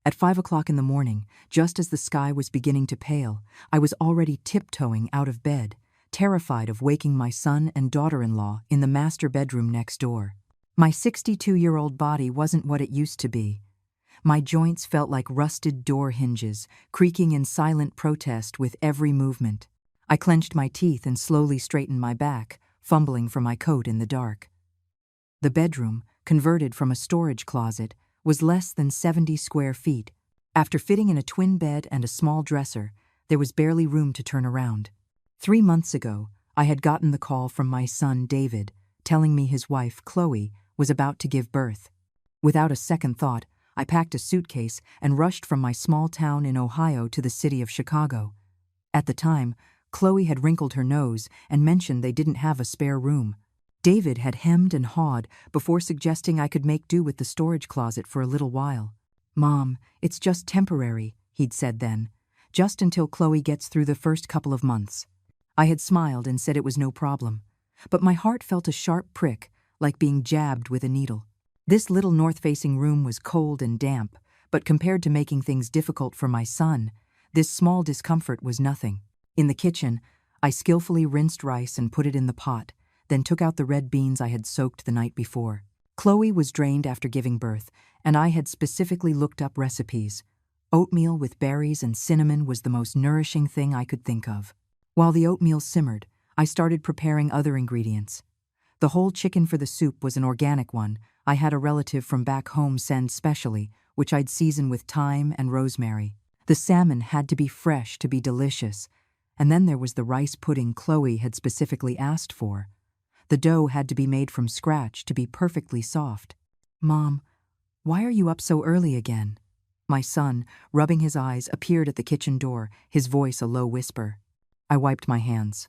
At 5 o'clock in the morning, just as the sky was beginning to pale, I was already tiptoeing out of bed, terrified of waking my son and daughter-in-law in the master bedroom next door. My 62-year-old body wasn't what it used to be. My joints felt like rusted door hinges, creaking in silent protest with every movement. I clenched my teeth and slowly straightened my back, fumbling for my coat in the dark. The bedroom, converted from a storage closet, was less than 70 square feet. After fitting in a twin bed and a small dresser, there was barely room to turn around. 3 months ago, I had gotten the call from my son David, telling me his wife, Chloe, was about to give birth. Without a second thought, I packed a suitcase and rushed from my small town in Ohio to the city of Chicago. At the time, Chloe had wrinkled her nose and mentioned they didn't have a spare room. David had hemmed and hawed before suggesting I could make do with the storage closet for a little while. "Mom, it's just temporary," he'd said then, "just until Chloe gets through the first couple of months." I had smiled and said it was no problem, but my heart felt a sharp prick, like being jabbed with a needle. This little north-facing room was cold and damp, but compared to making things difficult for my son, this small discomfort was nothing. In the kitchen, I skillfully rinsed rice and put it in the pot, then took out the red beans I had soaked the night before. Chloe was drained after giving birth, and I had specifically looked up recipes. Oatmeal with berries and cinnamon was the most nourishing thing I could think of. While the oatmeal simmered, I started preparing other ingredients. The whole chicken for the soup was an organic one. I had a relative from back home send specially, which I'd season with thyme and rosemary. The salmon had to be fresh to be delicious, and then there was the rice pudding Chloe had specifically asked for. The dough had to be made from scratch to be perfectly soft. "Mom, why are you up so early again?" My son, rubbing his eyes, appeared at the kitchen door, his voice a low whisper. I wiped my hands.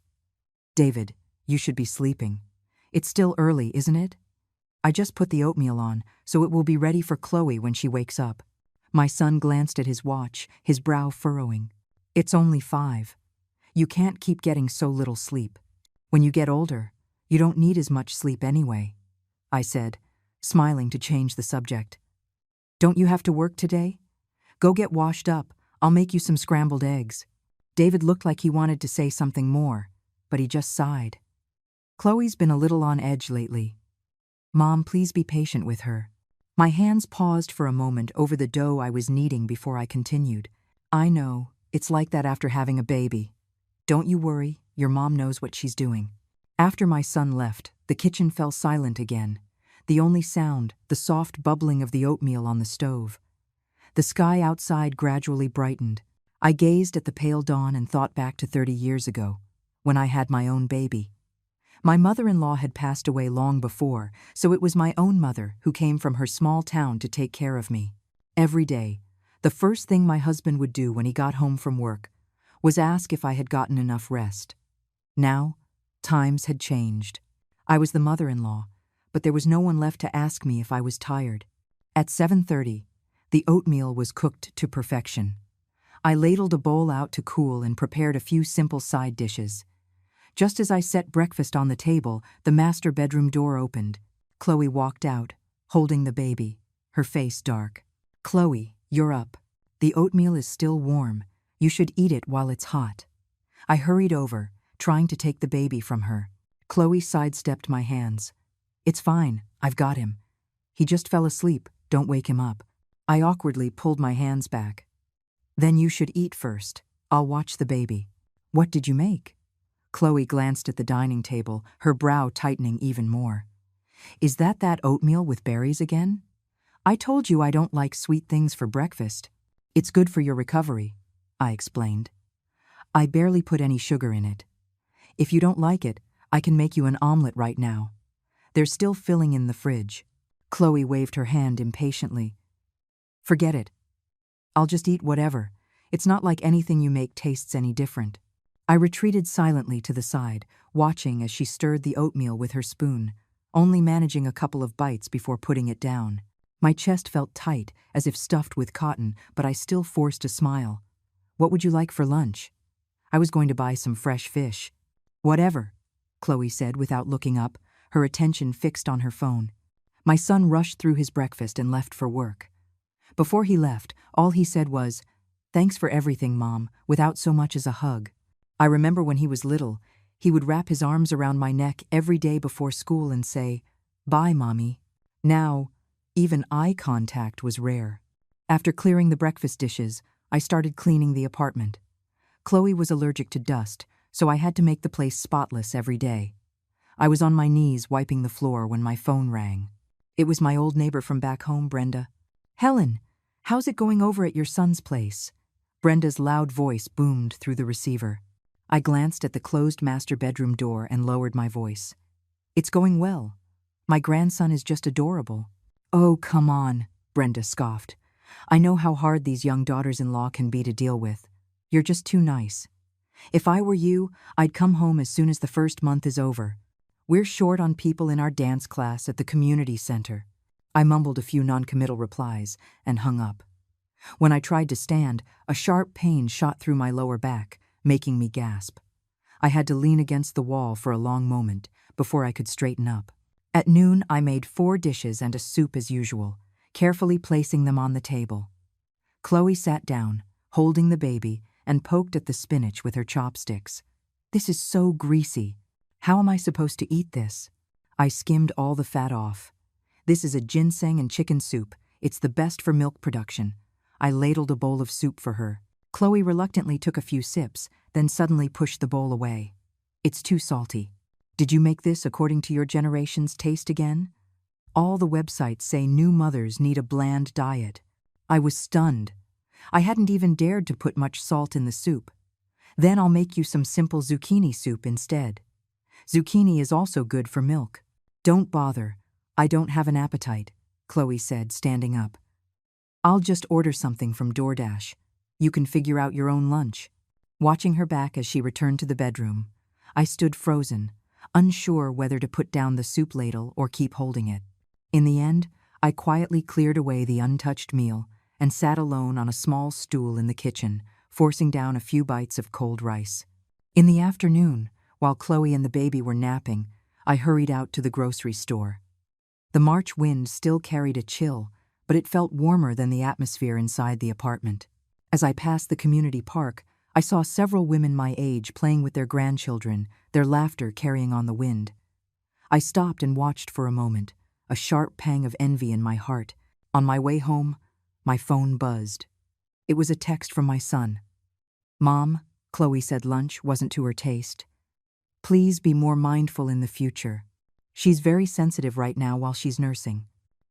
"David, you should be sleeping. It's still early, isn't it? I just put the oatmeal on, so it will be ready for Chloe when she wakes up." My son glanced at his watch, his brow furrowing. "It's only 5. You can't keep getting so little sleep. When you get older, you don't need as much sleep anyway," I said, smiling to change the subject. "Don't you have to work today? Go get washed up. I'll make you some scrambled eggs." David looked like he wanted to say something more, but he just sighed. "Chloe's been a little on edge lately. Mom, please be patient with her." My hands paused for a moment over the dough I was kneading before I continued. "I know, it's like that after having a baby. Don't you worry, your mom knows what she's doing." After my son left, the kitchen fell silent again. The only sound, the soft bubbling of the oatmeal on the stove. The sky outside gradually brightened. I gazed at the pale dawn and thought back to 30 years ago, when I had my own baby. My mother-in-law had passed away long before, so it was my own mother who came from her small town to take care of me. Every day, the first thing my husband would do when he got home from work was ask if I had gotten enough rest. Now, times had changed. I was the mother-in-law, but there was no one left to ask me if I was tired. At 7:30, the oatmeal was cooked to perfection. I ladled a bowl out to cool and prepared a few simple side dishes. Just as I set breakfast on the table, the master bedroom door opened. Chloe walked out, holding the baby, her face dark. "Chloe, you're up. The oatmeal is still warm. You should eat it while it's hot." I hurried over, trying to take the baby from her. Chloe sidestepped my hands. "It's fine, I've got him. He just fell asleep, don't wake him up." I awkwardly pulled my hands back. "Then you should eat first. I'll watch the baby." "What did you make?" Chloe glanced at the dining table, her brow tightening even more. "Is that oatmeal with berries again? I told you I don't like sweet things for breakfast." "It's good for your recovery," I explained. "I barely put any sugar in it. If you don't like it, I can make you an omelet right now. There's still filling in the fridge." Chloe waved her hand impatiently. "Forget it. I'll just eat whatever. It's not like anything you make tastes any different." I retreated silently to the side, watching as she stirred the oatmeal with her spoon, only managing a couple of bites before putting it down. My chest felt tight, as if stuffed with cotton, but I still forced a smile. "What would you like for lunch?" I was going to buy some fresh fish. "Whatever," Chloe said without looking up, her attention fixed on her phone. My son rushed through his breakfast and left for work. Before he left, all he said was, "Thanks for everything, Mom," without so much as a hug. I remember when he was little, he would wrap his arms around my neck every day before school and say, "Bye, Mommy." Now, even eye contact was rare. After clearing the breakfast dishes, I started cleaning the apartment. Chloe was allergic to dust, so I had to make the place spotless every day. I was on my knees wiping the floor when my phone rang. It was my old neighbor from back home, Brenda. "Helen, how's it going over at your son's place?" Brenda's loud voice boomed through the receiver. I glanced at the closed master bedroom door and lowered my voice. "It's going well. My grandson is just adorable." "Oh, come on," Brenda scoffed. "I know how hard these young daughters-in-law can be to deal with. You're just too nice. If I were you, I'd come home as soon as the first month is over. We're short on people in our dance class at the community center." I mumbled a few non-committal replies and hung up. When I tried to stand, a sharp pain shot through my lower back, making me gasp. I had to lean against the wall for a long moment before I could straighten up. At noon, I made 4 dishes and a soup as usual, carefully placing them on the table. Chloe sat down, holding the baby, and poked at the spinach with her chopsticks. "This is so greasy. How am I supposed to eat this?" I skimmed all the fat off. "This is a ginseng and chicken soup. It's the best for milk production." I ladled a bowl of soup for her. Chloe reluctantly took a few sips, then suddenly pushed the bowl away. "It's too salty. Did you make this according to your generation's taste again?" All the websites say new mothers need a bland diet. I was stunned. I hadn't even dared to put much salt in the soup. "Then I'll make you some simple zucchini soup instead. Zucchini is also good for milk." "Don't bother. I don't have an appetite," Chloe said, standing up. "I'll just order something from DoorDash. You can figure out your own lunch." Watching her back as she returned to the bedroom, I stood frozen, unsure whether to put down the soup ladle or keep holding it. In the end, I quietly cleared away the untouched meal and sat alone on a small stool in the kitchen, forcing down a few bites of cold rice. In the afternoon, while Chloe and the baby were napping, I hurried out to the grocery store. The March wind still carried a chill, but it felt warmer than the atmosphere inside the apartment. As I passed the community park, I saw several women my age playing with their grandchildren, their laughter carrying on the wind. I stopped and watched for a moment, a sharp pang of envy in my heart. On my way home, my phone buzzed. It was a text from my son. "Mom," Chloe said lunch wasn't to her taste. "Please be more mindful in the future. She's very sensitive right now while she's nursing."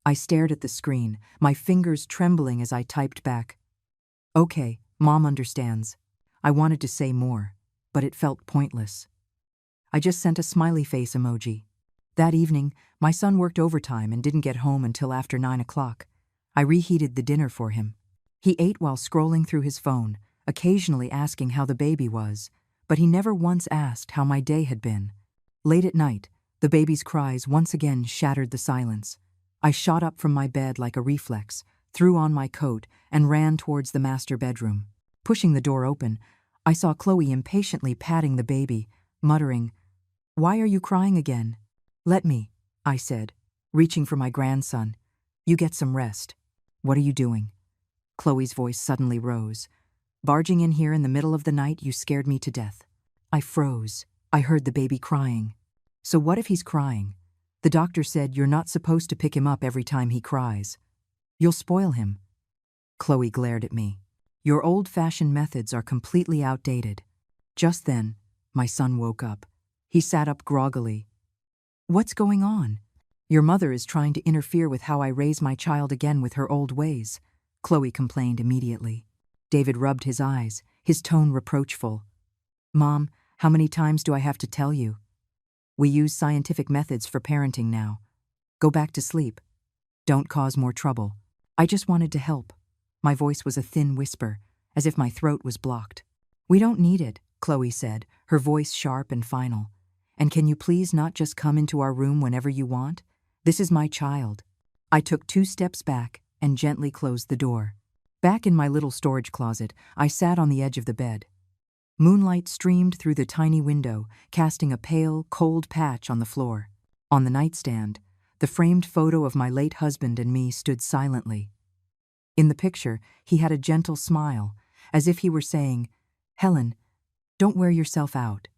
I stared at the screen, my fingers trembling as I typed back, "Okay, Mom understands." I wanted to say more, but it felt pointless. I just sent a smiley face emoji. That evening, my son worked overtime and didn't get home until after 9 o'clock. I reheated the dinner for him. He ate while scrolling through his phone, occasionally asking how the baby was, but he never once asked how my day had been. Late at night, the baby's cries once again shattered the silence. I shot up from my bed like a reflex, threw on my coat, and ran towards the master bedroom. Pushing the door open, I saw Chloe impatiently patting the baby, muttering, "Why are you crying again?" "Let me," I said, reaching for my grandson. "You get some rest." "What are you doing?" Chloe's voice suddenly rose. "Barging in here in the middle of the night, you scared me to death." I froze. I heard the baby crying. "So what if he's crying? The doctor said you're not supposed to pick him up every time he cries. You'll spoil him." Chloe glared at me. "Your old-fashioned methods are completely outdated." Just then, my son woke up. He sat up groggily. "What's going on?" "Your mother is trying to interfere with how I raise my child again with her old ways," Chloe complained immediately. David rubbed his eyes, his tone reproachful. "Mom, how many times do I have to tell you? We use scientific methods for parenting now. Go back to sleep. Don't cause more trouble." I just wanted to help. My voice was a thin whisper, as if my throat was blocked. "We don't need it," Chloe said, her voice sharp and final. "And can you please not just come into our room whenever you want? This is my child." I took 2 steps back and gently closed the door. Back in my little storage closet, I sat on the edge of the bed. Moonlight streamed through the tiny window, casting a pale, cold patch on the floor. On the nightstand, the framed photo of my late husband and me stood silently. In the picture, he had a gentle smile, as if he were saying, "Helen, don't wear yourself out."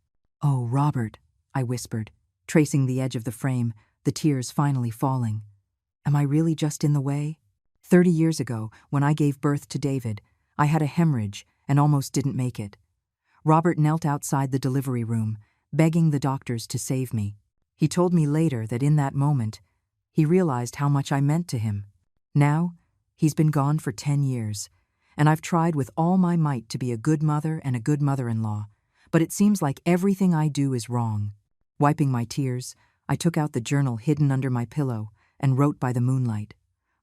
"Oh, Robert," I whispered, tracing the edge of the frame, the tears finally falling. "Am I really just in the way? 30 years ago, when I gave birth to David, I had a hemorrhage and almost didn't make it." Robert knelt outside the delivery room, begging the doctors to save me. He told me later that in that moment, he realized how much I meant to him. Now, he's been gone for 10 years, and I've tried with all my might to be a good mother and a good mother-in-law, but it seems like everything I do is wrong. Wiping my tears, I took out the journal hidden under my pillow and wrote by the moonlight.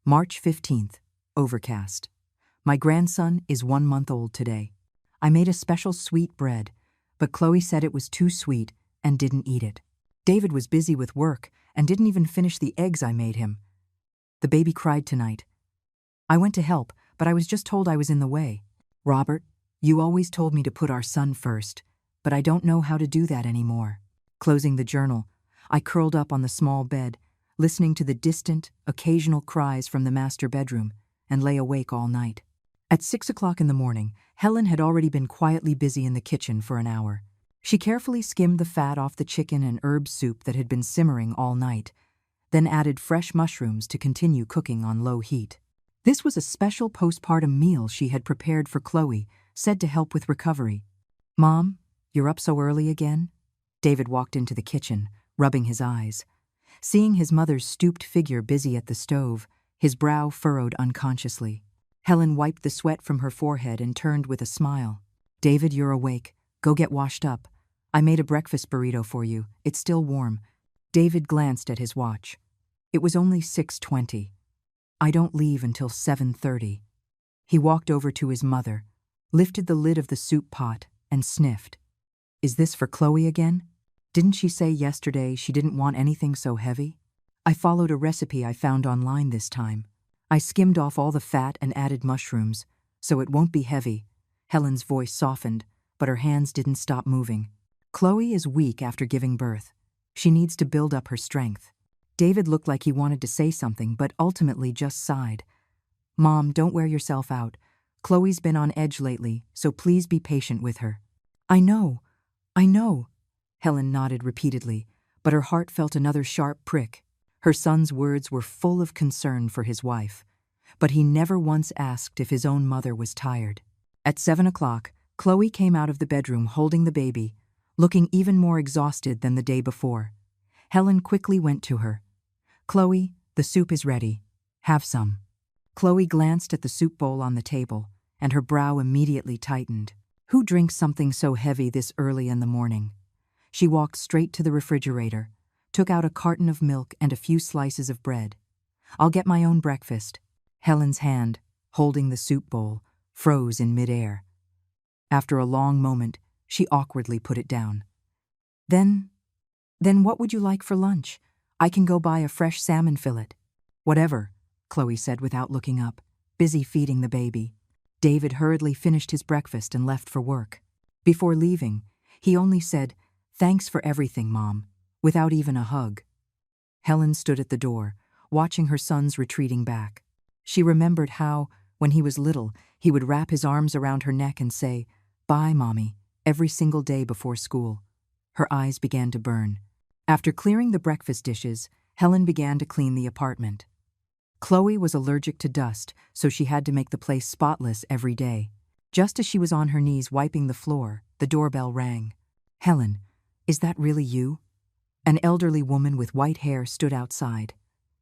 March 15th, overcast. My grandson is 1 month old today. I made a special sweet bread, but Chloe said it was too sweet and didn't eat it. David was busy with work and didn't even finish the eggs I made him. The baby cried tonight. I went to help, but I was just told I was in the way. Robert, you always told me to put our son first, but I don't know how to do that anymore. Closing the journal, I curled up on the small bed, listening to the distant, occasional cries from the master bedroom, and lay awake all night. At 6 o'clock in the morning, Helen had already been quietly busy in the kitchen for an hour. She carefully skimmed the fat off the chicken and herb soup that had been simmering all night, then added fresh mushrooms to continue cooking on low heat. This was a special postpartum meal she had prepared for Chloe, said to help with recovery. "Mom, you're up so early again?" David walked into the kitchen, rubbing his eyes. Seeing his mother's stooped figure busy at the stove, his brow furrowed unconsciously. Helen wiped the sweat from her forehead and turned with a smile. "David, you're awake. Go get washed up. I made a breakfast burrito for you. It's still warm." David glanced at his watch. It was only 6:20. "I don't leave until 7:30. He walked over to his mother, lifted the lid of the soup pot, and sniffed. "Is this for Chloe again? Didn't she say yesterday she didn't want anything so heavy?" I followed a recipe I found online this time. I skimmed off all the fat and added mushrooms, so it won't be heavy. Helen's voice softened, but her hands didn't stop moving. "Chloe is weak after giving birth. She needs to build up her strength." David looked like he wanted to say something, but ultimately just sighed. "Mom, don't wear yourself out. Chloe's been on edge lately, so please be patient with her." I know. Helen nodded repeatedly, but her heart felt another sharp prick. Her son's words were full of concern for his wife, but he never once asked if his own mother was tired. At 7 o'clock, Chloe came out of the bedroom holding the baby, looking even more exhausted than the day before. Helen quickly went to her. "Chloe, the soup is ready. Have some." Chloe glanced at the soup bowl on the table, and her brow immediately tightened. Who drinks something so heavy this early in the morning? She walked straight to the refrigerator, took out a carton of milk and a few slices of bread. "I'll get my own breakfast." Helen's hand, holding the soup bowl, froze in midair. After a long moment, she awkwardly put it down. Then what would you like for lunch? I can go buy a fresh salmon fillet." "Whatever," Chloe said without looking up, busy feeding the baby. David hurriedly finished his breakfast and left for work. Before leaving, he only said, "Thanks for everything, Mom," without even a hug. Helen stood at the door, watching her son's retreating back. She remembered how, when he was little, he would wrap his arms around her neck and say, "Bye, Mommy," every single day before school. Her eyes began to burn. After clearing the breakfast dishes, Helen began to clean the apartment. Chloe was allergic to dust, so she had to make the place spotless every day. Just as she was on her knees wiping the floor, the doorbell rang. "Helen, is that really you?" An elderly woman with white hair stood outside.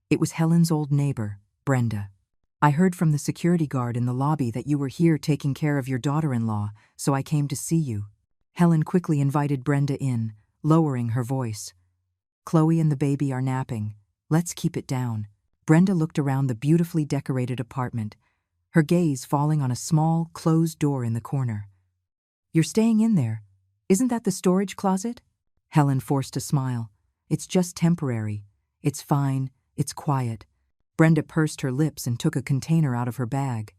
It was Helen's old neighbor, Brenda. "I heard from the security guard in the lobby that you were here taking care of your daughter-in-law, so I came to see you." Helen quickly invited Brenda in, lowering her voice. "Chloe and the baby are napping. Let's keep it down." Brenda looked around the beautifully decorated apartment, her gaze falling on a small, closed door in the corner. "You're staying in there. Isn't that the storage closet?" Helen forced a smile. "It's just temporary. It's fine. It's quiet." Brenda pursed her lips and took a container out of her bag.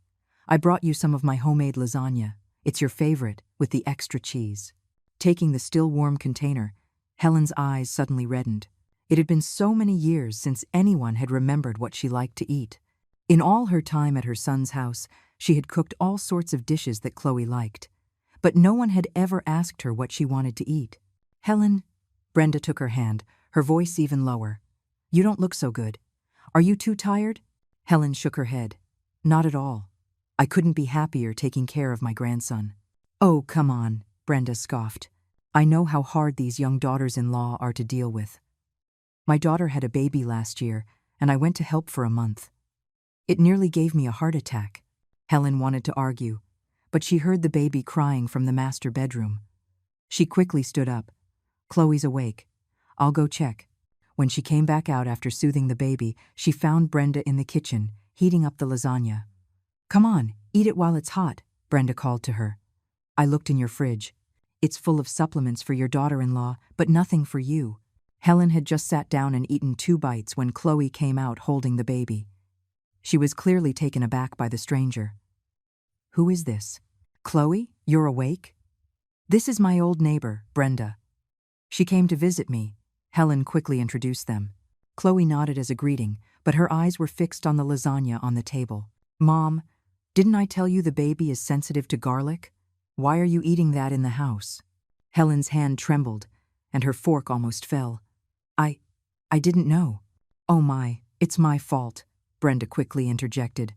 "I brought you some of my homemade lasagna. It's your favorite, with the extra cheese." Taking the still warm container, Helen's eyes suddenly reddened. It had been so many years since anyone had remembered what she liked to eat. In all her time at her son's house, she had cooked all sorts of dishes that Chloe liked. But no one had ever asked her what she wanted to eat. "Helen," Brenda took her hand, her voice even lower. "You don't look so good. Are you too tired?" Helen shook her head. "Not at all. I couldn't be happier taking care of my grandson." "Oh, come on," Brenda scoffed. "I know how hard these young daughters-in-law are to deal with. My daughter had a baby last year, and I went to help for a month. It nearly gave me a heart attack." Helen wanted to argue, but she heard the baby crying from the master bedroom. She quickly stood up. "Chloe's awake. I'll go check." When she came back out after soothing the baby, she found Brenda in the kitchen, heating up the lasagna. "Come on, eat it while it's hot," Brenda called to her. "I looked in your fridge. It's full of supplements for your daughter-in-law, but nothing for you." Helen had just sat down and eaten 2 bites when Chloe came out holding the baby. She was clearly taken aback by the stranger. "Who is this? Chloe, you're awake?" "This is my old neighbor, Brenda. She came to visit me." Helen quickly introduced them. Chloe nodded as a greeting, but her eyes were fixed on the lasagna on the table. "Mom, didn't I tell you the baby is sensitive to garlic? Why are you eating that in the house?" Helen's hand trembled, and her fork almost fell. I didn't know." "Oh my, it's my fault," Brenda quickly interjected.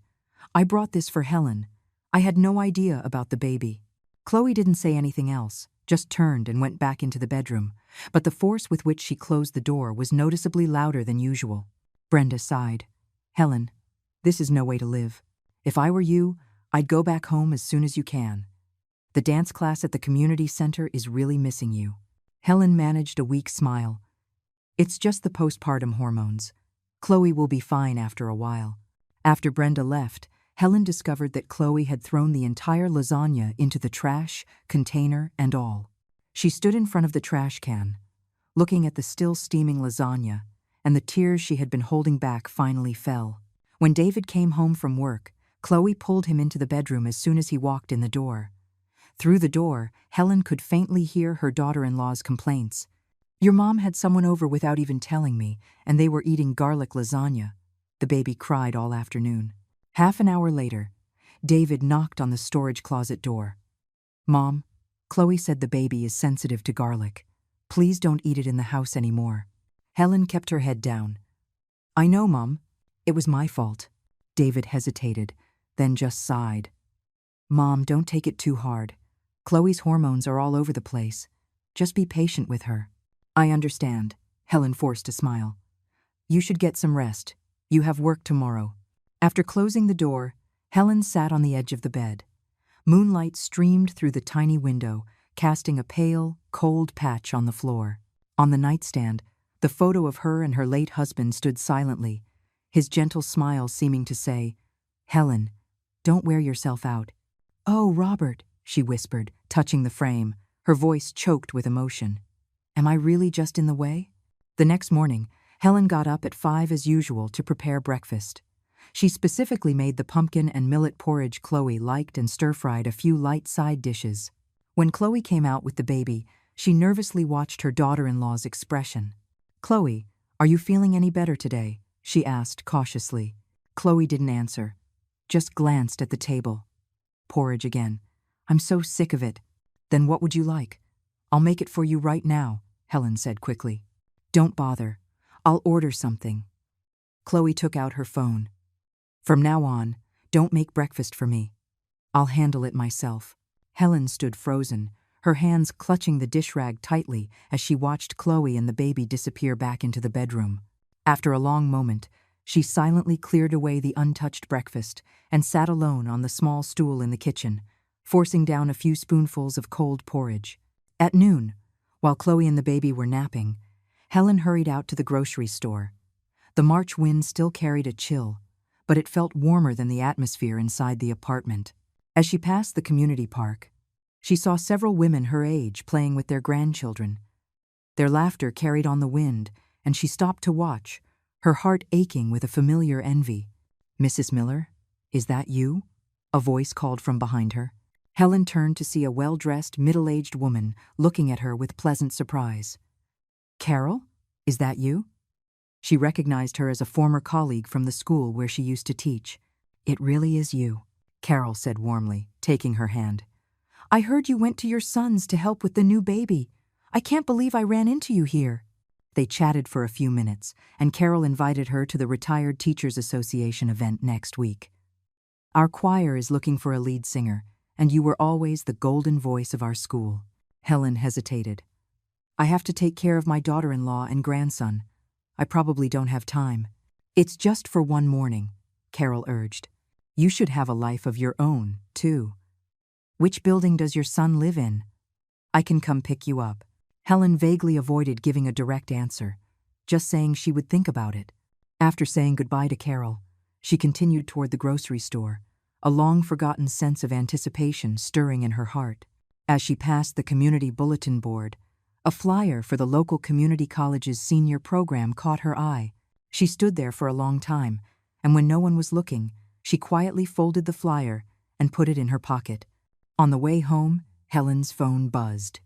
"I brought this for Helen. I had no idea about the baby." Chloe didn't say anything else, just turned and went back into the bedroom, but the force with which she closed the door was noticeably louder than usual. Brenda sighed. "Helen, this is no way to live. If I were you, I'd go back home as soon as you can. The dance class at the community center is really missing you." Helen managed a weak smile. "It's just the postpartum hormones. Chloe will be fine after a while." After Brenda left, Helen discovered that Chloe had thrown the entire lasagna into the trash, container, and all. She stood in front of the trash can, looking at the still steaming lasagna, and the tears she had been holding back finally fell. When David came home from work, Chloe pulled him into the bedroom as soon as he walked in the door. Through the door, Helen could faintly hear her daughter-in-law's complaints. "Your mom had someone over without even telling me, and they were eating garlic lasagna." The baby cried all afternoon. Half an hour later, David knocked on the storage closet door. "Mom, Chloe said the baby is sensitive to garlic. Please don't eat it in the house anymore." Helen kept her head down. "I know, Mom. It was my fault." David hesitated, then just sighed. "Mom, don't take it too hard. Chloe's hormones are all over the place. Just be patient with her." "I understand," Helen forced a smile. "You should get some rest. You have work tomorrow." After closing the door, Helen sat on the edge of the bed. Moonlight streamed through the tiny window, casting a pale, cold patch on the floor. On the nightstand, the photo of her and her late husband stood silently, his gentle smile seeming to say, "Helen, don't wear yourself out." "Oh, Robert," she whispered, touching the frame, her voice choked with emotion. "Am I really just in the way?" The next morning, Helen got up at 5 as usual to prepare breakfast. She specifically made the pumpkin and millet porridge Chloe liked and stir-fried a few light side dishes. When Chloe came out with the baby, she nervously watched her daughter-in-law's expression. "Chloe, are you feeling any better today?" she asked cautiously. Chloe didn't answer, just glanced at the table. "Porridge again. I'm so sick of it." "Then what would you like?" "I'll make it for you right now," Helen said quickly. "Don't bother. I'll order something." Chloe took out her phone. "From now on, don't make breakfast for me. I'll handle it myself." Helen stood frozen, her hands clutching the dish rag tightly as she watched Chloe and the baby disappear back into the bedroom. After a long moment, she silently cleared away the untouched breakfast and sat alone on the small stool in the kitchen, forcing down a few spoonfuls of cold porridge. At noon, while Chloe and the baby were napping, Helen hurried out to the grocery store. The March wind still carried a chill, but it felt warmer than the atmosphere inside the apartment. As she passed the community park, she saw several women her age playing with their grandchildren. Their laughter carried on the wind, and she stopped to watch, her heart aching with a familiar envy. "Mrs. Miller, is that you?" a voice called from behind her. Helen turned to see a well-dressed, middle-aged woman looking at her with pleasant surprise. "Carol, is that you?" She recognized her as a former colleague from the school where she used to teach. "It really is you," Carol said warmly, taking her hand. "I heard you went to your son's to help with the new baby. I can't believe I ran into you here." They chatted for a few minutes, and Carol invited her to the Retired Teachers Association event next week. "Our choir is looking for a lead singer, and you were always the golden voice of our school." Helen hesitated. "I have to take care of my daughter-in-law and grandson. I probably don't have time." "It's just for one morning," Carol urged. "You should have a life of your own, too." "Which building does your son live in?" "I can come pick you up." Helen vaguely avoided giving a direct answer, just saying she would think about it. After saying goodbye to Carol, she continued toward the grocery store, a long-forgotten sense of anticipation stirring in her heart. As she passed the community bulletin board, a flyer for the local community college's senior program caught her eye. She stood there for a long time, and when no one was looking, she quietly folded the flyer and put it in her pocket. On the way home, Helen's phone buzzed.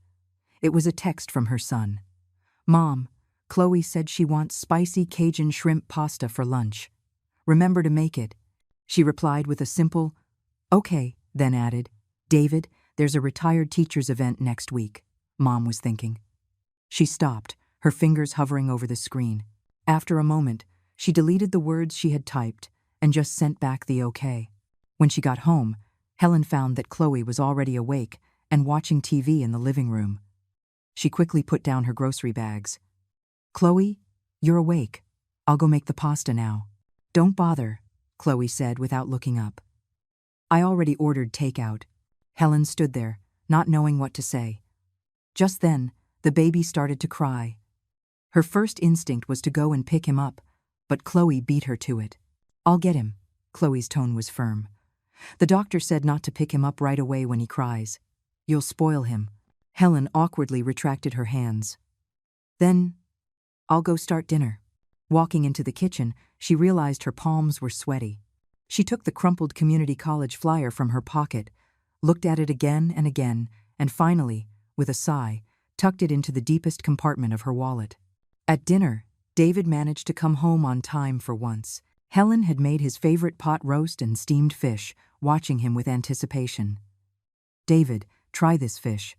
It was a text from her son. "Mom, Chloe said she wants spicy Cajun shrimp pasta for lunch. Remember to make it." She replied with a simple, "Okay," then added, "David, there's a retired teachers event next week," Mom was thinking. She stopped, her fingers hovering over the screen. After a moment, she deleted the words she had typed and just sent back the okay. When she got home, Helen found that Chloe was already awake and watching TV in the living room. She quickly put down her grocery bags. "Chloe, you're awake. I'll go make the pasta now." "Don't bother," Chloe said without looking up. "I already ordered takeout." Helen stood there, not knowing what to say. Just then, the baby started to cry. Her first instinct was to go and pick him up, but Chloe beat her to it. "I'll get him." Chloe's tone was firm. "The doctor said not to pick him up right away when he cries. You'll spoil him." Helen awkwardly retracted her hands. "Then, I'll go start dinner." Walking into the kitchen, she realized her palms were sweaty. She took the crumpled community college flyer from her pocket, looked at it again, and finally, with a sigh, tucked it into the deepest compartment of her wallet. At dinner, David managed to come home on time for once. Helen had made his favorite pot roast and steamed fish, watching him with anticipation. "David, try this fish.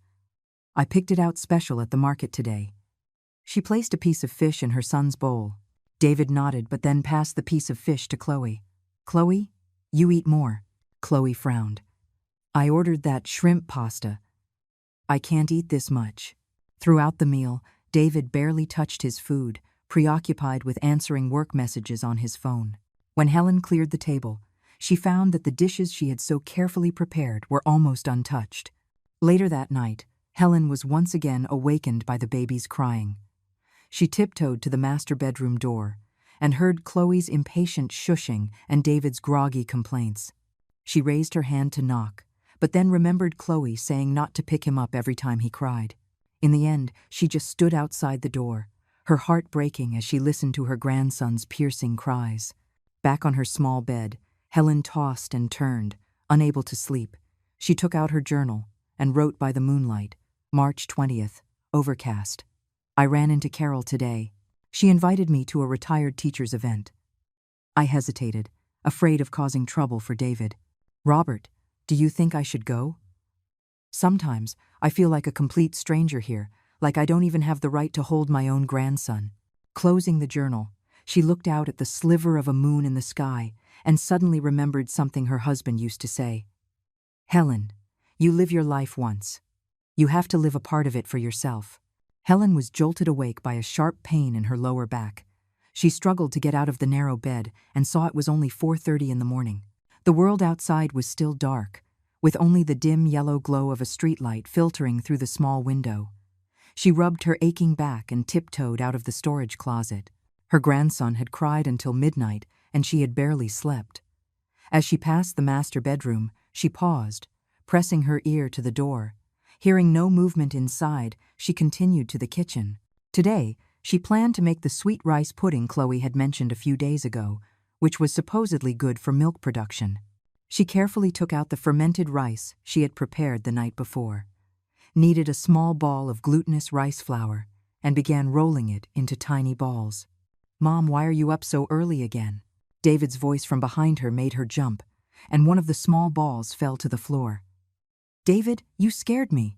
I picked it out special at the market today." She placed a piece of fish in her son's bowl. David nodded but then passed the piece of fish to Chloe. "Chloe, you eat more." Chloe frowned. "I ordered that shrimp pasta. I can't eat this much." Throughout the meal, David barely touched his food, preoccupied with answering work messages on his phone. When Helen cleared the table, she found that the dishes she had so carefully prepared were almost untouched. Later that night, Helen was once again awakened by the baby's crying. She tiptoed to the master bedroom door and heard Chloe's impatient shushing and David's groggy complaints. She raised her hand to knock, but then remembered Chloe saying not to pick him up every time he cried. In the end, she just stood outside the door, her heart breaking as she listened to her grandson's piercing cries. Back on her small bed, Helen tossed and turned, unable to sleep. She took out her journal and wrote by the moonlight, March 20th, overcast. "I ran into Carol today. She invited me to a retired teachers event." I hesitated, afraid of causing trouble for David. "Robert, do you think I should go? Sometimes I feel like a complete stranger here, like I don't even have the right to hold my own grandson." Closing the journal, she looked out at the sliver of a moon in the sky and suddenly remembered something her husband used to say. "Helen, you live your life once. You have to live a part of it for yourself." Helen was jolted awake by a sharp pain in her lower back. She struggled to get out of the narrow bed and saw it was only 4:30 in the morning. The world outside was still dark, with only the dim yellow glow of a streetlight filtering through the small window. She rubbed her aching back and tiptoed out of the storage closet. Her grandson had cried until midnight, and she had barely slept. As she passed the master bedroom, she paused, pressing her ear to the door. Hearing no movement inside, she continued to the kitchen. Today, she planned to make the sweet rice pudding Chloe had mentioned a few days ago, which was supposedly good for milk production. She carefully took out the fermented rice she had prepared the night before, kneaded a small ball of glutinous rice flour, and began rolling it into tiny balls. Mom, why are you up so early again? David's voice from behind her made her jump, and one of the small balls fell to the floor. David, you scared me.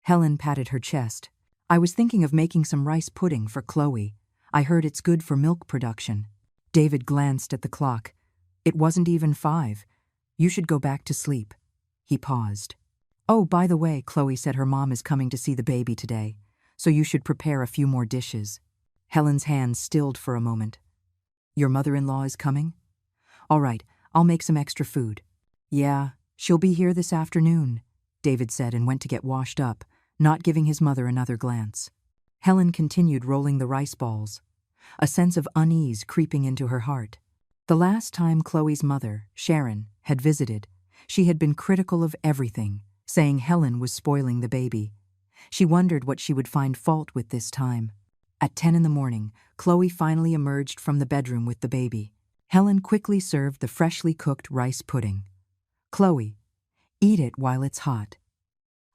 Helen patted her chest. I was thinking of making some rice pudding for Chloe. I heard it's good for milk production. David glanced at the clock. It wasn't even 5. You should go back to sleep. He paused. Oh, by the way, Chloe said her mom is coming to see the baby today, so you should prepare a few more dishes. Helen's hands stilled for a moment. Your mother-in-law is coming? All right, I'll make some extra food. Yeah, she'll be here this afternoon, David said and went to get washed up, not giving his mother another glance. Helen continued rolling the rice balls, a sense of unease creeping into her heart. The last time Chloe's mother, Sharon, had visited, she had been critical of everything, saying Helen was spoiling the baby. She wondered what she would find fault with this time. At 10 in the morning, Chloe finally emerged from the bedroom with the baby. Helen quickly served the freshly cooked rice pudding. Chloe, eat it while it's hot.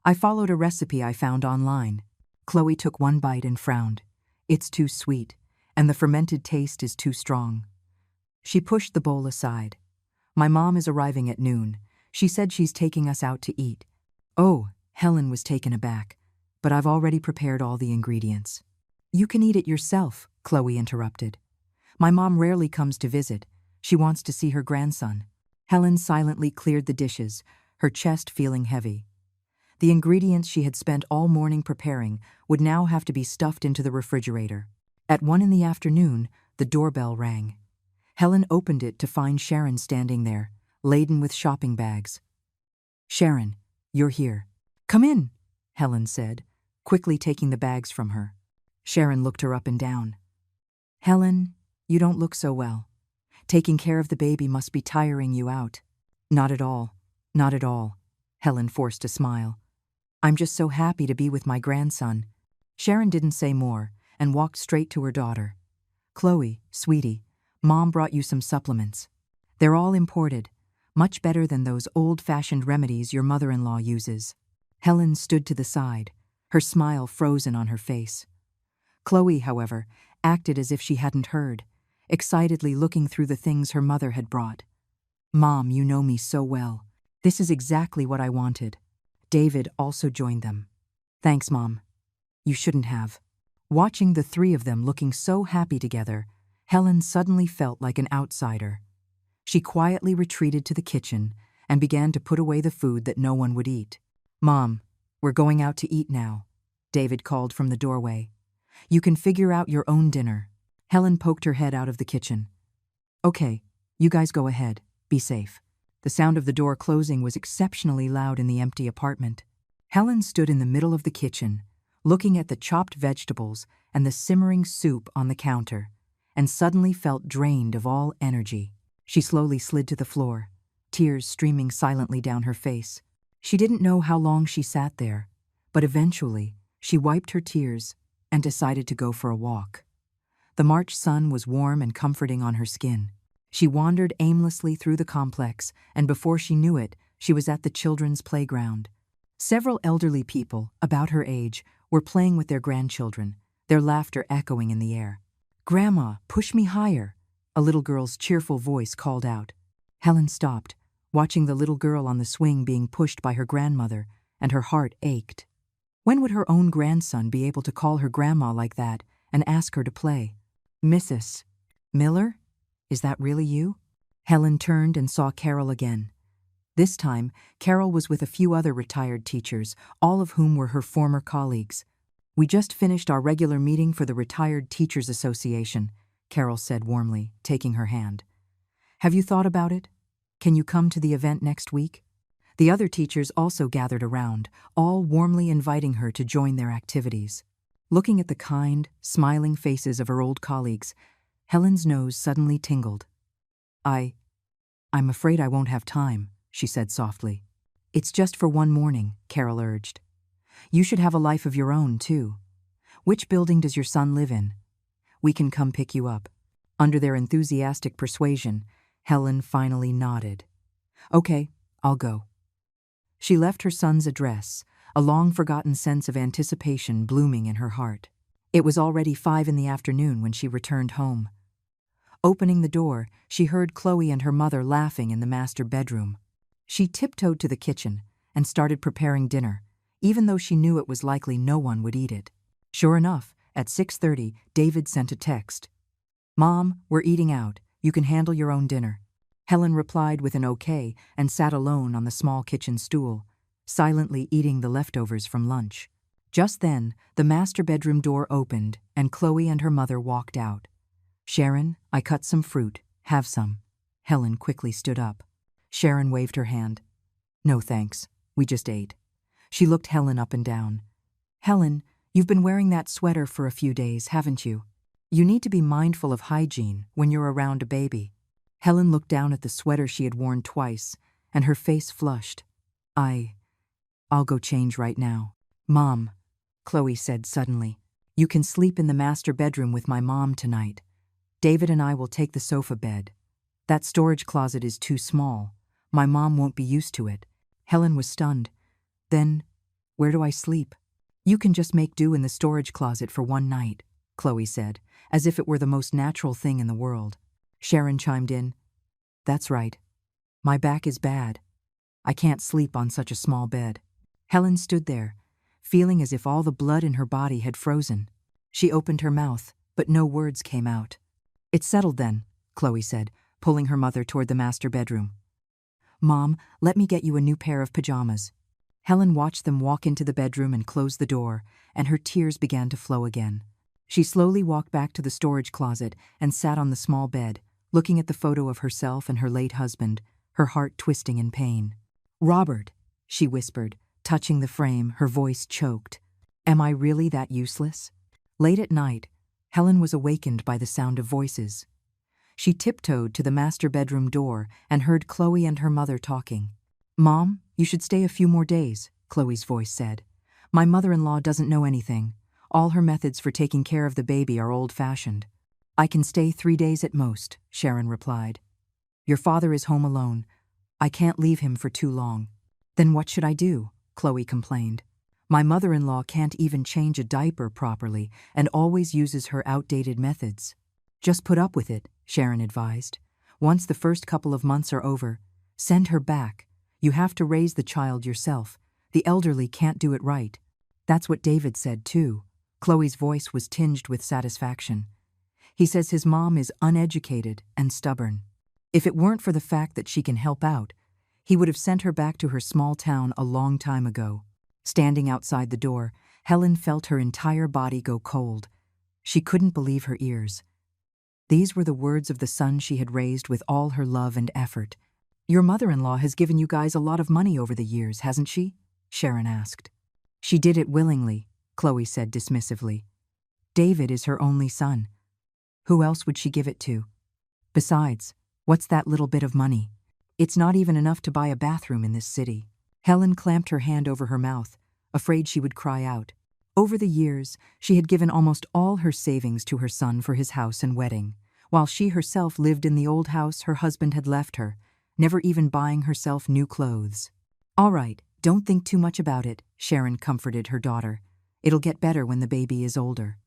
I followed a recipe I found online. Chloe took one bite and frowned. It's too sweet, and the fermented taste is too strong. She pushed the bowl aside. My mom is arriving at noon. She said she's taking us out to eat. Oh, Helen was taken aback, but I've already prepared all the ingredients. You can eat it yourself, Chloe interrupted. My mom rarely comes to visit. She wants to see her grandson. Helen silently cleared the dishes, her chest feeling heavy. The ingredients she had spent all morning preparing would now have to be stuffed into the refrigerator. At 1 in the afternoon, the doorbell rang. Helen opened it to find Sharon standing there, laden with shopping bags. Sharon, you're here. Come in, Helen said, quickly taking the bags from her. Sharon looked her up and down. Helen, you don't look so well. Taking care of the baby must be tiring you out. Not at all, not at all, Helen forced a smile. I'm just so happy to be with my grandson. Sharon didn't say more and walked straight to her daughter. Chloe, sweetie, Mom brought you some supplements. They're all imported, much better than those old-fashioned remedies your mother-in-law uses. Helen stood to the side, her smile frozen on her face. Chloe, however, acted as if she hadn't heard, excitedly looking through the things her mother had brought. Mom, you know me so well. This is exactly what I wanted. David also joined them. Thanks, Mom. You shouldn't have. Watching the three of them looking so happy together, Helen suddenly felt like an outsider. She quietly retreated to the kitchen and began to put away the food that no one would eat. Mom, we're going out to eat now, David called from the doorway. You can figure out your own dinner. Helen poked her head out of the kitchen. Okay, you guys go ahead. Be safe. The sound of the door closing was exceptionally loud in the empty apartment. Helen stood in the middle of the kitchen, looking at the chopped vegetables and the simmering soup on the counter, and suddenly felt drained of all energy. She slowly slid to the floor, tears streaming silently down her face. She didn't know how long she sat there, but eventually she wiped her tears and decided to go for a walk. The March sun was warm and comforting on her skin. She wandered aimlessly through the complex, and before she knew it, she was at the children's playground. Several elderly people, about her age, were playing with their grandchildren, their laughter echoing in the air. Grandma, push me higher, a little girl's cheerful voice called out. Helen stopped, watching the little girl on the swing being pushed by her grandmother, and her heart ached. When would her own grandson be able to call her grandma like that and ask her to play? Mrs. Miller? Is that really you? Helen turned and saw Carol again. This time, Carol was with a few other retired teachers, all of whom were her former colleagues. We just finished our regular meeting for the Retired Teachers Association, Carol said warmly, taking her hand. Have you thought about it? Can you come to the event next week? The other teachers also gathered around, all warmly inviting her to join their activities. Looking at the kind, smiling faces of her old colleagues, Helen's nose suddenly tingled. I'm afraid I won't have time, she said softly. It's just for one morning, Carol urged. You should have a life of your own, too. Which building does your son live in? We can come pick you up. Under their enthusiastic persuasion, Helen finally nodded. Okay, I'll go. She left her son's address, a long-forgotten sense of anticipation blooming in her heart. It was already 5 in the afternoon when she returned home. Opening the door, she heard Chloe and her mother laughing in the master bedroom. She tiptoed to the kitchen and started preparing dinner, even though she knew it was likely no one would eat it. Sure enough, at 6:30, David sent a text. "Mom, we're eating out. You can handle your own dinner." Helen replied with an okay and sat alone on the small kitchen stool, silently eating the leftovers from lunch. Just then, the master bedroom door opened and Chloe and her mother walked out. "Sharon, I cut some fruit. Have some." Helen quickly stood up. Sharon waved her hand. "No thanks. We just ate." She looked Helen up and down. "Helen, you've been wearing that sweater for a few days, haven't you? You need to be mindful of hygiene when you're around a baby." Helen looked down at the sweater she had worn twice, and her face flushed. I'll go change right now." "Mom," Chloe said suddenly, "you can sleep in the master bedroom with my mom tonight. David and I will take the sofa bed. That storage closet is too small. My mom won't be used to it." Helen was stunned. "Then, where do I sleep?" "You can just make do in the storage closet for one night," Chloe said, as if it were the most natural thing in the world. Sharon chimed in. "That's right. My back is bad. I can't sleep on such a small bed." Helen stood there, feeling as if all the blood in her body had frozen. She opened her mouth, but no words came out. "It's settled then," Chloe said, pulling her mother toward the master bedroom. "Mom, let me get you a new pair of pajamas." Helen watched them walk into the bedroom and close the door, and her tears began to flow again. She slowly walked back to the storage closet and sat on the small bed, looking at the photo of herself and her late husband, her heart twisting in pain. "Robert," she whispered, touching the frame, her voice choked. "Am I really that useless?" Late at night, Helen was awakened by the sound of voices. She tiptoed to the master bedroom door and heard Chloe and her mother talking. "Mom, you should stay a few more days," Chloe's voice said. "My mother-in-law doesn't know anything. All her methods for taking care of the baby are old-fashioned." "I can stay 3 days at most," Sharon replied. "Your father is home alone. I can't leave him for too long." "Then what should I do?" Chloe complained. "My mother-in-law can't even change a diaper properly and always uses her outdated methods." "Just put up with it," Sharon advised. "Once the first couple of months are over, send her back. You have to raise the child yourself. The elderly can't do it right." "That's what David said too." Chloe's voice was tinged with satisfaction. "He says his mom is uneducated and stubborn. If it weren't for the fact that she can help out, he would have sent her back to her small town a long time ago." Standing outside the door, Helen felt her entire body go cold. She couldn't believe her ears. These were the words of the son she had raised with all her love and effort. "Your mother-in-law has given you guys a lot of money over the years, hasn't she?" Sharon asked. "She did it willingly," Chloe said dismissively. "David is her only son. Who else would she give it to? Besides, what's that little bit of money? It's not even enough to buy a bathroom in this city." Helen clamped her hand over her mouth, afraid she would cry out. Over the years, she had given almost all her savings to her son for his house and wedding, while she herself lived in the old house her husband had left her, never even buying herself new clothes. "All right, don't think too much about it," Sharon comforted her daughter. "It'll get better when the baby is older.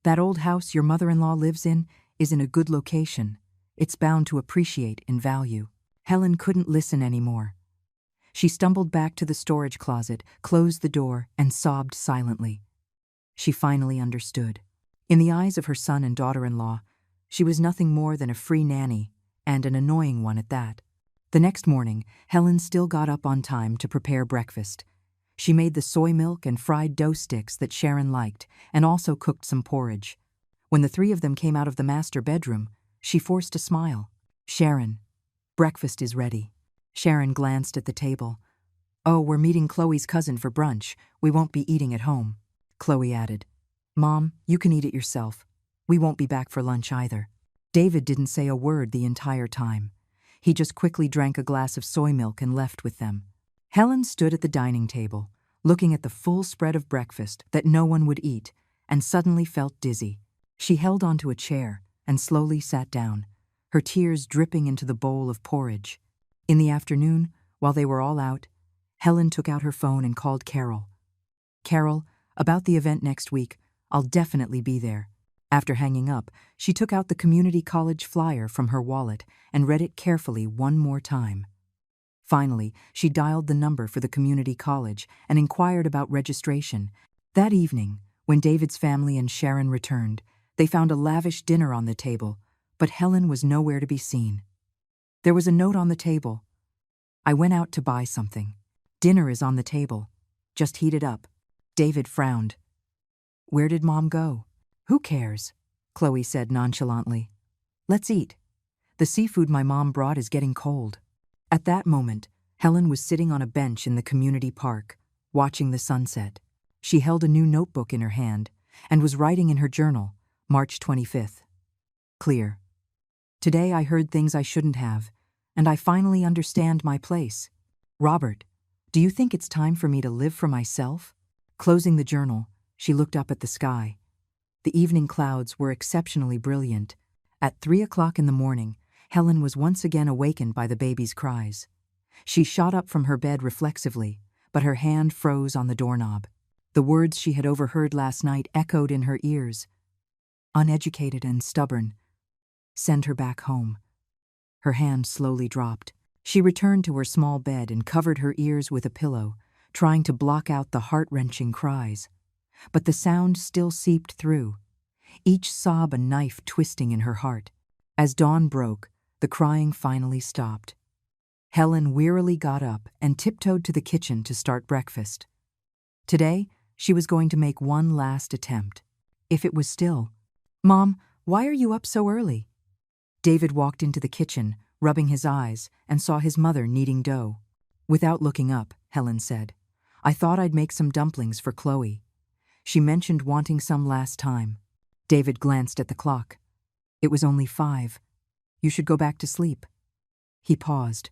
That old house your mother-in-law lives in is in a good location. It's bound to appreciate in value." Helen couldn't listen anymore. She stumbled back to the storage closet, closed the door, and sobbed silently. She finally understood. In the eyes of her son and daughter-in-law, she was nothing more than a free nanny, and an annoying one at that. The next morning, Helen still got up on time to prepare breakfast. She made the soy milk and fried dough sticks that Sharon liked, and also cooked some porridge. When the 3 of them came out of the master bedroom, she forced a smile. "Sharon, breakfast is ready." Sharon glanced at the table. "Oh, we're meeting Chloe's cousin for brunch. We won't be eating at home," Chloe added. "Mom, you can eat it yourself. We won't be back for lunch either." David didn't say a word the entire time. He just quickly drank a glass of soy milk and left with them. Helen stood at the dining table, looking at the full spread of breakfast that no one would eat, and suddenly felt dizzy. She held onto a chair and slowly sat down, her tears dripping into the bowl of porridge. In the afternoon, while they were all out, Helen took out her phone and called Carol. "Carol, about the event next week, I'll definitely be there." After hanging up, she took out the community college flyer from her wallet and read it carefully one more time. Finally, she dialed the number for the community college and inquired about registration. That evening, when David's family and Sharon returned, they found a lavish dinner on the table, but Helen was nowhere to be seen. There was a note on the table. "I went out to buy something. Dinner is on the table. Just heat it up." David frowned. "Where did Mom go?" "Who cares?" Chloe said nonchalantly. "Let's eat. The seafood my mom brought is getting cold." At that moment, Helen was sitting on a bench in the community park, watching the sunset. She held a new notebook in her hand and was writing in her journal, March 25th. Clear. "Today I heard things I shouldn't have, and I finally understand my place. Robert, do you think it's time for me to live for myself?" Closing the journal, she looked up at the sky. The evening clouds were exceptionally brilliant. At 3 o'clock in the morning, Helen was once again awakened by the baby's cries. She shot up from her bed reflexively, but her hand froze on the doorknob. The words she had overheard last night echoed in her ears. "Uneducated and stubborn. Send her back home." Her hand slowly dropped. She returned to her small bed and covered her ears with a pillow, trying to block out the heart-wrenching cries. But the sound still seeped through, each sob a knife twisting in her heart. As dawn broke, the crying finally stopped. Helen wearily got up and tiptoed to the kitchen to start breakfast. Today, she was going to make one last attempt. If it was still. "Mom, why are you up so early?" David walked into the kitchen, rubbing his eyes, and saw his mother kneading dough. Without looking up, Helen said, "I thought I'd make some dumplings for Chloe. She mentioned wanting some last time." David glanced at the clock. It was only 5. "You should go back to sleep." He paused.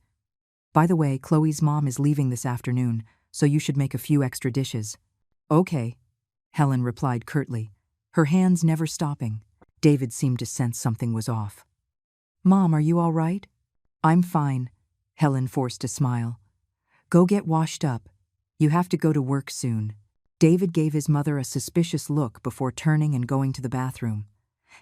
"By the way, Chloe's mom is leaving this afternoon, so you should make a few extra dishes." "Okay," Helen replied curtly, her hands never stopping. David seemed to sense something was off. "Mom, are you all right?" "I'm fine," Helen forced a smile. "Go get washed up. You have to go to work soon." David gave his mother a suspicious look before turning and going to the bathroom.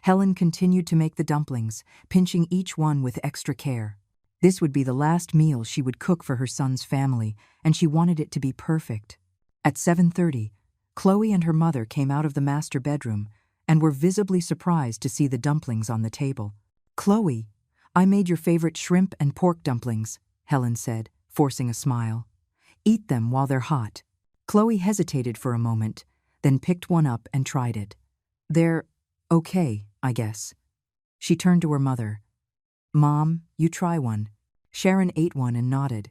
Helen continued to make the dumplings, pinching each one with extra care. This would be the last meal she would cook for her son's family, and she wanted it to be perfect. At 7:30, Chloe and her mother came out of the master bedroom and were visibly surprised to see the dumplings on the table. "Chloe, I made your favorite shrimp and pork dumplings," Helen said, forcing a smile. "Eat them while they're hot." Chloe hesitated for a moment, then picked one up and tried it. "They're okay, I guess." She turned to her mother. "Mom, you try one." Sharon ate one and nodded.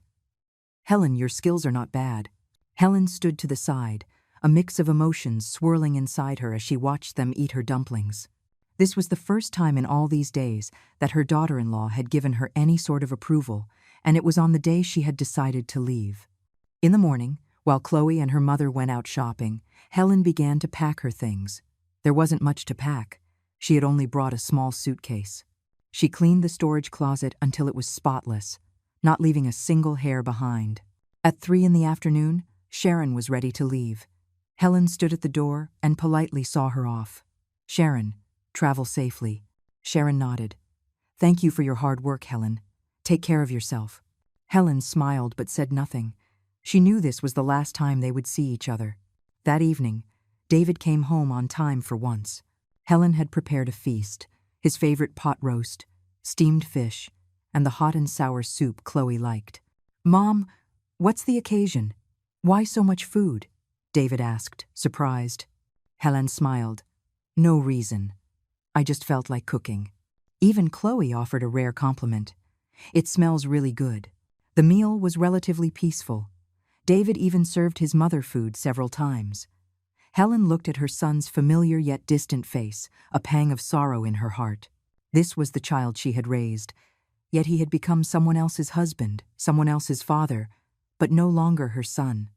"Helen, your skills are not bad." Helen stood to the side, a mix of emotions swirling inside her as she watched them eat her dumplings. This was the first time in all these days that her daughter-in-law had given her any sort of approval, and it was on the day she had decided to leave. In the morning, while Chloe and her mother went out shopping, Helen began to pack her things. There wasn't much to pack. She had only brought a small suitcase. She cleaned the storage closet until it was spotless, not leaving a single hair behind. At 3 in the afternoon, Sharon was ready to leave. Helen stood at the door and politely saw her off. "Sharon, travel safely." Sharon nodded. "Thank you for your hard work, Helen. Take care of yourself." Helen smiled but said nothing. She knew this was the last time they would see each other. That evening, David came home on time for once. Helen had prepared a feast, his favorite pot roast, steamed fish, and the hot and sour soup Chloe liked. "Mom, what's the occasion? Why so much food?" David asked, surprised. Helen smiled. "No reason. I just felt like cooking." Even Chloe offered a rare compliment. "It smells really good." The meal was relatively peaceful. David even served his mother food several times. Helen looked at her son's familiar yet distant face, a pang of sorrow in her heart. This was the child she had raised, yet he had become someone else's husband, someone else's father, but no longer her son.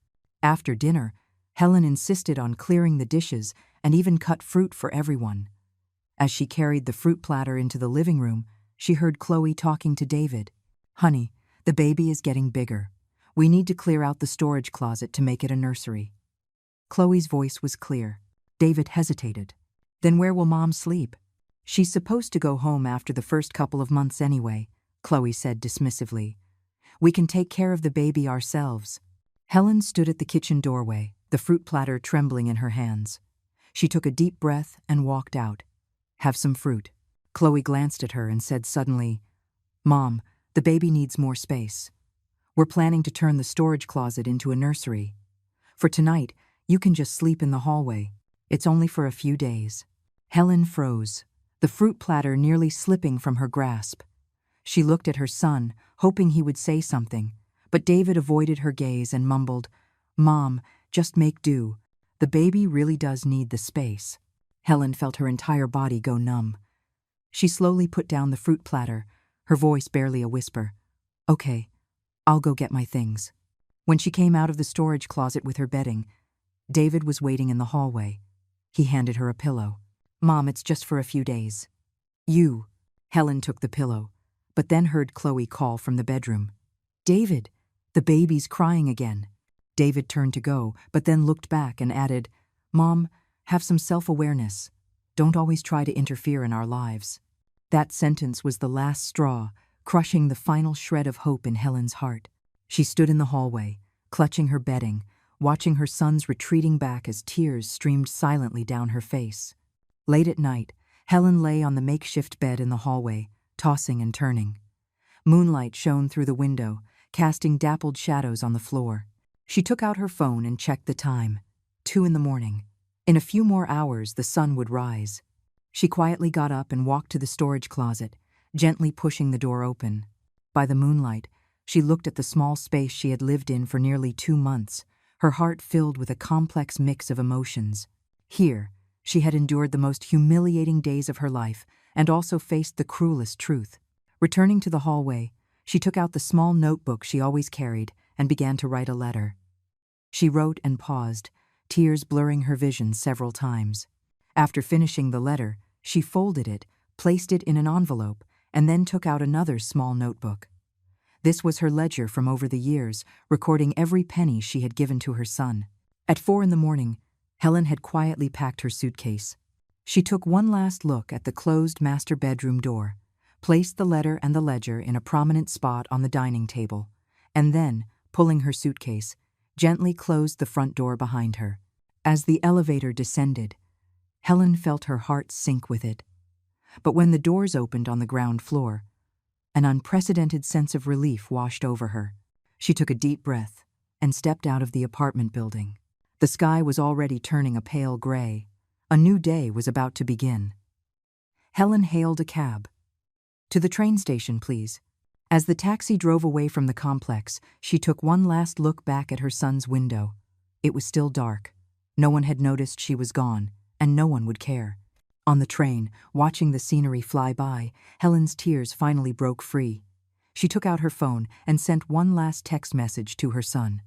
After dinner, Helen insisted on clearing the dishes and even cut fruit for everyone. As she carried the fruit platter into the living room, she heard Chloe talking to David. "Honey, the baby is getting bigger. We need to clear out the storage closet to make it a nursery." Chloe's voice was clear. David hesitated. Then where will Mom sleep? She's supposed to go home after the first couple of months anyway, Chloe said dismissively. We can take care of the baby ourselves. Helen stood at the kitchen doorway, the fruit platter trembling in her hands. She took a deep breath and walked out. Have some fruit. Chloe glanced at her and said suddenly, Mom, the baby needs more space. We're planning to turn the storage closet into a nursery. For tonight, you can just sleep in the hallway. It's only for a few days. Helen froze, the fruit platter nearly slipping from her grasp. She looked at her son, hoping he would say something, but David avoided her gaze and mumbled, Mom, just make do. The baby really does need the space. Helen felt her entire body go numb. She slowly put down the fruit platter, her voice barely a whisper. Okay, I'll go get my things. When she came out of the storage closet with her bedding, David was waiting in the hallway. He handed her a pillow. Mom, it's just for a few days. You. Helen took the pillow, but then heard Chloe call from the bedroom. David, the baby's crying again. David turned to go, but then looked back and added, Mom, have some self-awareness. Don't always try to interfere in our lives. That sentence was the last straw, crushing the final shred of hope in Helen's heart. She stood in the hallway, clutching her bedding, watching her son's retreating back as tears streamed silently down her face. Late at night, Helen lay on the makeshift bed in the hallway, tossing and turning. Moonlight shone through the window, casting dappled shadows on the floor. She took out her phone and checked the time. 2 a.m. In a few more hours, the sun would rise. She quietly got up and walked to the storage closet, gently pushing the door open. By the moonlight, she looked at the small space she had lived in for nearly 2 months, her heart filled with a complex mix of emotions. Here, she had endured the most humiliating days of her life and also faced the cruelest truth. Returning to the hallway, she took out the small notebook she always carried and began to write a letter. She wrote and paused, tears blurring her vision several times. After finishing the letter, she folded it, placed it in an envelope, and then took out another small notebook. This was her ledger from over the years, recording every penny she had given to her son. At 4 a.m, Helen had quietly packed her suitcase. She took one last look at the closed master bedroom door, placed the letter and the ledger in a prominent spot on the dining table, and then, pulling her suitcase, gently closed the front door behind her. As the elevator descended, Helen felt her heart sink with it. But when the doors opened on the ground floor, an unprecedented sense of relief washed over her. She took a deep breath and stepped out of the apartment building. The sky was already turning a pale gray. A new day was about to begin. Helen hailed a cab. To the train station, please. As the taxi drove away from the complex, she took one last look back at her son's window. It was still dark. No one had noticed she was gone, and no one would care. On the train, watching the scenery fly by, Helen's tears finally broke free. She took out her phone and sent one last text message to her son.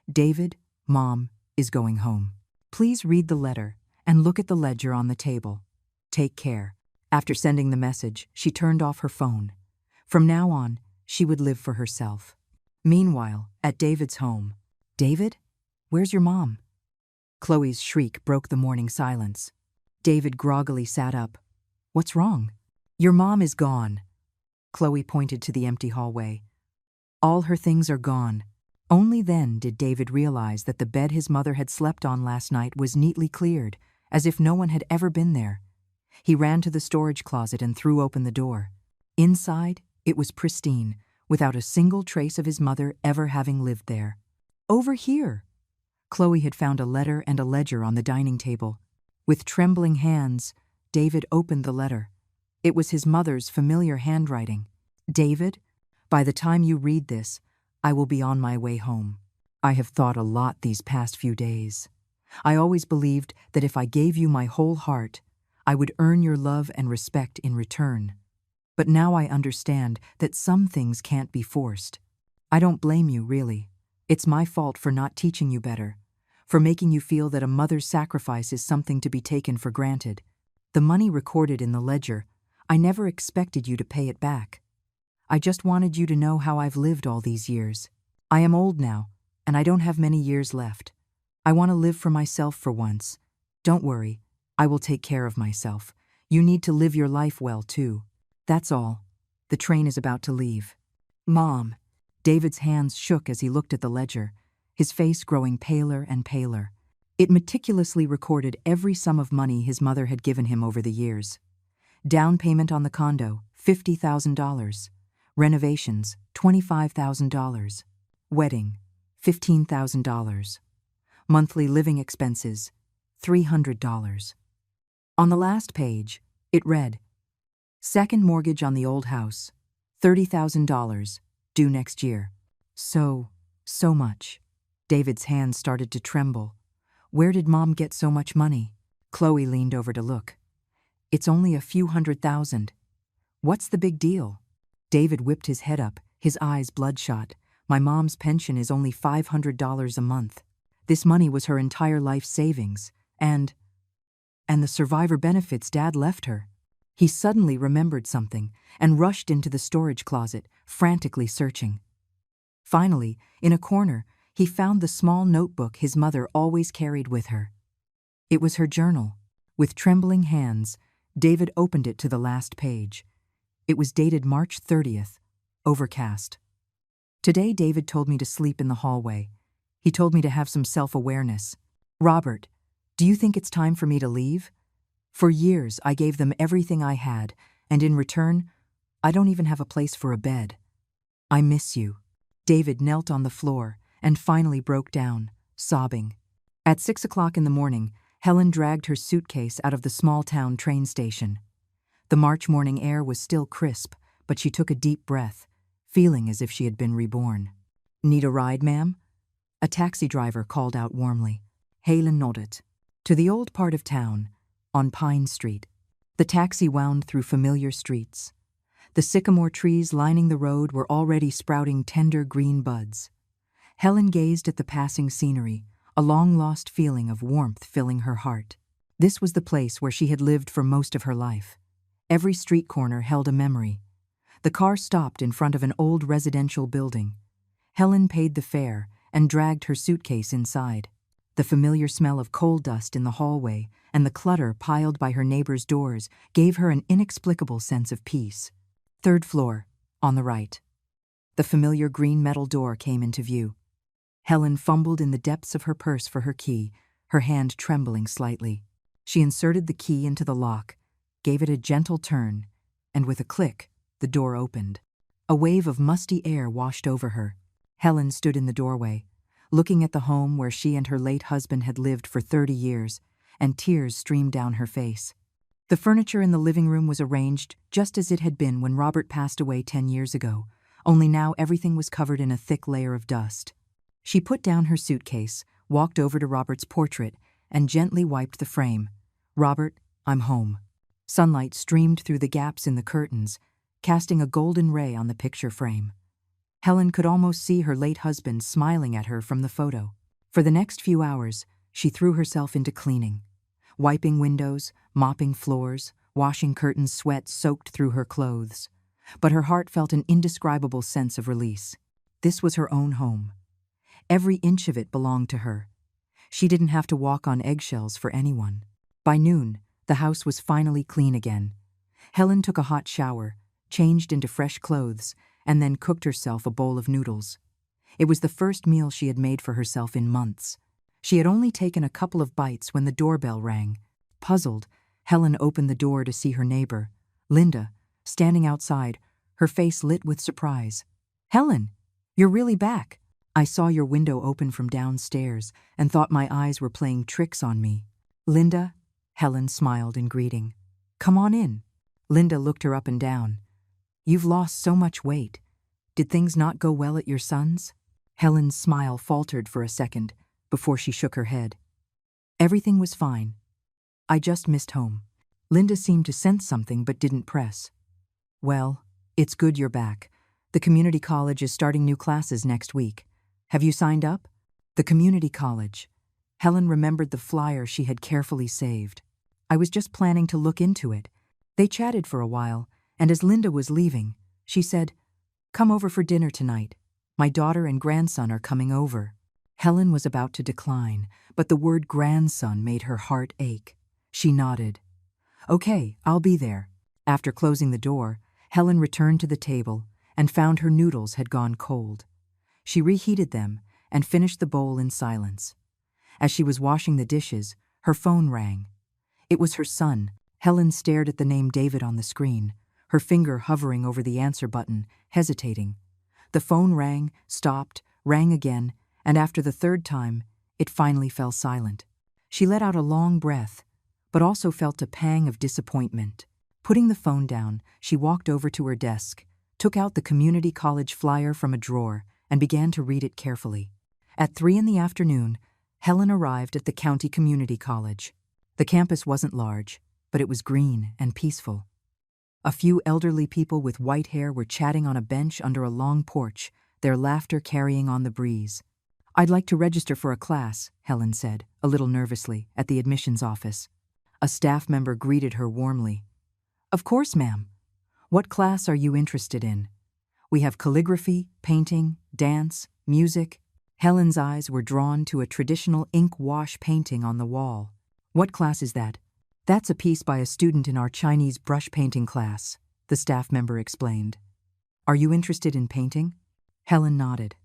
David, Mom is going home. Please read the letter and look at the ledger on the table. Take care. After sending the message, she turned off her phone. From now on, she would live for herself. Meanwhile, at David's home, David? Where's your mom? Chloe's shriek broke the morning silence. David groggily sat up. What's wrong? Your mom is gone. Chloe pointed to the empty hallway. All her things are gone. Only then did David realize that the bed his mother had slept on last night was neatly cleared, as if no one had ever been there. He ran to the storage closet and threw open the door. Inside, it was pristine, without a single trace of his mother ever having lived there. Over here! Chloe had found a letter and a ledger on the dining table. With trembling hands, David opened the letter. It was his mother's familiar handwriting. David, by the time you read this, I will be on my way home. I have thought a lot these past few days. I always believed that if I gave you my whole heart, I would earn your love and respect in return. But now I understand that some things can't be forced. I don't blame you, really. It's my fault for not teaching you better, for making you feel that a mother's sacrifice is something to be taken for granted. The money recorded in the ledger, I never expected you to pay it back. I just wanted you to know how I've lived all these years. I am old now, and I don't have many years left. I want to live for myself for once. Don't worry, I will take care of myself. You need to live your life well, too. That's all. The train is about to leave. Mom. David's hands shook as he looked at the ledger, his face growing paler and paler. It meticulously recorded every sum of money his mother had given him over the years. Down payment on the condo, $50,000. Renovations, $25,000. Wedding, $15,000. Monthly living expenses, $300. On the last page, it read, second mortgage on the old house, $30,000, due next year. So much. David's hands started to tremble. Where did Mom get so much money? Chloe leaned over to look. It's only a few $100,000. What's the big deal? David whipped his head up, his eyes bloodshot. My mom's pension is only $500 a month. This money was her entire life savings, and the survivor benefits Dad left her. He suddenly remembered something and rushed into the storage closet, frantically searching. Finally, in a corner, he found the small notebook his mother always carried with her. It was her journal. With trembling hands, David opened it to the last page. It was dated March 30th, overcast. Today David told me to sleep in the hallway. He told me to have some self-awareness. Robert, do you think it's time for me to leave? For years I gave them everything I had, and in return, I don't even have a place for a bed. I miss you. David knelt on the floor and finally broke down, sobbing. At 6 o'clock in the morning, Helen dragged her suitcase out of the small-town train station. The March morning air was still crisp, but she took a deep breath, feeling as if she had been reborn. Need a ride, ma'am? A taxi driver called out warmly. Helen nodded. To the old part of town, on Pine Street. The taxi wound through familiar streets. The sycamore trees lining the road were already sprouting tender green buds. Helen gazed at the passing scenery, a long-lost feeling of warmth filling her heart. This was the place where she had lived for most of her life. Every street corner held a memory. The car stopped in front of an old residential building. Helen paid the fare and dragged her suitcase inside. The familiar smell of coal dust in the hallway and the clutter piled by her neighbors' doors gave her an inexplicable sense of peace. Third floor, on the right. The familiar green metal door came into view. Helen fumbled in the depths of her purse for her key, her hand trembling slightly. She inserted the key into the lock, gave it a gentle turn, and with a click, the door opened. A wave of musty air washed over her. Helen stood in the doorway, looking at the home where she and her late husband had lived for 30 years, and tears streamed down her face. The furniture in the living room was arranged just as it had been when Robert passed away 10 years ago, only now everything was covered in a thick layer of dust. She put down her suitcase, walked over to Robert's portrait, and gently wiped the frame. Robert, I'm home. Sunlight streamed through the gaps in the curtains, casting a golden ray on the picture frame. Helen could almost see her late husband smiling at her from the photo. For the next few hours, she threw herself into cleaning. Wiping windows, mopping floors, washing curtains, sweat soaked through her clothes. But her heart felt an indescribable sense of release. This was her own home. Every inch of it belonged to her. She didn't have to walk on eggshells for anyone. By noon, the house was finally clean again. Helen took a hot shower, changed into fresh clothes, and then cooked herself a bowl of noodles. It was the first meal she had made for herself in months. She had only taken a couple of bites when the doorbell rang. Puzzled, Helen opened the door to see her neighbor, Linda, standing outside, her face lit with surprise. Helen, you're really back. I saw your window open from downstairs and thought my eyes were playing tricks on me. Linda, Helen smiled in greeting. Come on in. Linda looked her up and down. You've lost so much weight. Did things not go well at your son's? Helen's smile faltered for a second before she shook her head. Everything was fine. I just missed home. Linda seemed to sense something but didn't press. Well, it's good you're back. The community college is starting new classes next week. Have you signed up? The community college. Helen remembered the flyer she had carefully saved. I was just planning to look into it. They chatted for a while, and as Linda was leaving, she said, Come over for dinner tonight. My daughter and grandson are coming over. Helen was about to decline, but the word grandson made her heart ache. She nodded. Okay, I'll be there. After closing the door, Helen returned to the table and found her noodles had gone cold. She reheated them and finished the bowl in silence. As she was washing the dishes, her phone rang. It was her son. Helen stared at the name David on the screen, her finger hovering over the answer button, hesitating. The phone rang, stopped, rang again, and after the third time, it finally fell silent. She let out a long breath, but also felt a pang of disappointment. Putting the phone down, she walked over to her desk, took out the community college flyer from a drawer, and began to read it carefully. At 3 p.m, Helen arrived at the county community college. The campus wasn't large, but it was green and peaceful. A few elderly people with white hair were chatting on a bench under a long porch, their laughter carrying on the breeze. I'd like to register for a class, Helen said, a little nervously, at the admissions office. A staff member greeted her warmly. Of course, ma'am. What class are you interested in? We have calligraphy, painting, dance, music. Helen's eyes were drawn to a traditional ink wash painting on the wall. What class is that? That's a piece by a student in our Chinese brush painting class, the staff member explained. Are you interested in painting? Helen nodded.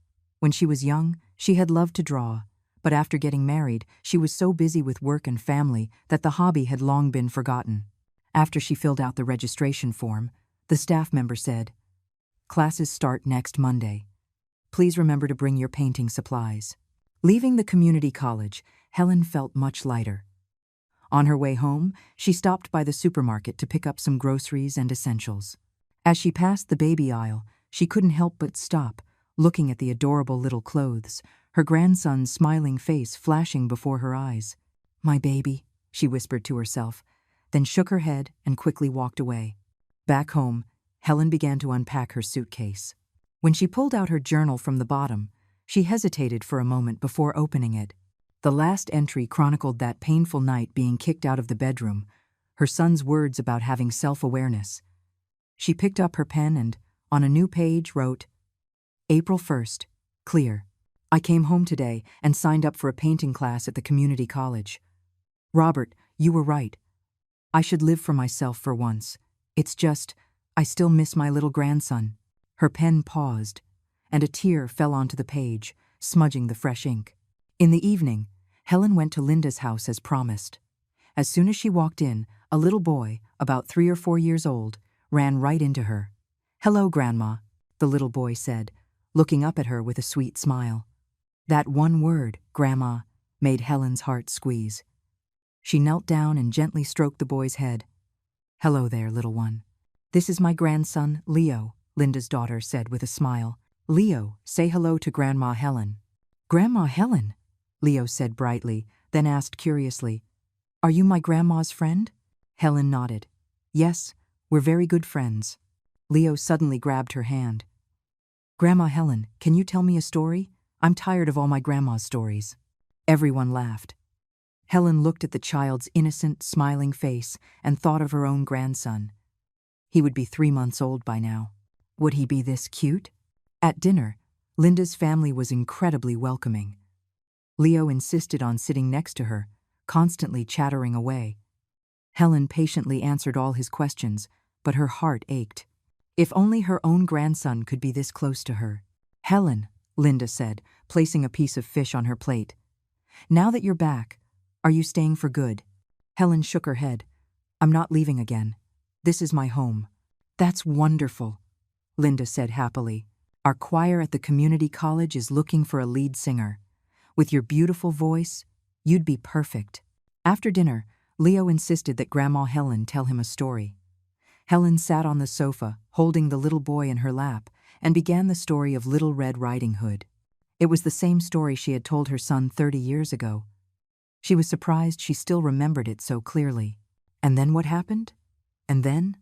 When she was young, she had loved to draw, but after getting married, she was so busy with work and family that the hobby had long been forgotten. After she filled out the registration form, the staff member said, Classes start next Monday. Please remember to bring your painting supplies. Leaving the community college, Helen felt much lighter. On her way home, she stopped by the supermarket to pick up some groceries and essentials. As she passed the baby aisle, she couldn't help but stop, looking at the adorable little clothes, her grandson's smiling face flashing before her eyes. My baby, she whispered to herself, then shook her head and quickly walked away. Back home, Helen began to unpack her suitcase. When she pulled out her journal from the bottom, she hesitated for a moment before opening it. The last entry chronicled that painful night being kicked out of the bedroom, her son's words about having self-awareness. She picked up her pen and, on a new page, wrote, April 1st, clear. I came home today and signed up for a painting class at the community college. Robert, you were right. I should live for myself for once. It's just, I still miss my little grandson. Her pen paused, and a tear fell onto the page, smudging the fresh ink. In the evening, Helen went to Linda's house as promised. As soon as she walked in, a little boy, about 3 or 4 years old, ran right into her. Hello, Grandma, the little boy said, looking up at her with a sweet smile. That one word, Grandma, made Helen's heart squeeze. She knelt down and gently stroked the boy's head. Hello there, little one. This is my grandson, Leo, Linda's daughter said with a smile. Leo, say hello to Grandma Helen. Grandma Helen, Leo said brightly, then asked curiously, Are you my grandma's friend? Helen nodded. Yes, we're very good friends. Leo suddenly grabbed her hand. Grandma Helen, can you tell me a story? I'm tired of all my grandma's stories. Everyone laughed. Helen looked at the child's innocent, smiling face and thought of her own grandson. He would be 3 months old by now. Would he be this cute? At dinner, Linda's family was incredibly welcoming. Leo insisted on sitting next to her, constantly chattering away. Helen patiently answered all his questions, but her heart ached. If only her own grandson could be this close to her. Helen, Linda said, placing a piece of fish on her plate. Now that you're back, are you staying for good? Helen shook her head. I'm not leaving again. This is my home. That's wonderful, Linda said happily. Our choir at the community college is looking for a lead singer. With your beautiful voice, you'd be perfect. After dinner, Leo insisted that Grandma Helen tell him a story. Helen sat on the sofa, holding the little boy in her lap, and began the story of Little Red Riding Hood. It was the same story she had told her son 30 years ago. She was surprised she still remembered it so clearly. And then what happened? And then?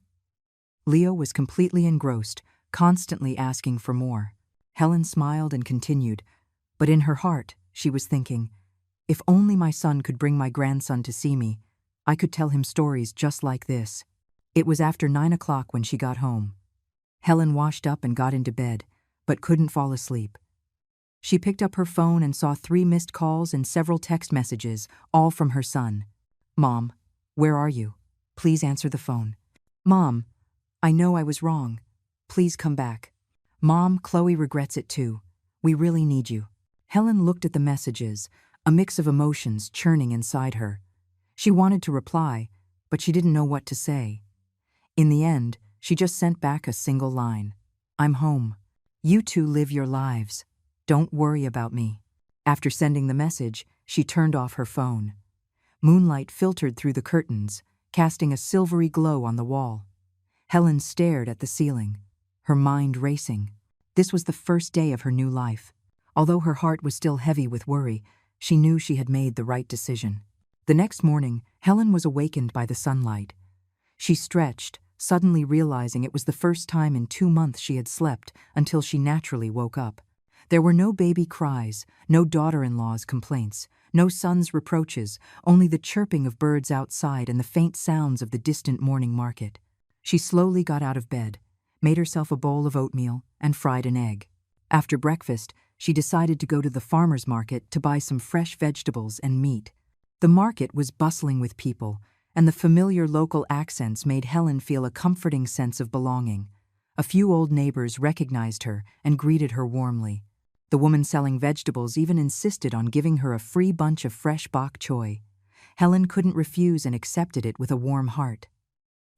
Leo was completely engrossed, constantly asking for more. Helen smiled and continued, but in her heart, she was thinking, if only my son could bring my grandson to see me, I could tell him stories just like this. It was after 9 o'clock when she got home. Helen washed up and got into bed, but couldn't fall asleep. She picked up her phone and saw 3 missed calls and several text messages, all from her son. "Mom, where are you? Please answer the phone." "Mom, I know I was wrong. Please come back." "Mom, Chloe regrets it too. We really need you." Helen looked at the messages, a mix of emotions churning inside her. She wanted to reply, but she didn't know what to say. In the end, she just sent back a single line. "I'm home. You two live your lives. Don't worry about me." After sending the message, she turned off her phone. Moonlight filtered through the curtains, casting a silvery glow on the wall. Helen stared at the ceiling, her mind racing. This was the first day of her new life. Although her heart was still heavy with worry, she knew she had made the right decision. The next morning, Helen was awakened by the sunlight. She stretched, suddenly realizing it was the first time in 2 months she had slept until she naturally woke up. There were no baby cries, no daughter-in-law's complaints, no son's reproaches, only the chirping of birds outside and the faint sounds of the distant morning market. She slowly got out of bed, made herself a bowl of oatmeal, and fried an egg. After breakfast, she decided to go to the farmer's market to buy some fresh vegetables and meat. The market was bustling with people, and the familiar local accents made Helen feel a comforting sense of belonging. A few old neighbors recognized her and greeted her warmly. The woman selling vegetables even insisted on giving her a free bunch of fresh bok choy. Helen couldn't refuse and accepted it with a warm heart.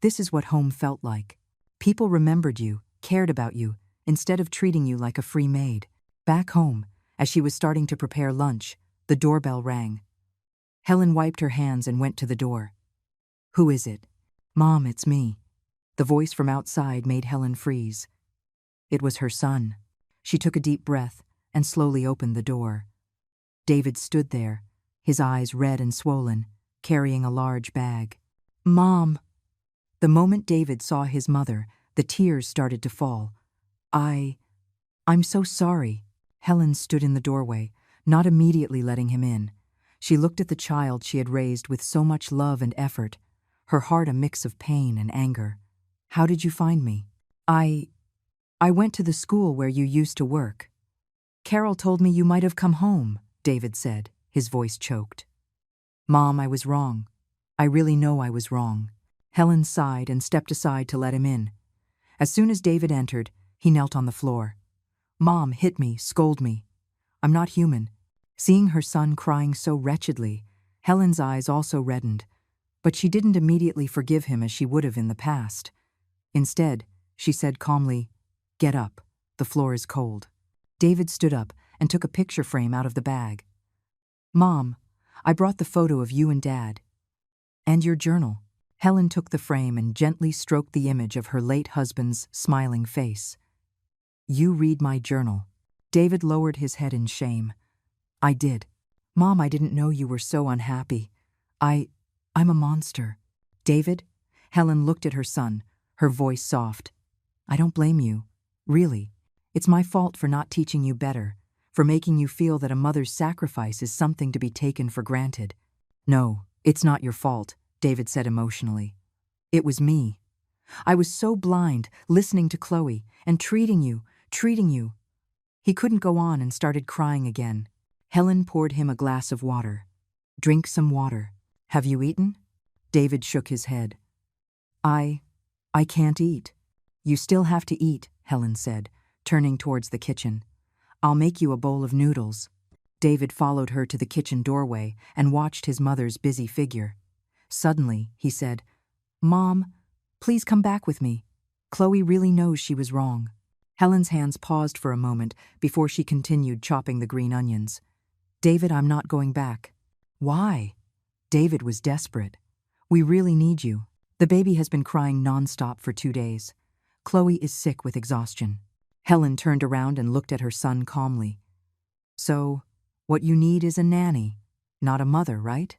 This is what home felt like. People remembered you, cared about you, instead of treating you like a free maid. Back home, as she was starting to prepare lunch, the doorbell rang. Helen wiped her hands and went to the door. "Who is it?" "Mom, it's me." The voice from outside made Helen freeze. It was her son. She took a deep breath and slowly opened the door. David stood there, his eyes red and swollen, carrying a large bag. "Mom!" The moment David saw his mother, the tears started to fall. I'm so sorry." Helen stood in the doorway, not immediately letting him in. She looked at the child she had raised with so much love and effort, her heart a mix of pain and anger. "How did you find me?" I went to the school where you used to work. Carol told me you might have come home," David said, his voice choked. "Mom, I was wrong. I really know I was wrong." Helen sighed and stepped aside to let him in. As soon as David entered, he knelt on the floor. "Mom, hit me, scold me. I'm not human." Seeing her son crying so wretchedly, Helen's eyes also reddened, but she didn't immediately forgive him as she would have in the past. Instead, she said calmly, "Get up. The floor is cold." David stood up and took a picture frame out of the bag. "Mom, I brought the photo of you and Dad. And your journal." Helen took the frame and gently stroked the image of her late husband's smiling face. "You read my journal." David lowered his head in shame. "I did. Mom, I didn't know you were so unhappy. I'm a monster." "David?" Helen looked at her son, her voice soft. "I don't blame you. Really. It's my fault for not teaching you better, for making you feel that a mother's sacrifice is something to be taken for granted." "No, it's not your fault," David said emotionally. "It was me. I was so blind, listening to Chloe, and treating you. He couldn't go on and started crying again. Helen poured him a glass of water. "Drink some water. Have you eaten?" David shook his head. I can't eat." "You still have to eat," Helen said, turning towards the kitchen. "I'll make you a bowl of noodles." David followed her to the kitchen doorway and watched his mother's busy figure. Suddenly, he said, "Mom, please come back with me. Chloe really knows she was wrong." Helen's hands paused for a moment before she continued chopping the green onions. "David, I'm not going back." "Why?" David was desperate. "We really need you. The baby has been crying nonstop for 2 days. Chloe is sick with exhaustion." Helen turned around and looked at her son calmly. "So, what you need is a nanny, not a mother, right?"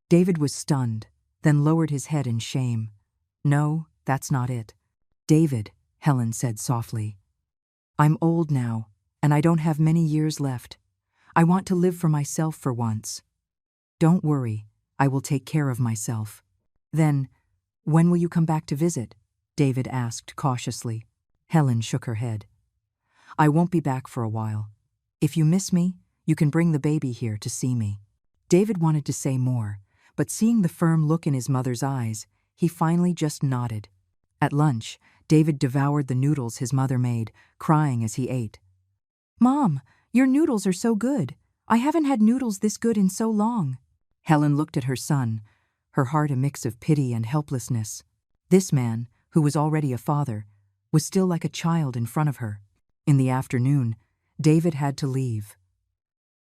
David was stunned, then lowered his head in shame. "No, that's not it." "David," Helen said softly, "I'm old now, and I don't have many years left. I want to live for myself for once. Don't worry, I will take care of myself." "Then, when will you come back to visit?" David asked cautiously. Helen shook her head. "I won't be back for a while. If you miss me, you can bring the baby here to see me. David wanted to say more, but seeing the firm look in his mother's eyes, he finally just nodded. At lunch, David devoured the noodles his mother made, crying as he ate. "Mom, your noodles are so good. I haven't had noodles this good in so long." Helen looked at her son, her heart a mix of pity and helplessness. This man, who was already a father, was still like a child in front of her. In the afternoon, David had to leave.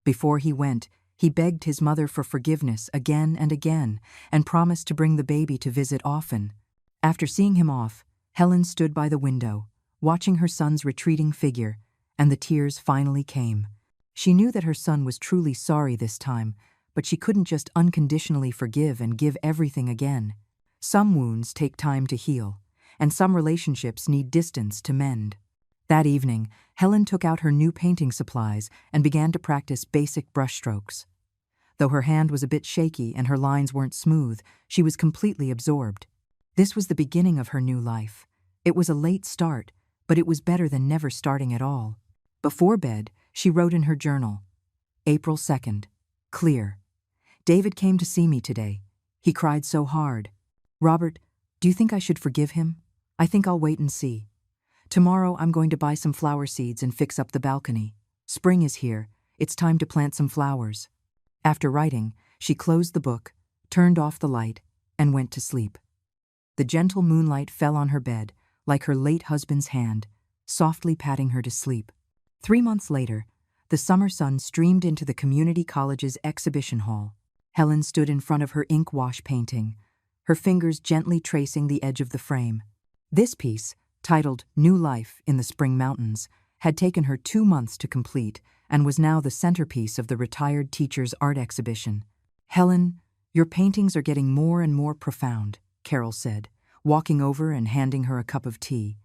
Before he went, he begged his mother for forgiveness again and again and promised to bring the baby to visit often. After seeing him off, Helen stood by the window, watching her son's retreating figure, and the tears finally came. She knew that her son was truly sorry this time, but she couldn't just unconditionally forgive and give everything again. Some wounds take time to heal, and some relationships need distance to mend. That evening, Helen took out her new painting supplies and began to practice basic brushstrokes. Though her hand was a bit shaky and her lines weren't smooth, she was completely absorbed. This was the beginning of her new life. It was a late start, but it was better than never starting at all. Before bed, she wrote in her journal, April 2nd, clear. David came to see me today. He cried so hard. Robert, do you think I should forgive him? I think I'll wait and see. Tomorrow I'm going to buy some flower seeds and fix up the balcony. Spring is here. It's time to plant some flowers. After writing, she closed the book, turned off the light, and went to sleep. The gentle moonlight fell on her bed, like her late husband's hand, softly patting her to sleep. 3 months later, the summer sun streamed into the community college's exhibition hall. Helen stood in front of her ink wash painting, her fingers gently tracing the edge of the frame. This piece, titled New Life in the Spring Mountains, had taken her 2 months to complete and was now the centerpiece of the retired teacher's art exhibition. Helen, your paintings are getting more and more profound, Carol said, walking over and handing her a cup of tea.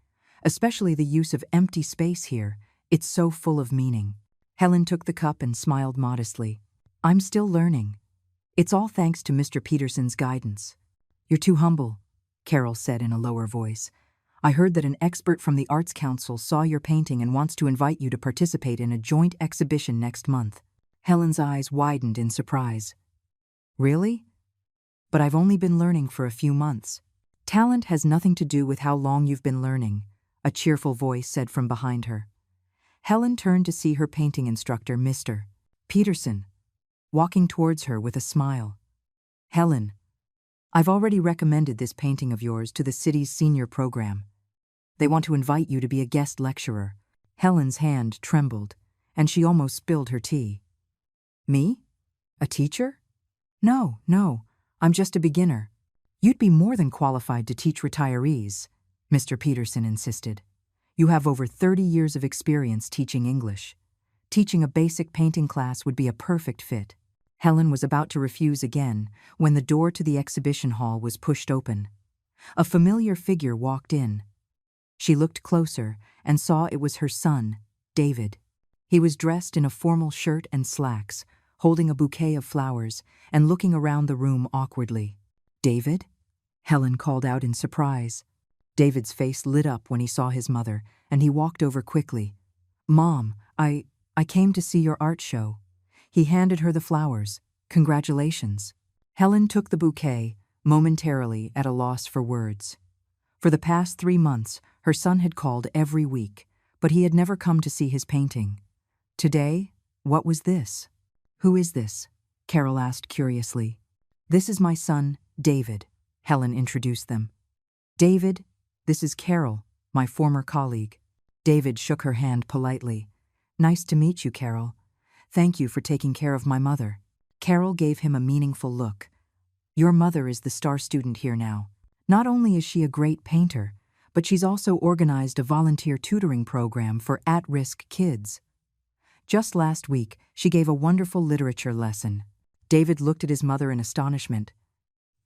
Especially the use of empty space here. It's so full of meaning. Helen took the cup and smiled modestly. I'm still learning. It's all thanks to Mr. Peterson's guidance. You're too humble, Carol said in a lower voice. I heard that an expert from the Arts Council saw your painting and wants to invite you to participate in a joint exhibition next month. Helen's eyes widened in surprise. Really? But I've only been learning for a few months. Talent has nothing to do with how long you've been learning, a cheerful voice said from behind her. Helen turned to see her painting instructor, Mr. Peterson, walking towards her with a smile. Helen, I've already recommended this painting of yours to the city's senior program. They want to invite you to be a guest lecturer. Helen's hand trembled, and she almost spilled her tea. Me? A teacher? No, I'm just a beginner. You'd be more than qualified to teach retirees, Mr. Peterson insisted. You have over 30 years of experience teaching English. Teaching a basic painting class would be a perfect fit. Helen was about to refuse again when the door to the exhibition hall was pushed open. A familiar figure walked in. She looked closer and saw it was her son, David. He was dressed in a formal shirt and slacks, holding a bouquet of flowers and looking around the room awkwardly. David? Helen called out in surprise. David's face lit up when he saw his mother, and he walked over quickly. Mom, I came to see your art show. He handed her the flowers. Congratulations. Helen took the bouquet, momentarily at a loss for words. For the past 3 months, her son had called every week, but he had never come to see his painting. Today, what was this? Who is this? Carol asked curiously. This is my son, David, Helen introduced them. David, this is Carol, my former colleague. David shook her hand politely. Nice to meet you, Carol. Thank you for taking care of my mother. Carol gave him a meaningful look. Your mother is the star student here now. Not only is she a great painter, but she's also organized a volunteer tutoring program for at-risk kids. Just last week, she gave a wonderful literature lesson. David looked at his mother in astonishment.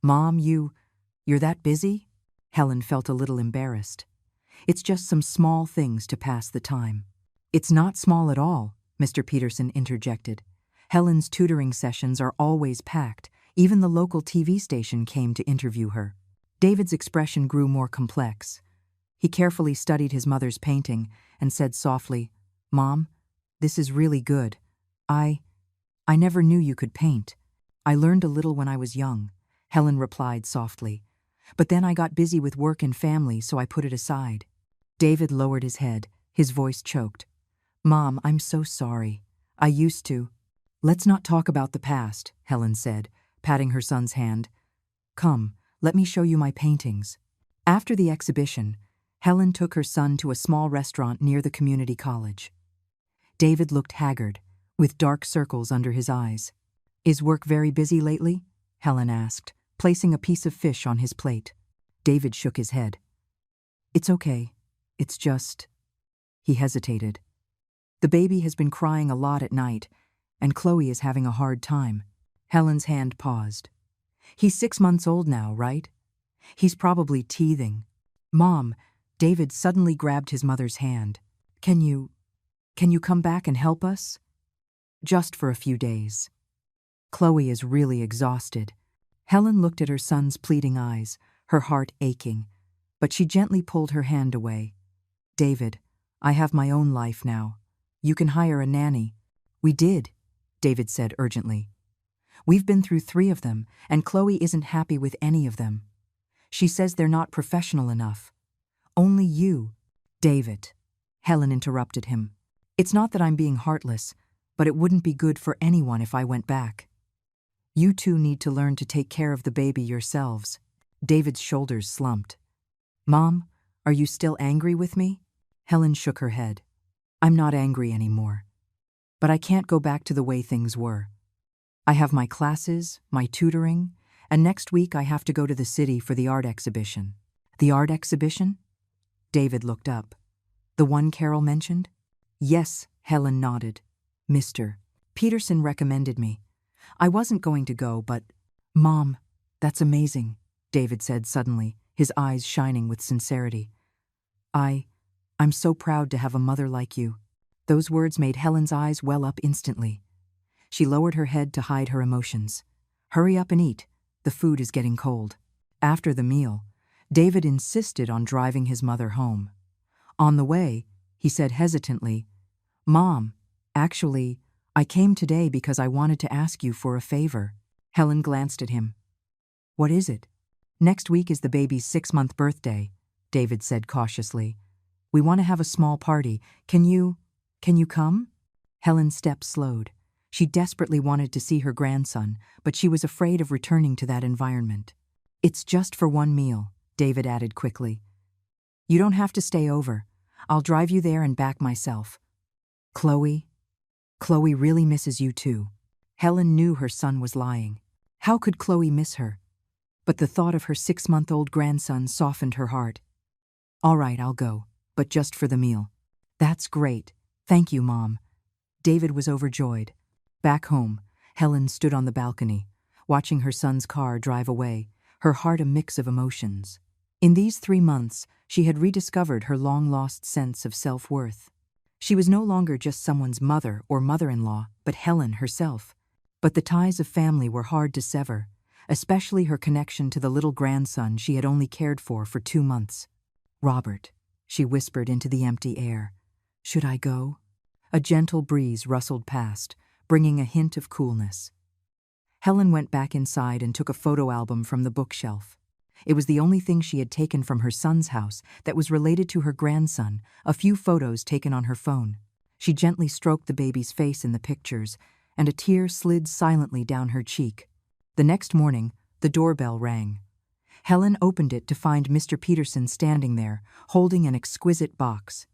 Mom, you're that busy? Helen felt a little embarrassed. It's just some small things to pass the time. It's not small at all, Mr. Peterson interjected. Helen's tutoring sessions are always packed. Even the local TV station came to interview her. David's expression grew more complex. He carefully studied his mother's painting and said softly, Mom, This is really good. I never knew you could paint. I learned a little when I was young, Helen replied softly. But then I got busy with work and family, so I put it aside. David lowered his head, his voice choked. Mom, I'm so sorry. I used to. Let's not talk about the past, Helen said, patting her son's hand. Come, let me show you my paintings. After the exhibition, Helen took her son to a small restaurant near the community college. David looked haggard, with dark circles under his eyes. Is work very busy lately? Helen asked, placing a piece of fish on his plate. David shook his head. It's okay. It's just… He hesitated. The baby has been crying a lot at night, and Chloe is having a hard time. Helen's hand paused. He's 6 months old now, right? He's probably teething. Mom, David suddenly grabbed his mother's hand. Can you come back and help us? Just for a few days. Chloe is really exhausted. Helen looked at her son's pleading eyes, her heart aching, but she gently pulled her hand away. David, I have my own life now. You can hire a nanny. We did, David said urgently. We've been through 3 of them, and Chloe isn't happy with any of them. She says they're not professional enough. Only you, David. Helen interrupted him. It's not that I'm being heartless, but it wouldn't be good for anyone if I went back. You two need to learn to take care of the baby yourselves. David's shoulders slumped. Mom, are you still angry with me? Helen shook her head. I'm not angry anymore. But I can't go back to the way things were. I have my classes, my tutoring, and next week I have to go to the city for the art exhibition. The art exhibition? David looked up. The one Carol mentioned? Yes, Helen nodded. Mr. Peterson recommended me. I wasn't going to go, but… Mom, that's amazing, David said suddenly, his eyes shining with sincerity. I'm so proud to have a mother like you. Those words made Helen's eyes well up instantly. She lowered her head to hide her emotions. Hurry up and eat. The food is getting cold. After the meal, David insisted on driving his mother home. On the way, he said hesitantly, Mom, actually, I came today because I wanted to ask you for a favor. Helen glanced at him. What is it? Next week is the baby's 6-month birthday, David said cautiously. We want to have a small party. Can you come? Helen's steps slowed. She desperately wanted to see her grandson, but she was afraid of returning to that environment. It's just for one meal, David added quickly. You don't have to stay over. I'll drive you there and back myself. Chloe really misses you too. Helen knew her son was lying. How could Chloe miss her? But the thought of her 6-month-old grandson softened her heart. All right, I'll go, but just for the meal. That's great. Thank you, Mom. David was overjoyed. Back home, Helen stood on the balcony, watching her son's car drive away, her heart a mix of emotions. In these 3 months, she had rediscovered her long-lost sense of self-worth. She was no longer just someone's mother or mother-in-law, but Helen herself. But the ties of family were hard to sever, especially her connection to the little grandson she had only cared for 2 months. Robert, she whispered into the empty air. Should I go? A gentle breeze rustled past, bringing a hint of coolness. Helen went back inside and took a photo album from the bookshelf. It was the only thing she had taken from her son's house that was related to her grandson, a few photos taken on her phone. She gently stroked the baby's face in the pictures, and a tear slid silently down her cheek. The next morning, the doorbell rang. Helen opened it to find Mr. Peterson standing there, holding an exquisite box.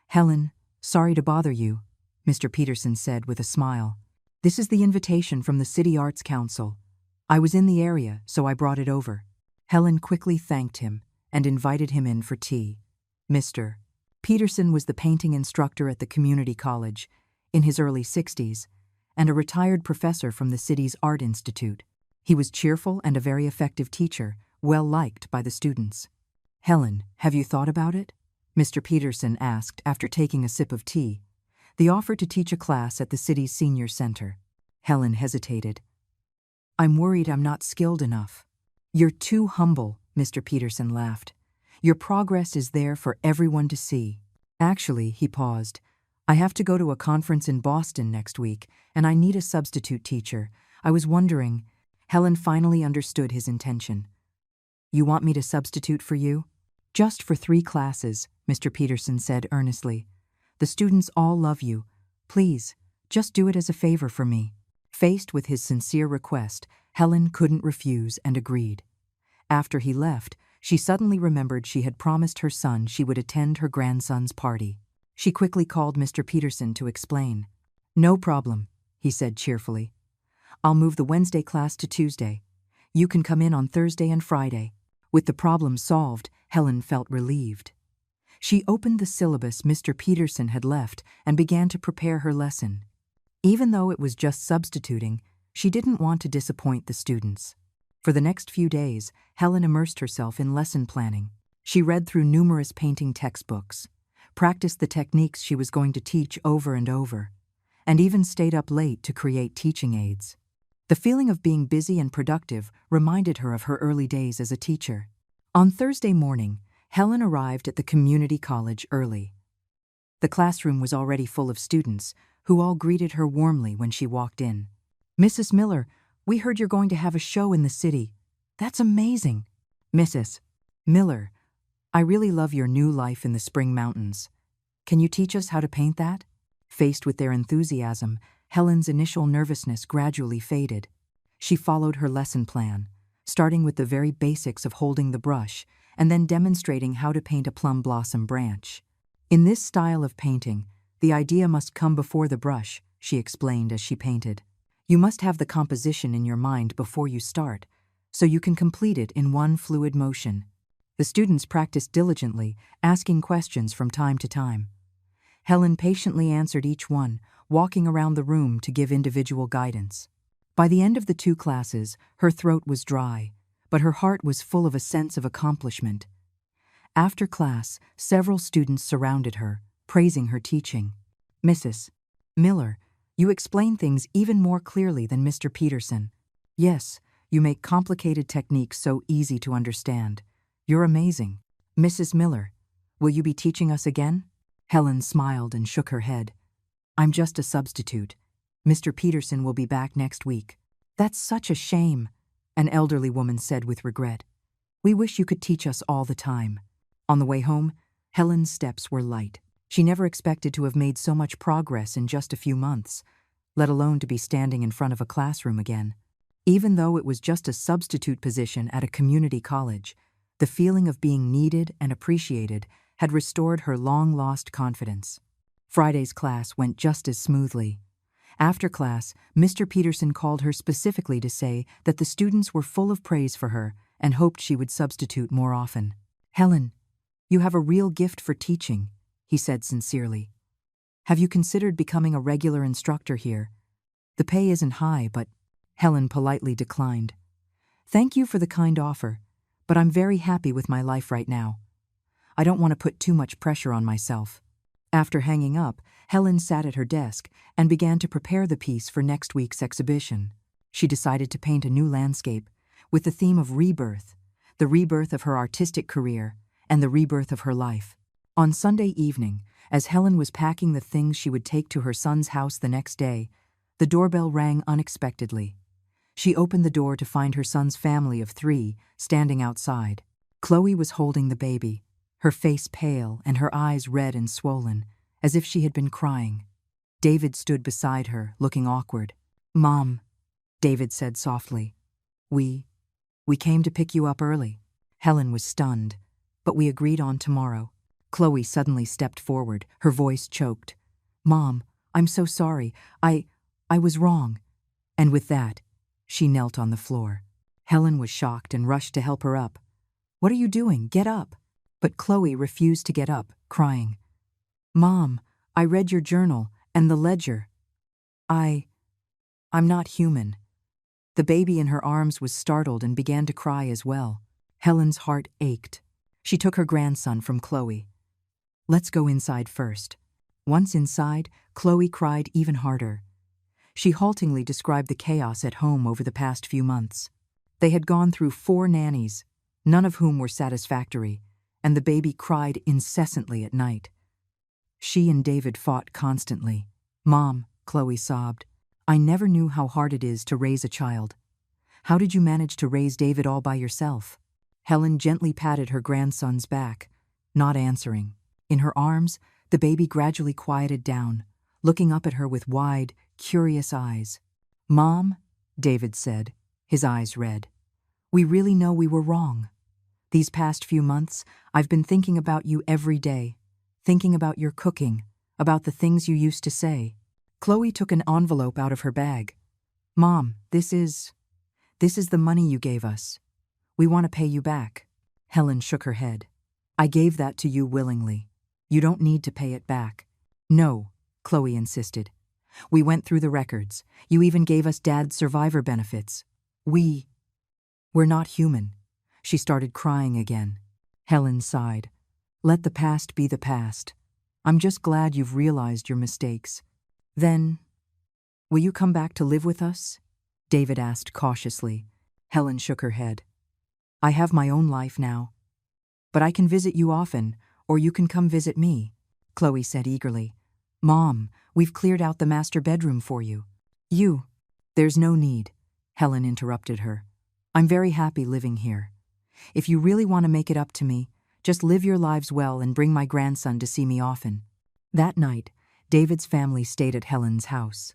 Helen, sorry to bother you, Mr. Peterson said with a smile. This is the invitation from the City Arts Council. I was in the area, so I brought it over. Helen quickly thanked him and invited him in for tea. Mr. Peterson was the painting instructor at the community college, in his early 60s, and a retired professor from the city's Art Institute. He was cheerful and a very effective teacher, well liked by the students. Helen, have you thought about it? Mr. Peterson asked after taking a sip of tea. The offer to teach a class at the city's senior center. Helen hesitated. I'm worried I'm not skilled enough. You're too humble, Mr. Peterson laughed. Your progress is there for everyone to see. Actually, he paused, I have to go to a conference in Boston next week, and I need a substitute teacher. I was wondering. Helen finally understood his intention. You want me to substitute for you? Just for 3 classes, Mr. Peterson said earnestly. The students all love you. Please, just do it as a favor for me. Faced with his sincere request, Helen couldn't refuse and agreed. After he left, she suddenly remembered she had promised her son she would attend her grandson's party. She quickly called Mr. Peterson to explain. No problem, he said cheerfully. I'll move the Wednesday class to Tuesday. You can come in on Thursday and Friday. With the problem solved, Helen felt relieved. She opened the syllabus Mr. Peterson had left and began to prepare her lesson. Even though it was just substituting, she didn't want to disappoint the students. For the next few days, Helen immersed herself in lesson planning. She read through numerous painting textbooks, practiced the techniques she was going to teach over and over, and even stayed up late to create teaching aids. The feeling of being busy and productive reminded her of her early days as a teacher. On Thursday morning, Helen arrived at the community college early. The classroom was already full of students, who all greeted her warmly when she walked in. Mrs. Miller, we heard you're going to have a show in the city. That's amazing. Mrs. Miller, I really love your new life in the Spring Mountains. Can you teach us how to paint that? Faced with their enthusiasm, Helen's initial nervousness gradually faded. She followed her lesson plan, starting with the very basics of holding the brush and then demonstrating how to paint a plum blossom branch. In this style of painting, the idea must come before the brush, she explained as she painted. You must have the composition in your mind before you start, so you can complete it in one fluid motion. The students practiced diligently, asking questions from time to time. Helen patiently answered each one, walking around the room to give individual guidance. By the end of the 2 classes, her throat was dry, but her heart was full of a sense of accomplishment. After class, several students surrounded her, praising her teaching. Mrs. Miller, you explain things even more clearly than Mr. Peterson. Yes, you make complicated techniques so easy to understand. You're amazing. Mrs. Miller, will you be teaching us again? Helen smiled and shook her head. I'm just a substitute. Mr. Peterson will be back next week. That's such a shame, an elderly woman said with regret. We wish you could teach us all the time. On the way home, Helen's steps were light. She never expected to have made so much progress in just a few months, let alone to be standing in front of a classroom again. Even though it was just a substitute position at a community college, the feeling of being needed and appreciated had restored her long-lost confidence. Friday's class went just as smoothly. After class, Mr. Peterson called her specifically to say that the students were full of praise for her and hoped she would substitute more often. Helen, you have a real gift for teaching, he said sincerely. Have you considered becoming a regular instructor here? The pay isn't high, but Helen politely declined. Thank you for the kind offer, but I'm very happy with my life right now. I don't want to put too much pressure on myself. After hanging up, Helen sat at her desk and began to prepare the piece for next week's exhibition. She decided to paint a new landscape with the theme of rebirth, the rebirth of her artistic career and the rebirth of her life. On Sunday evening, as Helen was packing the things she would take to her son's house the next day, the doorbell rang unexpectedly. She opened the door to find her son's family of 3 standing outside. Chloe was holding the baby, her face pale and her eyes red and swollen, as if she had been crying. David stood beside her, looking awkward. Mom, David said softly. We came to pick you up early. Helen was stunned, but we agreed on tomorrow. Chloe suddenly stepped forward, her voice choked. Mom, I'm so sorry. I was wrong. And with that, she knelt on the floor. Helen was shocked and rushed to help her up. What are you doing? Get up. But Chloe refused to get up, crying. Mom, I read your journal and the ledger. I'm not human. The baby in her arms was startled and began to cry as well. Helen's heart ached. She took her grandson from Chloe. Let's go inside first. Once inside, Chloe cried even harder. She haltingly described the chaos at home over the past few months. They had gone through 4 nannies, none of whom were satisfactory, and the baby cried incessantly at night. She and David fought constantly. "Mom," Chloe sobbed, "I never knew how hard it is to raise a child. How did you manage to raise David all by yourself?" Helen gently patted her grandson's back, not answering. In her arms, the baby gradually quieted down, looking up at her with wide, curious eyes. "Mom," David said, his eyes red, "we really know we were wrong. These past few months, I've been thinking about you every day, thinking about your cooking, about the things you used to say." Chloe took an envelope out of her bag. "Mom, this is the money you gave us. We want to pay you back." Helen shook her head. "I gave that to you willingly. You don't need to pay it back." "No," Chloe insisted. "We went through the records. You even gave us Dad's survivor benefits. We're not human." She started crying again. Helen sighed. "Let the past be the past. I'm just glad you've realized your mistakes. Then, will you come back to live with us?" David asked cautiously. Helen shook her head. "I have my own life now. But I can visit you often, or you can come visit me," Chloe said eagerly. "Mom, we've cleared out the master bedroom for you." "There's no need," Helen interrupted her. "I'm very happy living here. If you really want to make it up to me, just live your lives well and bring my grandson to see me often." That night, David's family stayed at Helen's house.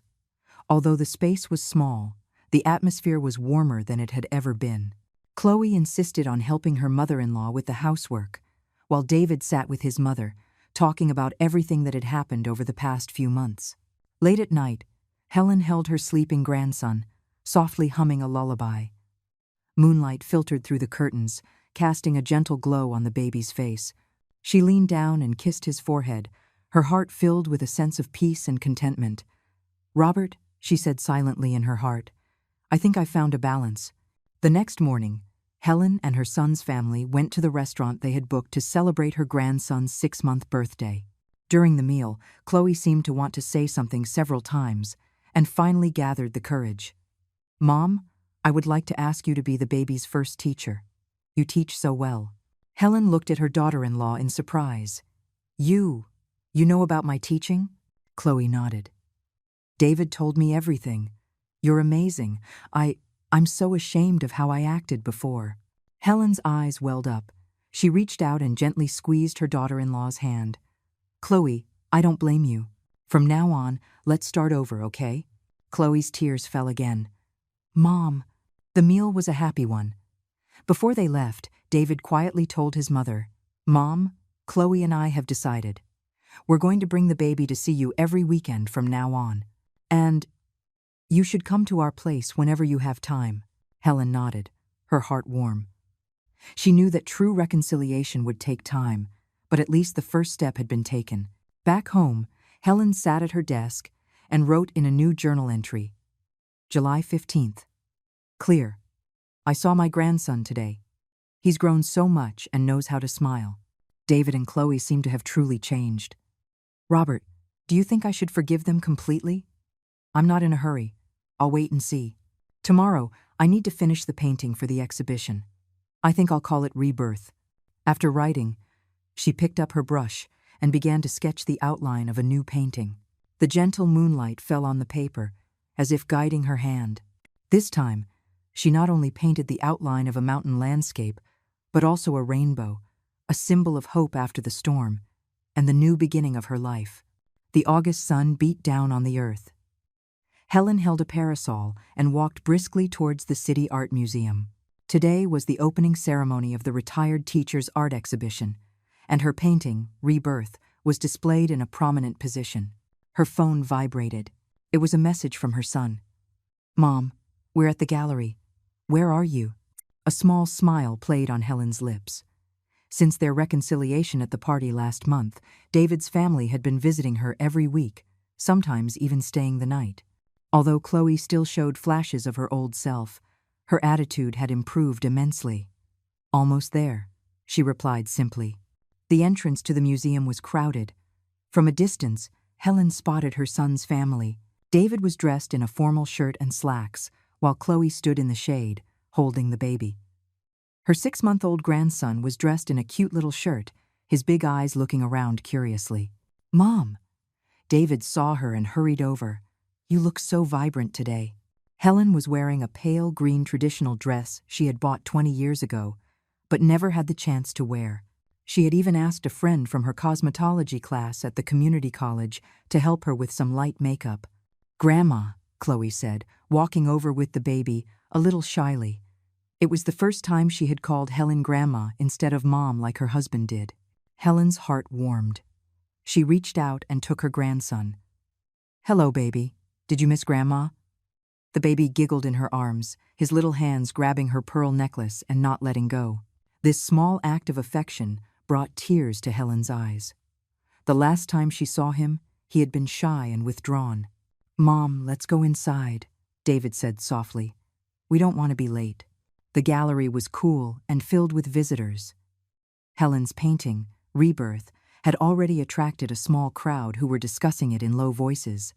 Although the space was small, the atmosphere was warmer than it had ever been. Chloe insisted on helping her mother-in-law with the housework, while David sat with his mother, talking about everything that had happened over the past few months. Late at night, Helen held her sleeping grandson, softly humming a lullaby. Moonlight filtered through the curtains, casting a gentle glow on the baby's face. She leaned down and kissed his forehead, her heart filled with a sense of peace and contentment. "Robert," she said silently in her heart, "I think I found a balance." The next morning, Helen and her son's family went to the restaurant they had booked to celebrate her grandson's 6-month birthday. During the meal, Chloe seemed to want to say something several times, and finally gathered the courage. "Mom, I would like to ask you to be the baby's first teacher. You teach so well." Helen looked at her daughter-in-law in surprise. You know about my teaching?" Chloe nodded. "David told me everything. You're amazing. I'm so ashamed of how I acted before." Helen's eyes welled up. She reached out and gently squeezed her daughter-in-law's hand. "Chloe, I don't blame you. From now on, let's start over, okay?" Chloe's tears fell again. "Mom." The meal was a happy one. Before they left, David quietly told his mother, "Mom, Chloe and I have decided. We're going to bring the baby to see you every weekend from now on. And you should come to our place whenever you have time." Helen nodded, her heart warm. She knew that true reconciliation would take time, but at least the first step had been taken. Back home, Helen sat at her desk and wrote in a new journal entry. July 15th. Clear. I saw my grandson today. He's grown so much and knows how to smile. David and Chloe seem to have truly changed. Robert, do you think I should forgive them completely? I'm not in a hurry. I'll wait and see. Tomorrow, I need to finish the painting for the exhibition. I think I'll call it Rebirth. After writing, she picked up her brush and began to sketch the outline of a new painting. The gentle moonlight fell on the paper, as if guiding her hand. This time, she not only painted the outline of a mountain landscape, but also a rainbow, a symbol of hope after the storm, and the new beginning of her life. The August sun beat down on the earth. Helen held a parasol and walked briskly towards the City Art Museum. Today was the opening ceremony of the Retired Teachers Art Exhibition, and her painting, Rebirth, was displayed in a prominent position. Her phone vibrated. It was a message from her son. "Mom, we're at the gallery. Where are you?" A small smile played on Helen's lips. Since their reconciliation at the party last month, David's family had been visiting her every week, sometimes even staying the night. Although Chloe still showed flashes of her old self, her attitude had improved immensely. "Almost there," she replied simply. The entrance to the museum was crowded. From a distance, Helen spotted her son's family. David was dressed in a formal shirt and slacks, while Chloe stood in the shade, holding the baby. Her 6-month-old grandson was dressed in a cute little shirt, his big eyes looking around curiously. "Mom!" David saw her and hurried over. "You look so vibrant today." Helen was wearing a pale green traditional dress she had bought 20 years ago, but never had the chance to wear. She had even asked a friend from her cosmetology class at the community college to help her with some light makeup. "Grandma," Chloe said, walking over with the baby, a little shyly. It was the first time she had called Helen Grandma instead of Mom like her husband did. Helen's heart warmed. She reached out and took her grandson. "Hello, baby. Did you miss Grandma?" The baby giggled in her arms, his little hands grabbing her pearl necklace and not letting go. This small act of affection brought tears to Helen's eyes. The last time she saw him, he had been shy and withdrawn. "Mom, let's go inside," David said softly. "We don't want to be late." The gallery was cool and filled with visitors. Helen's painting, Rebirth, had already attracted a small crowd who were discussing it in low voices.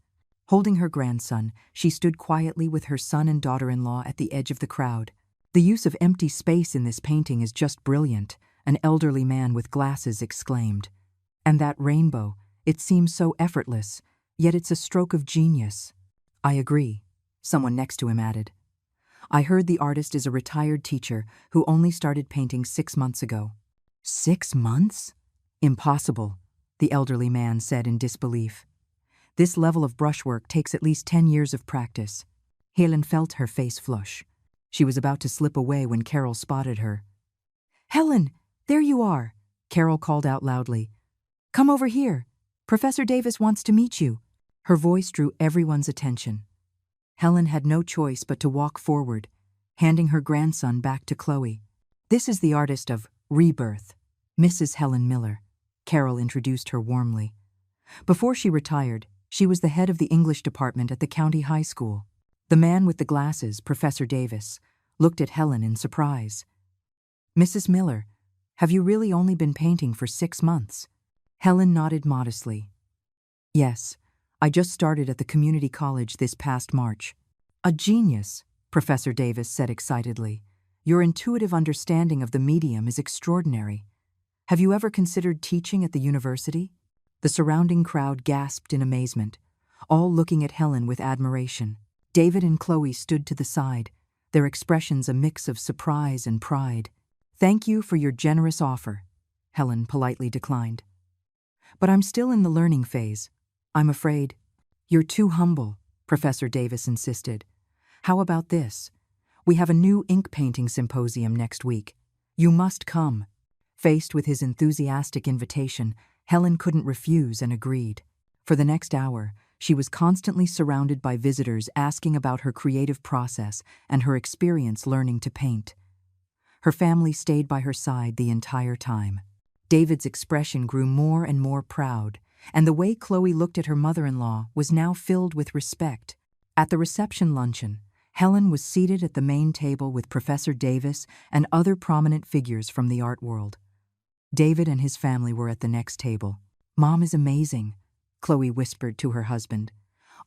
Holding her grandson, she stood quietly with her son and daughter-in-law at the edge of the crowd. "The use of empty space in this painting is just brilliant," an elderly man with glasses exclaimed. "And that rainbow, it seems so effortless, yet it's a stroke of genius." "I agree," someone next to him added. "I heard the artist is a retired teacher who only started painting 6 months ago." 6 months? "Impossible," the elderly man said in disbelief. "This level of brushwork takes at least 10 years of practice." Helen felt her face flush. She was about to slip away when Carol spotted her. "Helen, there you are," Carol called out loudly. "Come over here. Professor Davis wants to meet you." Her voice drew everyone's attention. Helen had no choice but to walk forward, handing her grandson back to Chloe. "This is the artist of Rebirth, Mrs. Helen Miller," Carol introduced her warmly. Before she retired, she was the head of the English department at the county high school. The man with the glasses, Professor Davis, looked at Helen in surprise. "Mrs. Miller, have you really only been painting for 6 months?" Helen nodded modestly. "Yes, I just started at the community college this past March." "A genius," Professor Davis said excitedly. "Your intuitive understanding of the medium is extraordinary. Have you ever considered teaching at the university?" The surrounding crowd gasped in amazement, all looking at Helen with admiration. David and Chloe stood to the side, their expressions a mix of surprise and pride. "Thank you for your generous offer," Helen politely declined. "But I'm still in the learning phase. I'm afraid." "You're too humble," Professor Davis insisted. "How about this? We have a new ink painting symposium next week. You must come." Faced with his enthusiastic invitation, Helen couldn't refuse and agreed. For the next hour, she was constantly surrounded by visitors asking about her creative process and her experience learning to paint. Her family stayed by her side the entire time. David's expression grew more and more proud, and the way Chloe looked at her mother-in-law was now filled with respect. At the reception luncheon, Helen was seated at the main table with Professor Davis and other prominent figures from the art world. David and his family were at the next table. "Mom is amazing," Chloe whispered to her husband.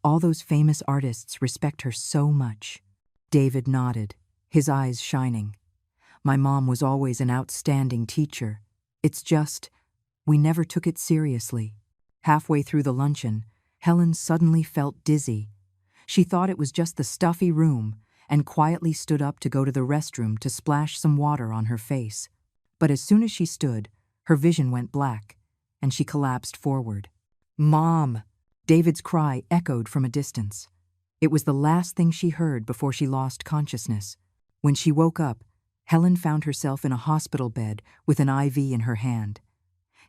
"All those famous artists respect her so much." David nodded, his eyes shining. "My mom was always an outstanding teacher. It's just, we never took it seriously." Halfway through the luncheon, Helen suddenly felt dizzy. She thought it was just the stuffy room and quietly stood up to go to the restroom to splash some water on her face. But as soon as she stood, her vision went black, and she collapsed forward. "Mom!" David's cry echoed from a distance. It was the last thing she heard before she lost consciousness. When she woke up, Helen found herself in a hospital bed with an IV in her hand.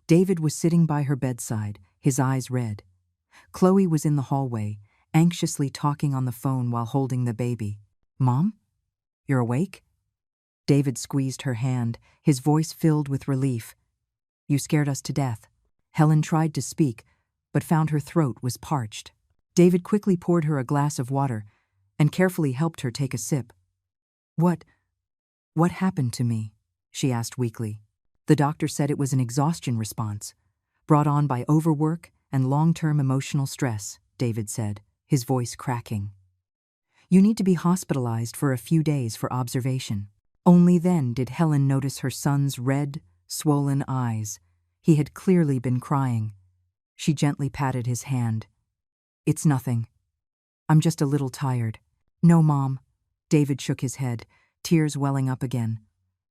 David was sitting by her bedside, his eyes red. Chloe was in the hallway, anxiously talking on the phone while holding the baby. "Mom? You're awake?" David squeezed her hand, his voice filled with relief. "You scared us to death." Helen tried to speak, but found her throat was parched. David quickly poured her a glass of water and carefully helped her take a sip. What happened to me?" she asked weakly. "The doctor said it was an exhaustion response, brought on by overwork and long-term emotional stress," David said, his voice cracking. "You need to be hospitalized for a few days for observation." Only then did Helen notice her son's red, swollen eyes. He had clearly been crying. She gently patted his hand. It's nothing. I'm just a little tired. No, Mom. David shook his head, tears welling up again.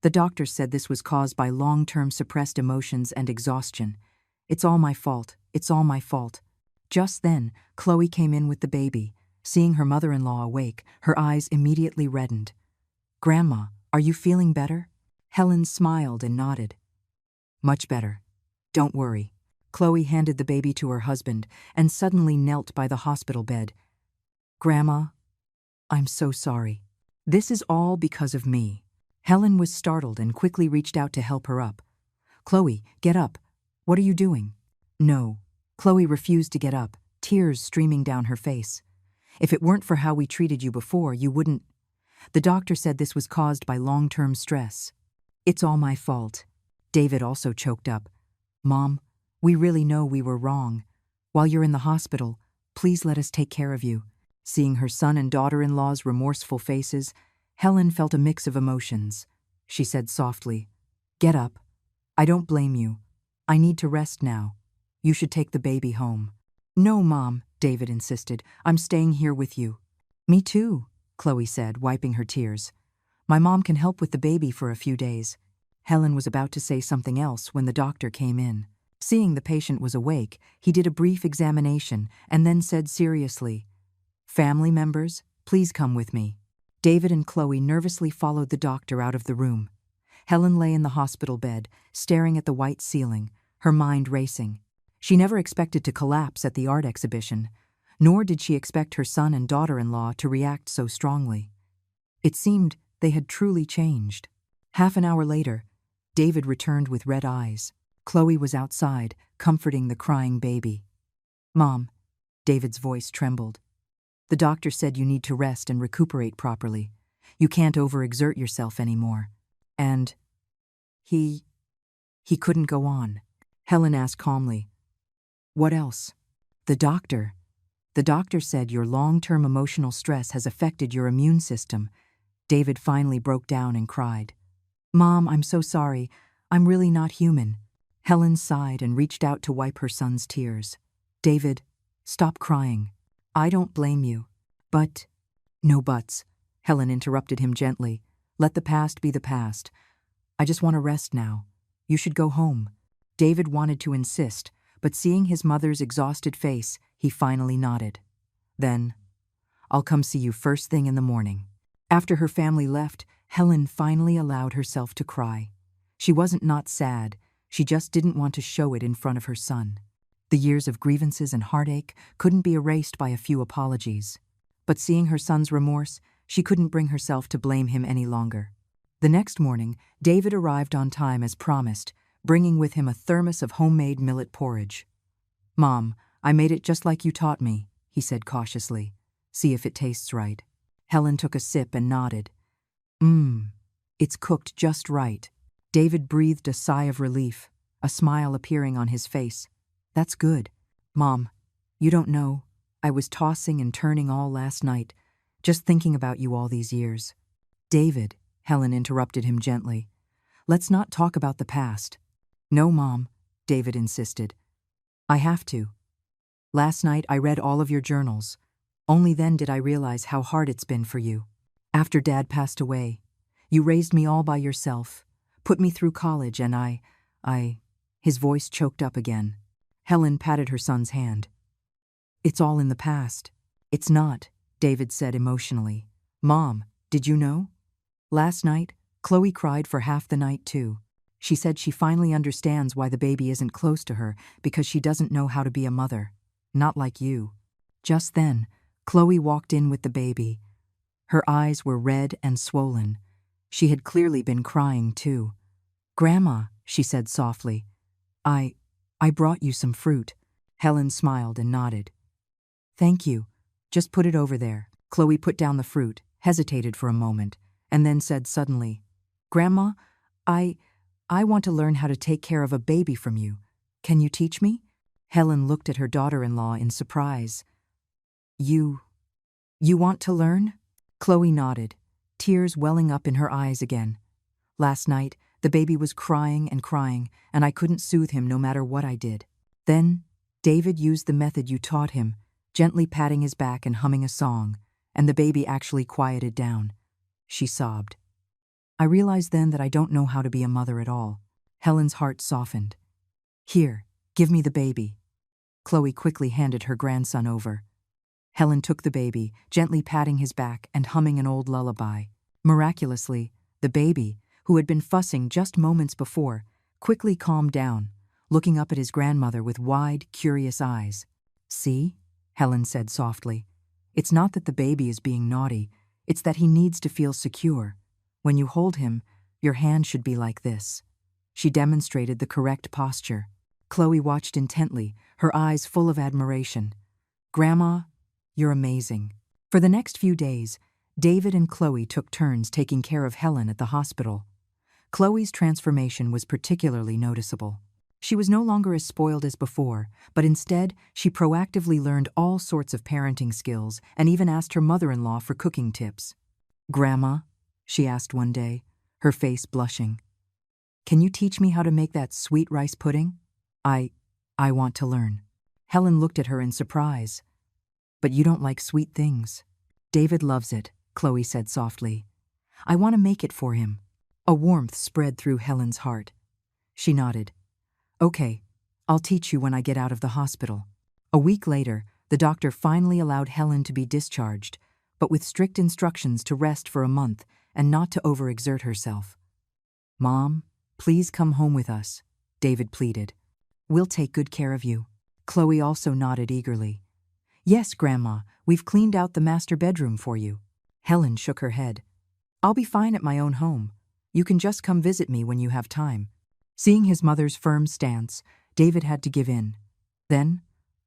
The doctor said this was caused by long-term suppressed emotions and exhaustion. It's all my fault. It's all my fault. Just then, Chloe came in with the baby. Seeing her mother-in-law awake, her eyes immediately reddened. Grandma, are you feeling better? Helen smiled and nodded. Much better. Don't worry. Chloe handed the baby to her husband and suddenly knelt by the hospital bed. Grandma, I'm so sorry. This is all because of me. Helen was startled and quickly reached out to help her up. Chloe, get up. What are you doing? No. Chloe refused to get up, tears streaming down her face. If it weren't for how we treated you before, you wouldn't. The doctor said this was caused by long-term stress. It's all my fault. David also choked up. Mom, we really know we were wrong. While you're in the hospital, please let us take care of you. Seeing her son and daughter-in-law's remorseful faces, Helen felt a mix of emotions. She said softly, Get up. I don't blame you. I need to rest now. You should take the baby home. No, Mom, David insisted. I'm staying here with you. Me too, Chloe said, wiping her tears. My mom can help with the baby for a few days. Helen was about to say something else when the doctor came in. Seeing the patient was awake, he did a brief examination and then said seriously, Family members, please come with me. David and Chloe nervously followed the doctor out of the room. Helen lay in the hospital bed, staring at the white ceiling, her mind racing. She never expected to collapse at the art exhibition, nor did she expect her son and daughter-in-law to react so strongly. It seemed they had truly changed. Half an hour later, David returned with red eyes. Chloe was outside, comforting the crying baby. Mom, David's voice trembled. The doctor said you need to rest and recuperate properly. You can't overexert yourself anymore. And he couldn't go on. Helen asked calmly, What else? The doctor said your long-term emotional stress has affected your immune system. David finally broke down and cried. Mom, I'm so sorry. I'm really not human. Helen sighed and reached out to wipe her son's tears. David, stop crying. I don't blame you. But, no buts. Helen interrupted him gently. Let the past be the past. I just want to rest now. You should go home. David wanted to insist, but seeing his mother's exhausted face, he finally nodded. Then, I'll come see you first thing in the morning. After her family left, Helen finally allowed herself to cry. She wasn't not sad, she just didn't want to show it in front of her son. The years of grievances and heartache couldn't be erased by a few apologies. But seeing her son's remorse, she couldn't bring herself to blame him any longer. The next morning, David arrived on time as promised, bringing with him a thermos of homemade millet porridge. Mom, I made it just like you taught me, he said cautiously. See if it tastes right. Helen took a sip and nodded. It's cooked just right. David breathed a sigh of relief, a smile appearing on his face. That's good. Mom, you don't know. I was tossing and turning all last night, just thinking about you all these years. David, Helen interrupted him gently. Let's not talk about the past. No, Mom, David insisted. I have to. Last night I read all of your journals. Only then did I realize how hard it's been for you. After Dad passed away, you raised me all by yourself, put me through college, and His voice choked up again. Helen patted her son's hand. It's all in the past. It's not, David said emotionally. Mom, did you know? Last night, Chloe cried for half the night too. She said she finally understands why the baby isn't close to her because she doesn't know how to be a mother. Not like you. Just then, Chloe walked in with the baby. Her eyes were red and swollen. She had clearly been crying too. Grandma, she said softly, I brought you some fruit. Helen smiled and nodded. Thank you. Just put it over there. Chloe put down the fruit, hesitated for a moment, and then said suddenly, Grandma, I want to learn how to take care of a baby from you. Can you teach me? Helen looked at her daughter-in-law in surprise. You want to learn? Chloe nodded, tears welling up in her eyes again. Last night, the baby was crying, and I couldn't soothe him no matter what I did. Then, David used the method you taught him, gently patting his back and humming a song, and the baby actually quieted down. She sobbed. I realized then that I don't know how to be a mother at all. Helen's heart softened. Here, give me the baby. Chloe quickly handed her grandson over. Helen took the baby, gently patting his back and humming an old lullaby. Miraculously, the baby, who had been fussing just moments before, quickly calmed down, looking up at his grandmother with wide, curious eyes. See? Helen said softly. It's not that the baby is being naughty, it's that he needs to feel secure. When you hold him, your hand should be like this. She demonstrated the correct posture. Chloe watched intently, her eyes full of admiration. Grandma, you're amazing. For the next few days, David and Chloe took turns taking care of Helen at the hospital. Chloe's transformation was particularly noticeable. She was no longer as spoiled as before, but instead, she proactively learned all sorts of parenting skills and even asked her mother-in-law for cooking tips. Grandma, she asked one day, her face blushing, can you teach me how to make that sweet rice pudding? I want to learn. Helen looked at her in surprise. But you don't like sweet things. David loves it, Chloe said softly. I want to make it for him. A warmth spread through Helen's heart. She nodded. Okay, I'll teach you when I get out of the hospital. A week later, the doctor finally allowed Helen to be discharged, but with strict instructions to rest for a month and not to overexert herself. Mom, please come home with us, David pleaded. We'll take good care of you. Chloe also nodded eagerly. Yes, Grandma, we've cleaned out the master bedroom for you. Helen shook her head. I'll be fine at my own home. You can just come visit me when you have time. Seeing his mother's firm stance, David had to give in. Then,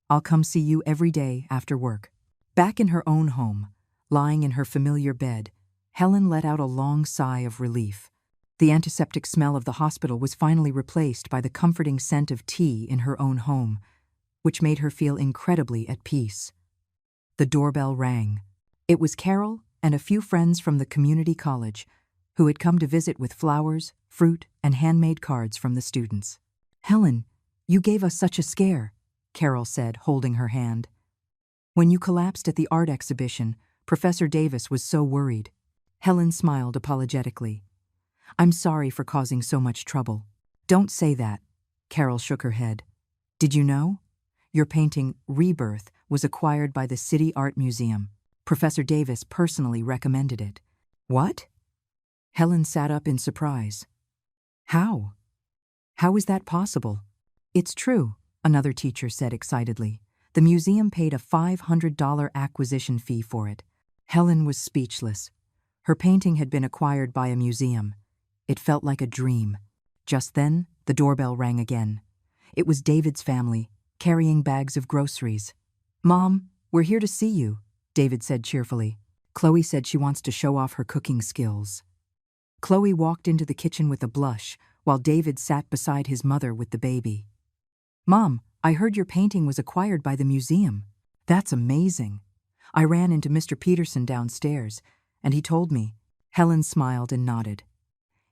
I'll come see you every day after work. Back in her own home, lying in her familiar bed, Helen let out a long sigh of relief. The antiseptic smell of the hospital was finally replaced by the comforting scent of tea in her own home, which made her feel incredibly at peace. The doorbell rang. It was Carol and a few friends from the community college who had come to visit with flowers, fruit, and handmade cards from the students. Helen, you gave us such a scare, Carol said, holding her hand. When you collapsed at the art exhibition, Professor Davis was so worried. Helen smiled apologetically. I'm sorry for causing so much trouble. Don't say that, Carol shook her head. Did you know? Your painting, Rebirth, was acquired by the City Art Museum. Professor Davis personally recommended it. What? Helen sat up in surprise. How? How is that possible? It's true, another teacher said excitedly. The museum paid a $500 acquisition fee for it. Helen was speechless. Her painting had been acquired by a museum. It felt like a dream. Just then, the doorbell rang again. It was David's family, carrying bags of groceries. Mom, we're here to see you, David said cheerfully. Chloe said she wants to show off her cooking skills. Chloe walked into the kitchen with a blush, while David sat beside his mother with the baby. Mom, I heard your painting was acquired by the museum. That's amazing. I ran into Mr. Peterson downstairs, and he told me. Helen smiled and nodded.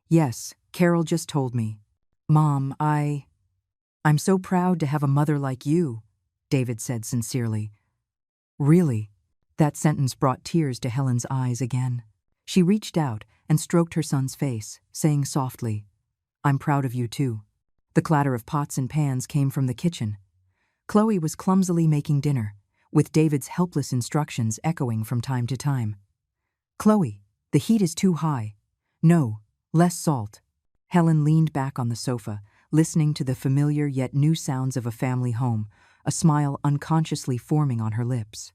Yes, Carol just told me. Mom, I'm so proud to have a mother like you, David said sincerely. Really? That sentence brought tears to Helen's eyes again. She reached out and stroked her son's face, saying softly, I'm proud of you too. The clatter of pots and pans came from the kitchen. Chloe was clumsily making dinner, with David's helpless instructions echoing from time to time. Chloe, the heat is too high. No, less salt. Helen leaned back on the sofa, listening to the familiar yet new sounds of a family home, a smile unconsciously forming on her lips.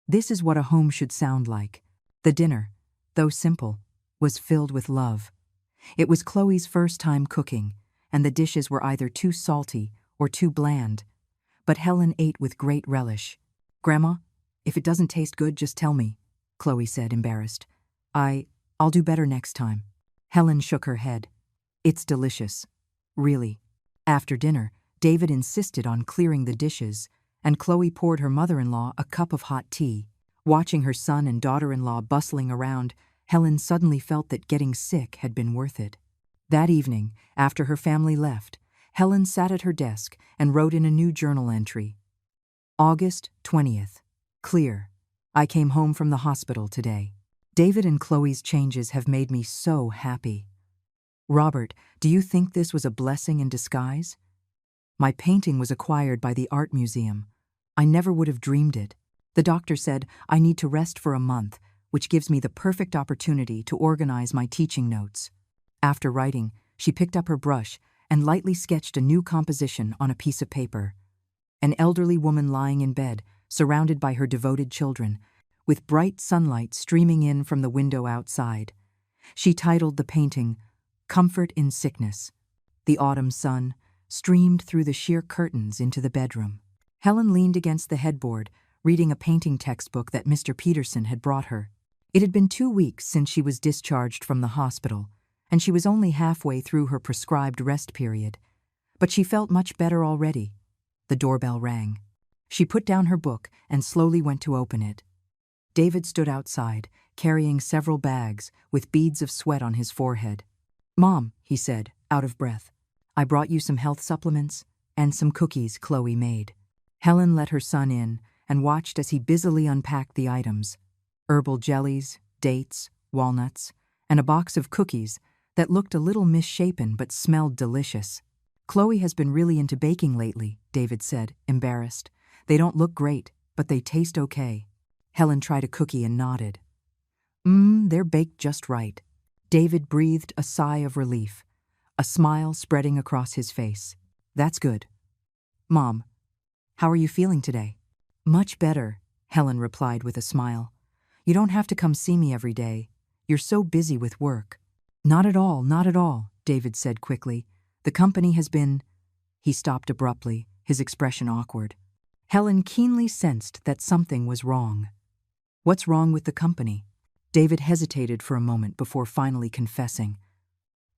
This is what a home should sound like. The dinner, though simple, was filled with love. It was Chloe's first time cooking, and the dishes were either too salty or too bland. But Helen ate with great relish. Grandma, if it doesn't taste good, just tell me, Chloe said, embarrassed. I'll do better next time. Helen shook her head. It's delicious. Really. After dinner, David insisted on clearing the dishes, and Chloe poured her mother-in-law a cup of hot tea. Watching her son and daughter-in-law bustling around, Helen suddenly felt that getting sick had been worth it. That evening, after her family left, Helen sat at her desk and wrote in a new journal entry. August 20th. Clear. I came home from the hospital today. David and Chloe's changes have made me so happy. Robert, do you think this was a blessing in disguise? My painting was acquired by the art museum. I never would have dreamed it. The doctor said I need to rest for a month, which gives me the perfect opportunity to organize my teaching notes. After writing, she picked up her brush and lightly sketched a new composition on a piece of paper. An elderly woman lying in bed, surrounded by her devoted children, with bright sunlight streaming in from the window outside. She titled the painting, Comfort in Sickness. The autumn sun streamed through the sheer curtains into the bedroom. Helen leaned against the headboard, reading a painting textbook that Mr. Peterson had brought her. It had been 2 weeks since she was discharged from the hospital, and she was only halfway through her prescribed rest period. But she felt much better already. The doorbell rang. She put down her book and slowly went to open it. David stood outside, carrying several bags with beads of sweat on his forehead. "Mom," he said, out of breath, "I brought you some health supplements and some cookies Chloe made." Helen let her son in and watched as he busily unpacked the items: herbal jellies, dates, walnuts, and a box of cookies that looked a little misshapen but smelled delicious. "Chloe has been really into baking lately," David said, embarrassed. "They don't look great, but they taste okay." Helen tried a cookie and nodded. They're baked just right." David breathed a sigh of relief, a smile spreading across his face. "That's good. Mom, how are you feeling today?" "Much better," Helen replied with a smile. "You don't have to come see me every day. You're so busy with work." Not at all," David said quickly. "The company has been—" He stopped abruptly, his expression awkward. Helen keenly sensed that something was wrong. "What's wrong with the company?" David hesitated for a moment before finally confessing.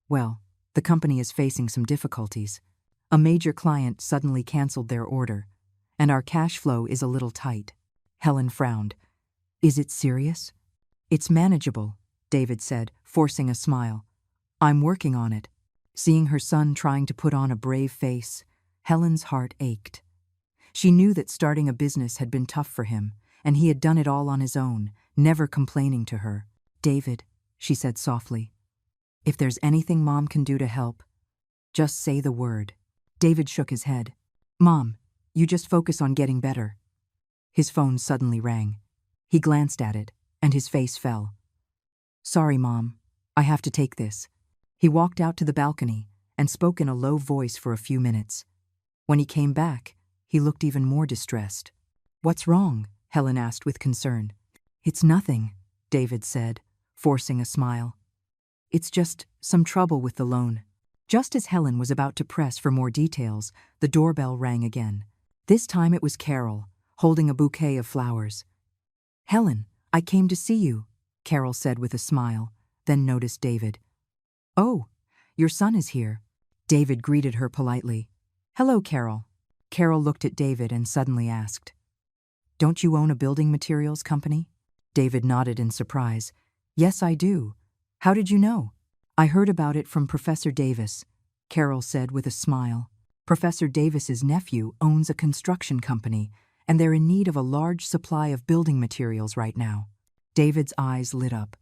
"Well, the company is facing some difficulties. A major client suddenly canceled their order, and our cash flow is a little tight." Helen frowned. "Is it serious?" "It's manageable," David said, forcing a smile. "I'm working on it." Seeing her son trying to put on a brave face, Helen's heart ached. She knew that starting a business had been tough for him, and he had done it all on his own, never complaining to her. "David," she said softly, "if there's anything Mom can do to help, just say the word." David shook his head. "Mom, you just focus on getting better." His phone suddenly rang. He glanced at it, and his face fell. "Sorry, Mom. I have to take this." He walked out to the balcony and spoke in a low voice for a few minutes. When he came back, he looked even more distressed. "What's wrong?" Helen asked with concern. "It's nothing," David said, forcing a smile. "It's just some trouble with the loan." Just as Helen was about to press for more details, the doorbell rang again. This time it was Carol, holding a bouquet of flowers. "Helen, I came to see you," Carol said with a smile, then noticed David. "Oh, your son is here." David greeted her politely. "Hello, Carol." Carol looked at David and suddenly asked, "Don't you own a building materials company?" David nodded in surprise. "Yes, I do. How did you know?" "I heard about it from Professor Davis," Carol said with a smile. "Professor Davis's nephew owns a construction company, and they're in need of a large supply of building materials right now." David's eyes lit up.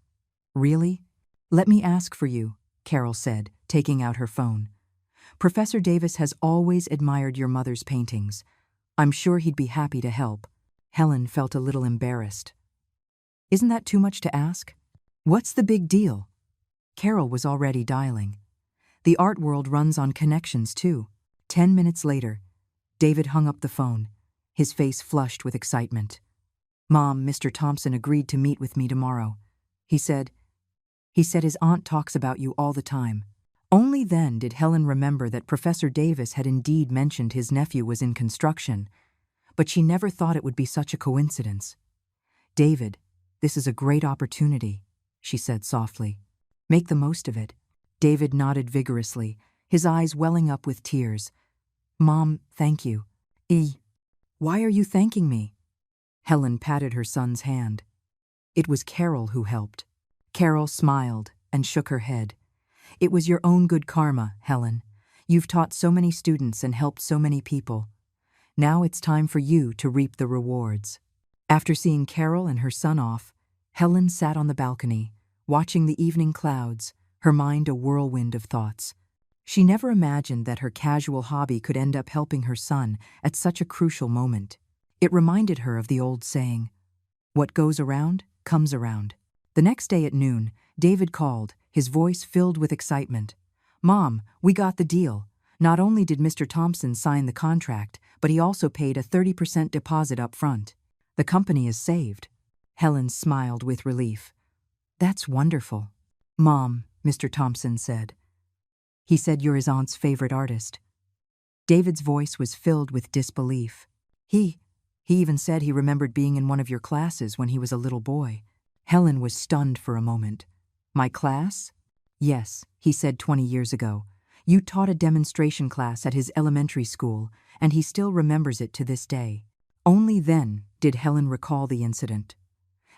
"Really? Let me ask for you," Carol said, taking out her phone. "Professor Davis has always admired your mother's paintings. I'm sure he'd be happy to help." Helen felt a little embarrassed. "Isn't that too much to ask?" "What's the big deal?" Carol was already dialing. The art world runs on connections, too. 10 minutes later, David hung up the phone, his face flushed with excitement. "Mom, Mr. Thompson agreed to meet with me tomorrow. He said his aunt talks about you all the time." Only then did Helen remember that Professor Davis had indeed mentioned his nephew was in construction, but she never thought it would be such a coincidence. "David, this is a great opportunity," she said softly. "Make the most of it." David nodded vigorously, his eyes welling up with tears. "Mom, thank you." Why are you thanking me?" Helen patted her son's hand. It was Carol who helped. Carol smiled and shook her head. "It was your own good karma, Helen. You've taught so many students and helped so many people. Now it's time for you to reap the rewards." After seeing Carol and her son off, Helen sat on the balcony, watching the evening clouds, her mind a whirlwind of thoughts. She never imagined that her casual hobby could end up helping her son at such a crucial moment. It reminded her of the old saying, "What goes around, comes around." The next day at noon, David called, his voice filled with excitement. "Mom, we got the deal. Not only did Mr. Thompson sign the contract, but he also paid a 30% deposit up front. The company is saved." Helen smiled with relief. "That's wonderful." "Mom," Mr. Thompson said. "He said you're his aunt's favorite artist." David's voice was filled with disbelief. He even said he remembered being in one of your classes when he was a little boy." Helen was stunned for a moment. "My class?" "Yes," he said 20 years ago. "You taught a demonstration class at his elementary school, and he still remembers it to this day." Only then did Helen recall the incident.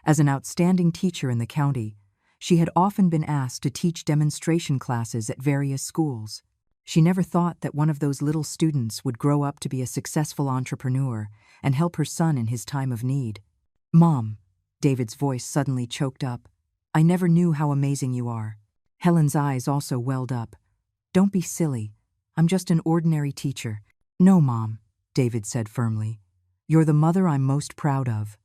As an outstanding teacher in the county, she had often been asked to teach demonstration classes at various schools. She never thought that one of those little students would grow up to be a successful entrepreneur and help her son in his time of need. "Mom," David's voice suddenly choked up, "I never knew how amazing you are." Helen's eyes also welled up. "Don't be silly. I'm just an ordinary teacher." "No, Mom," David said firmly. "You're the mother I'm most proud of."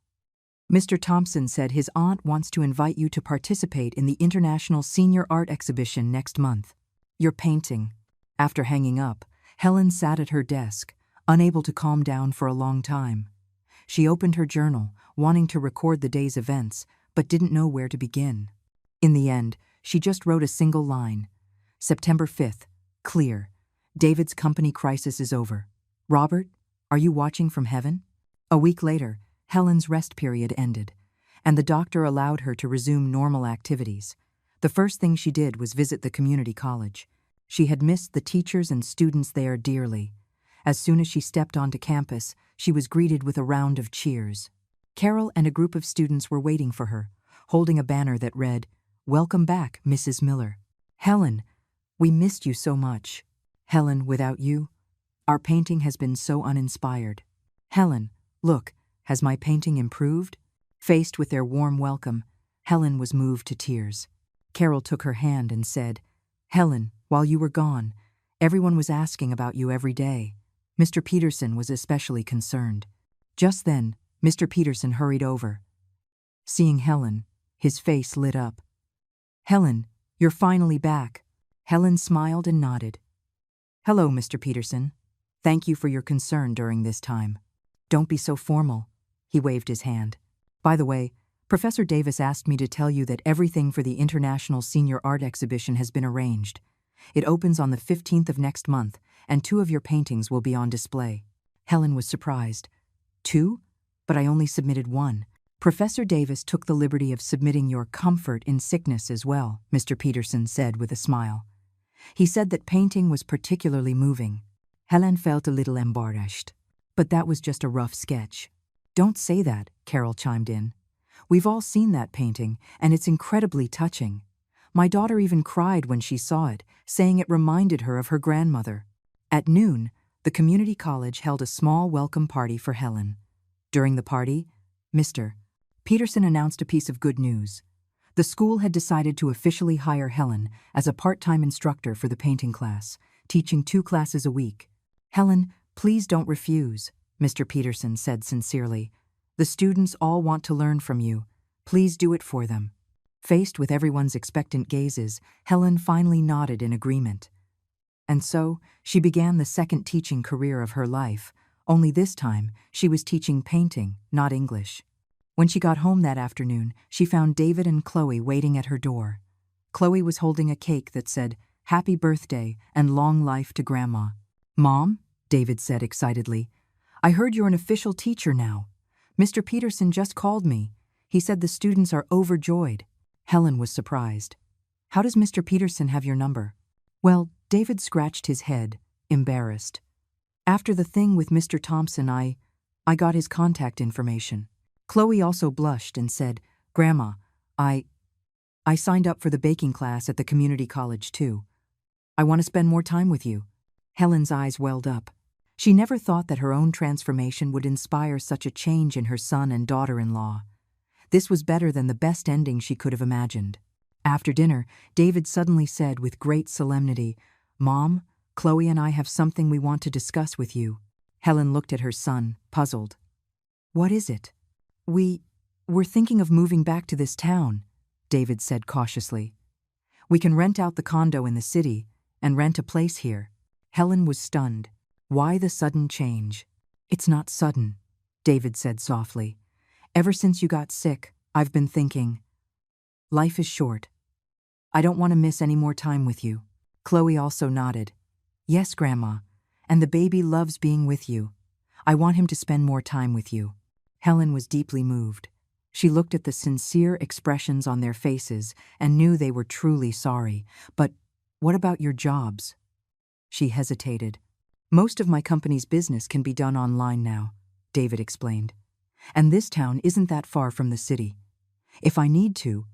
Mr. Thompson said his aunt wants to invite you to participate in the International Senior Art Exhibition next month. You're painting. After hanging up, Helen sat at her desk, unable to calm down for a long time. She opened her journal, wanting to record the day's events, but didn't know where to begin. In the end, she just wrote a single line. September 5th, clear. David's company crisis is over. Robert, are you watching from heaven? A week later, Helen's rest period ended, and the doctor allowed her to resume normal activities. The first thing she did was visit the community college. She had missed the teachers and students there dearly. As soon as she stepped onto campus, she was greeted with a round of cheers. Carol and a group of students were waiting for her, holding a banner that read, "Welcome back, Mrs. Miller." "Helen, we missed you so much." "Helen, without you, our painting has been so uninspired." "Helen, look, has my painting improved?" Faced with their warm welcome, Helen was moved to tears. Carol took her hand and said, "Helen, while you were gone, everyone was asking about you every day. Mr. Peterson was especially concerned." Just then, Mr. Peterson hurried over. Seeing Helen, his face lit up. "Helen, you're finally back." Helen smiled and nodded. "Hello, Mr. Peterson. Thank you for your concern during this time. Don't be so formal." He waved his hand. "By the way, Professor Davis asked me to tell you that everything for the International Senior Art Exhibition has been arranged. It opens on the 15th of next month, and 2 of your paintings will be on display." Helen was surprised. "2? But I only submitted 1. "Professor Davis took the liberty of submitting your comfort in sickness as well," Mr. Peterson said with a smile. "He said that painting was particularly moving." Helen felt a little embarrassed. "But that was just a rough sketch." "Don't say that," Carol chimed in. "We've all seen that painting, and it's incredibly touching. My daughter even cried when she saw it, saying it reminded her of her grandmother." At noon, the community college held a small welcome party for Helen. During the party, Mr. Peterson announced a piece of good news. The school had decided to officially hire Helen as a part-time instructor for the painting class, teaching 2 classes a week. "Helen, please don't refuse," Mr. Peterson said sincerely. "The students all want to learn from you. Please do it for them." Faced with everyone's expectant gazes, Helen finally nodded in agreement. And so, she began the second teaching career of her life, only this time she was teaching painting, not English. When she got home that afternoon, she found David and Chloe waiting at her door. Chloe was holding a cake that said, "Happy birthday and long life to Grandma." "Mom," David said excitedly, "I heard you're an official teacher now. Mr. Peterson just called me. He said the students are overjoyed." Helen was surprised. "How does Mr. Peterson have your number?" "Well," David scratched his head, embarrassed. "After the thing with Mr. Thompson, I got his contact information." Chloe also blushed and said, "Grandma, I signed up for the baking class at the community college too. I want to spend more time with you." Helen's eyes welled up. She never thought that her own transformation would inspire such a change in her son and daughter-in-law. This was better than the best ending she could have imagined. After dinner, David suddenly said with great solemnity, "Mom, Chloe and I have something we want to discuss with you." Helen looked at her son, puzzled. "What is it?" We're thinking of moving back to this town," David said cautiously. "We can rent out the condo in the city and rent a place here." Helen was stunned. Why the sudden change? "It's not sudden," David said softly. "Ever since you got sick, I've been thinking. Life is short. I don't want to miss any more time with you." Chloe also nodded. "Yes, Grandma, and the baby loves being with you. I want him to spend more time with you." Helen was deeply moved. She looked at the sincere expressions on their faces and knew they were truly sorry. "But what about your jobs?" She hesitated. "Most of my company's business can be done online now," David explained. "And this town isn't that far from the city. If I need to,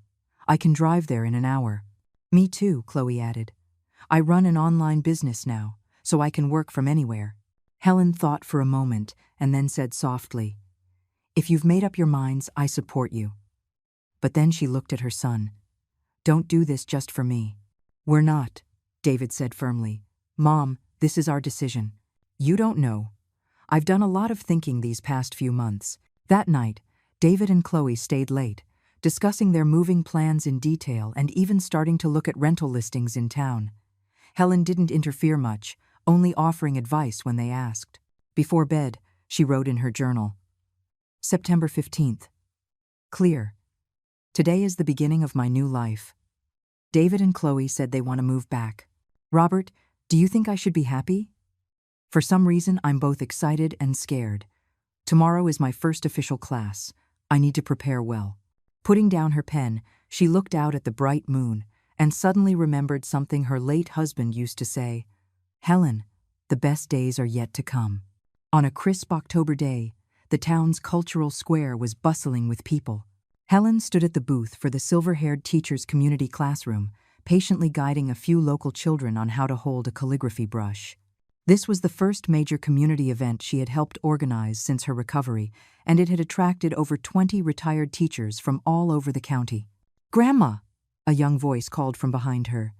I can drive there in an hour." "Me too," Chloe added. "I run an online business now, so I can work from anywhere." Helen thought for a moment and then said softly, "If you've made up your minds, I support you." But then she looked at her son. "Don't do this just for me." "We're not," David said firmly. "Mom, this is our decision. You don't know. I've done a lot of thinking these past few months." That night, David and Chloe stayed late, discussing their moving plans in detail and even starting to look at rental listings in town. Helen didn't interfere much, only offering advice when they asked. Before bed, she wrote in her journal, "September 15th. Clear. Today is the beginning of my new life." David and Chloe said they want to move back. "Robert, do you think I should be happy?" "For some reason, I'm both excited and scared. Tomorrow is my first official class. I need to prepare well." Putting down her pen, she looked out at the bright moon and suddenly remembered something her late husband used to say, "Helen, the best days are yet to come." On a crisp October day, the town's cultural square was bustling with people. Helen stood at the booth for the silver-haired teacher's community classroom, patiently guiding a few local children on how to hold a calligraphy brush. This was the first major community event she had helped organize since her recovery, and it had attracted over 20 retired teachers from all over the county. "Grandma!" a young voice called from behind her.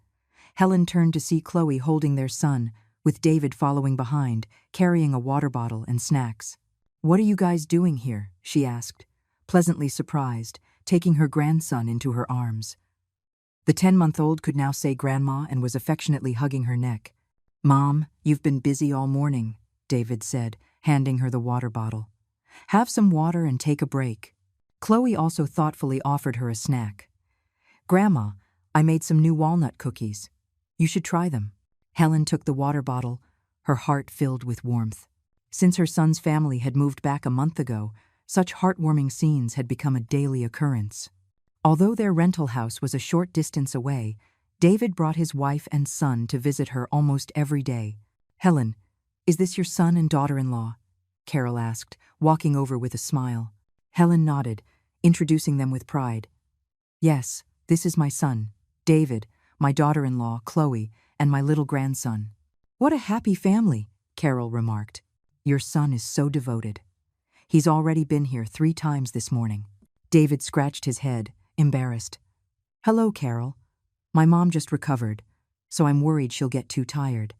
Helen turned to see Chloe holding their son, with David following behind, carrying a water bottle and snacks. "What are you guys doing here?" she asked, pleasantly surprised, taking her grandson into her arms. The 10-month-old could now say Grandma and was affectionately hugging her neck. "Mom, you've been busy all morning," David said, handing her the water bottle. "Have some water and take a break." Chloe also thoughtfully offered her a snack. "Grandma, I made some new walnut cookies. You should try them." Helen took the water bottle, her heart filled with warmth. Since her son's family had moved back a month ago, such heartwarming scenes had become a daily occurrence. Although their rental house was a short distance away, David brought his wife and son to visit her almost every day. "Helen, is this your son and daughter-in-law?" Carol asked, walking over with a smile. Helen nodded, introducing them with pride. "Yes, this is my son, David, my daughter-in-law, Chloe, and my little grandson." "What a happy family," Carol remarked. "Your son is so devoted. He's already been here 3 times this morning." David scratched his head, embarrassed. "Hello, Carol. My mom just recovered, so I'm worried she'll get too tired."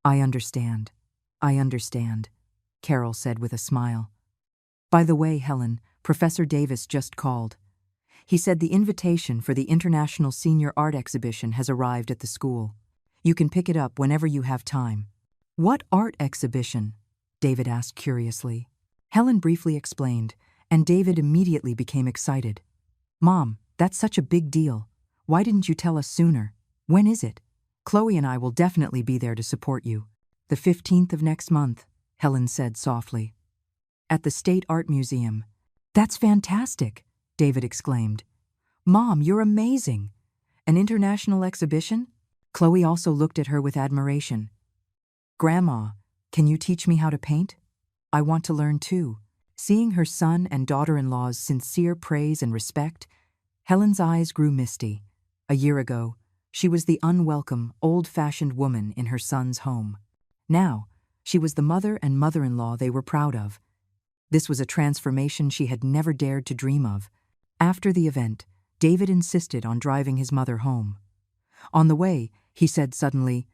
I understand, Carol said with a smile. "By the way, Helen, Professor Davis just called. He said the invitation for the International Senior Art Exhibition has arrived at the school. You can pick it up whenever you have time." "What art exhibition?" David asked curiously. Helen briefly explained, and David immediately became excited. "Mom, that's such a big deal. Why didn't you tell us sooner? When is it? Chloe and I will definitely be there to support you." "The 15th of next month," Helen said softly. "At the State Art Museum." "That's fantastic," David exclaimed. "Mom, you're amazing. An international exhibition?" Chloe also looked at her with admiration. "Grandma, can you teach me how to paint? I want to learn too." Seeing her son and daughter-in-law's sincere praise and respect, Helen's eyes grew misty. A year ago, she was the unwelcome, old-fashioned woman in her son's home. Now, she was the mother and mother-in-law they were proud of. This was a transformation she had never dared to dream of. After the event, David insisted on driving his mother home. On the way, he said suddenly,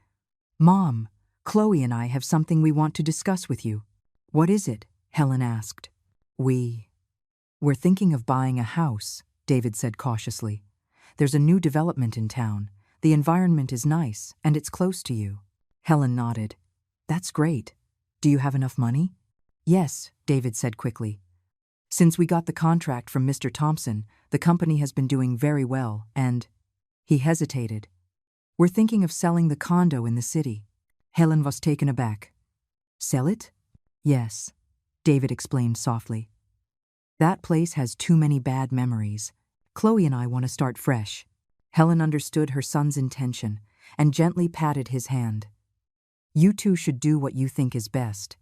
"Mom, Chloe and I have something we want to discuss with you." "What is it?" Helen asked. We're thinking of buying a house," David said cautiously. "There's a new development in town. The environment is nice, and it's close to you." Helen nodded. "That's great. Do you have enough money?" "Yes," David said quickly. "Since we got the contract from Mr. Thompson, the company has been doing very well, and—" He hesitated. "We're thinking of selling the condo in the city." Helen was taken aback. "Sell it?" "Yes," David explained softly. "That place has too many bad memories. Chloe and I want to start fresh." Helen understood her son's intention and gently patted his hand. "You two should do what you think is best."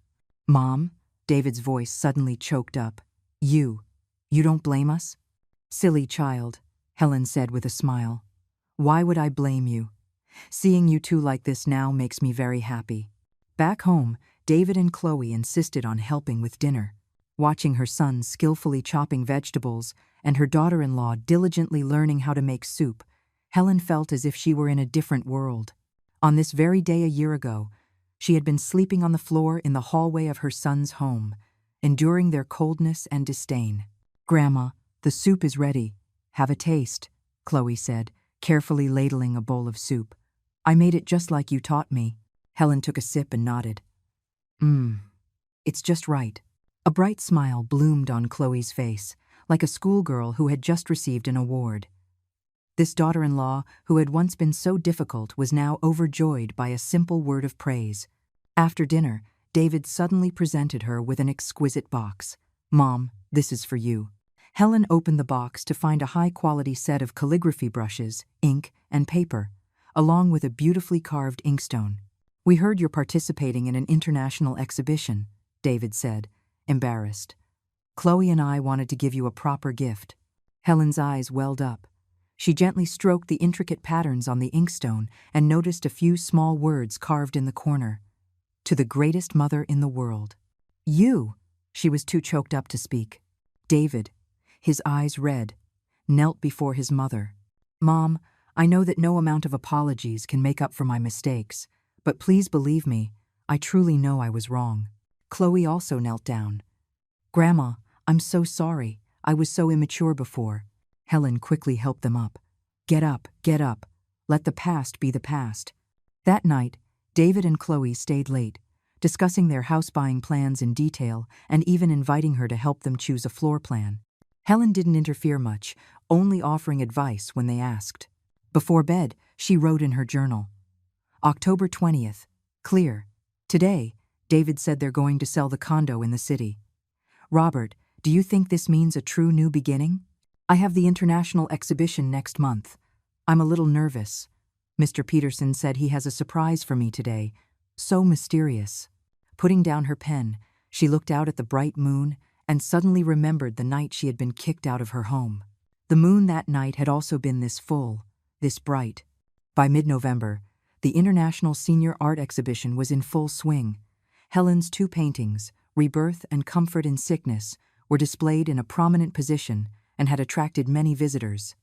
"Mom," David's voice suddenly choked up. You don't blame us?" "Silly child," Helen said with a smile. "Why would I blame you? Seeing you two like this now makes me very happy." Back home, David and Chloe insisted on helping with dinner. Watching her son skillfully chopping vegetables and her daughter-in-law diligently learning how to make soup, Helen felt as if she were in a different world. On this very day a year ago, she had been sleeping on the floor in the hallway of her son's home, enduring their coldness and disdain. "Grandma, the soup is ready. Have a taste," Chloe said, carefully ladling a bowl of soup. "I made it just like you taught me." Helen took a sip and nodded. It's just right." A bright smile bloomed on Chloe's face, like a schoolgirl who had just received an award. This daughter-in-law, who had once been so difficult, was now overjoyed by a simple word of praise. After dinner, David suddenly presented her with an exquisite box. "Mom, this is for you." Helen opened the box to find a high-quality set of calligraphy brushes, ink, and paper, along with a beautifully carved inkstone. "We heard you're participating in an international exhibition," David said, embarrassed. "Chloe and I wanted to give you a proper gift." Helen's eyes welled up. She gently stroked the intricate patterns on the inkstone and noticed a few small words carved in the corner. "To the greatest mother in the world." "You!" She was too choked up to speak. David, his eyes red, knelt before his mother. "Mom, I know that no amount of apologies can make up for my mistakes, but please believe me, I truly know I was wrong." Chloe also knelt down. "Grandma, I'm so sorry. I was so immature before." Helen quickly helped them up. Get up, get up. Let the past be the past." That night, David and Chloe stayed late, discussing their house-buying plans in detail and even inviting her to help them choose a floor plan. Helen didn't interfere much, only offering advice when they asked. Before bed, she wrote in her journal, "October 20th. Clear. Today, David said they're going to sell the condo in the city. Robert, do you think this means a true new beginning? I have the international exhibition next month. I'm a little nervous. Mr. Peterson said he has a surprise for me today. So mysterious." Putting down her pen, she looked out at the bright moon and suddenly remembered the night she had been kicked out of her home. The moon that night had also been this full, this bright. By mid-November, the International Senior Art Exhibition was in full swing. Helen's two paintings, Rebirth and Comfort in Sickness, were displayed in a prominent position and had attracted many visitors.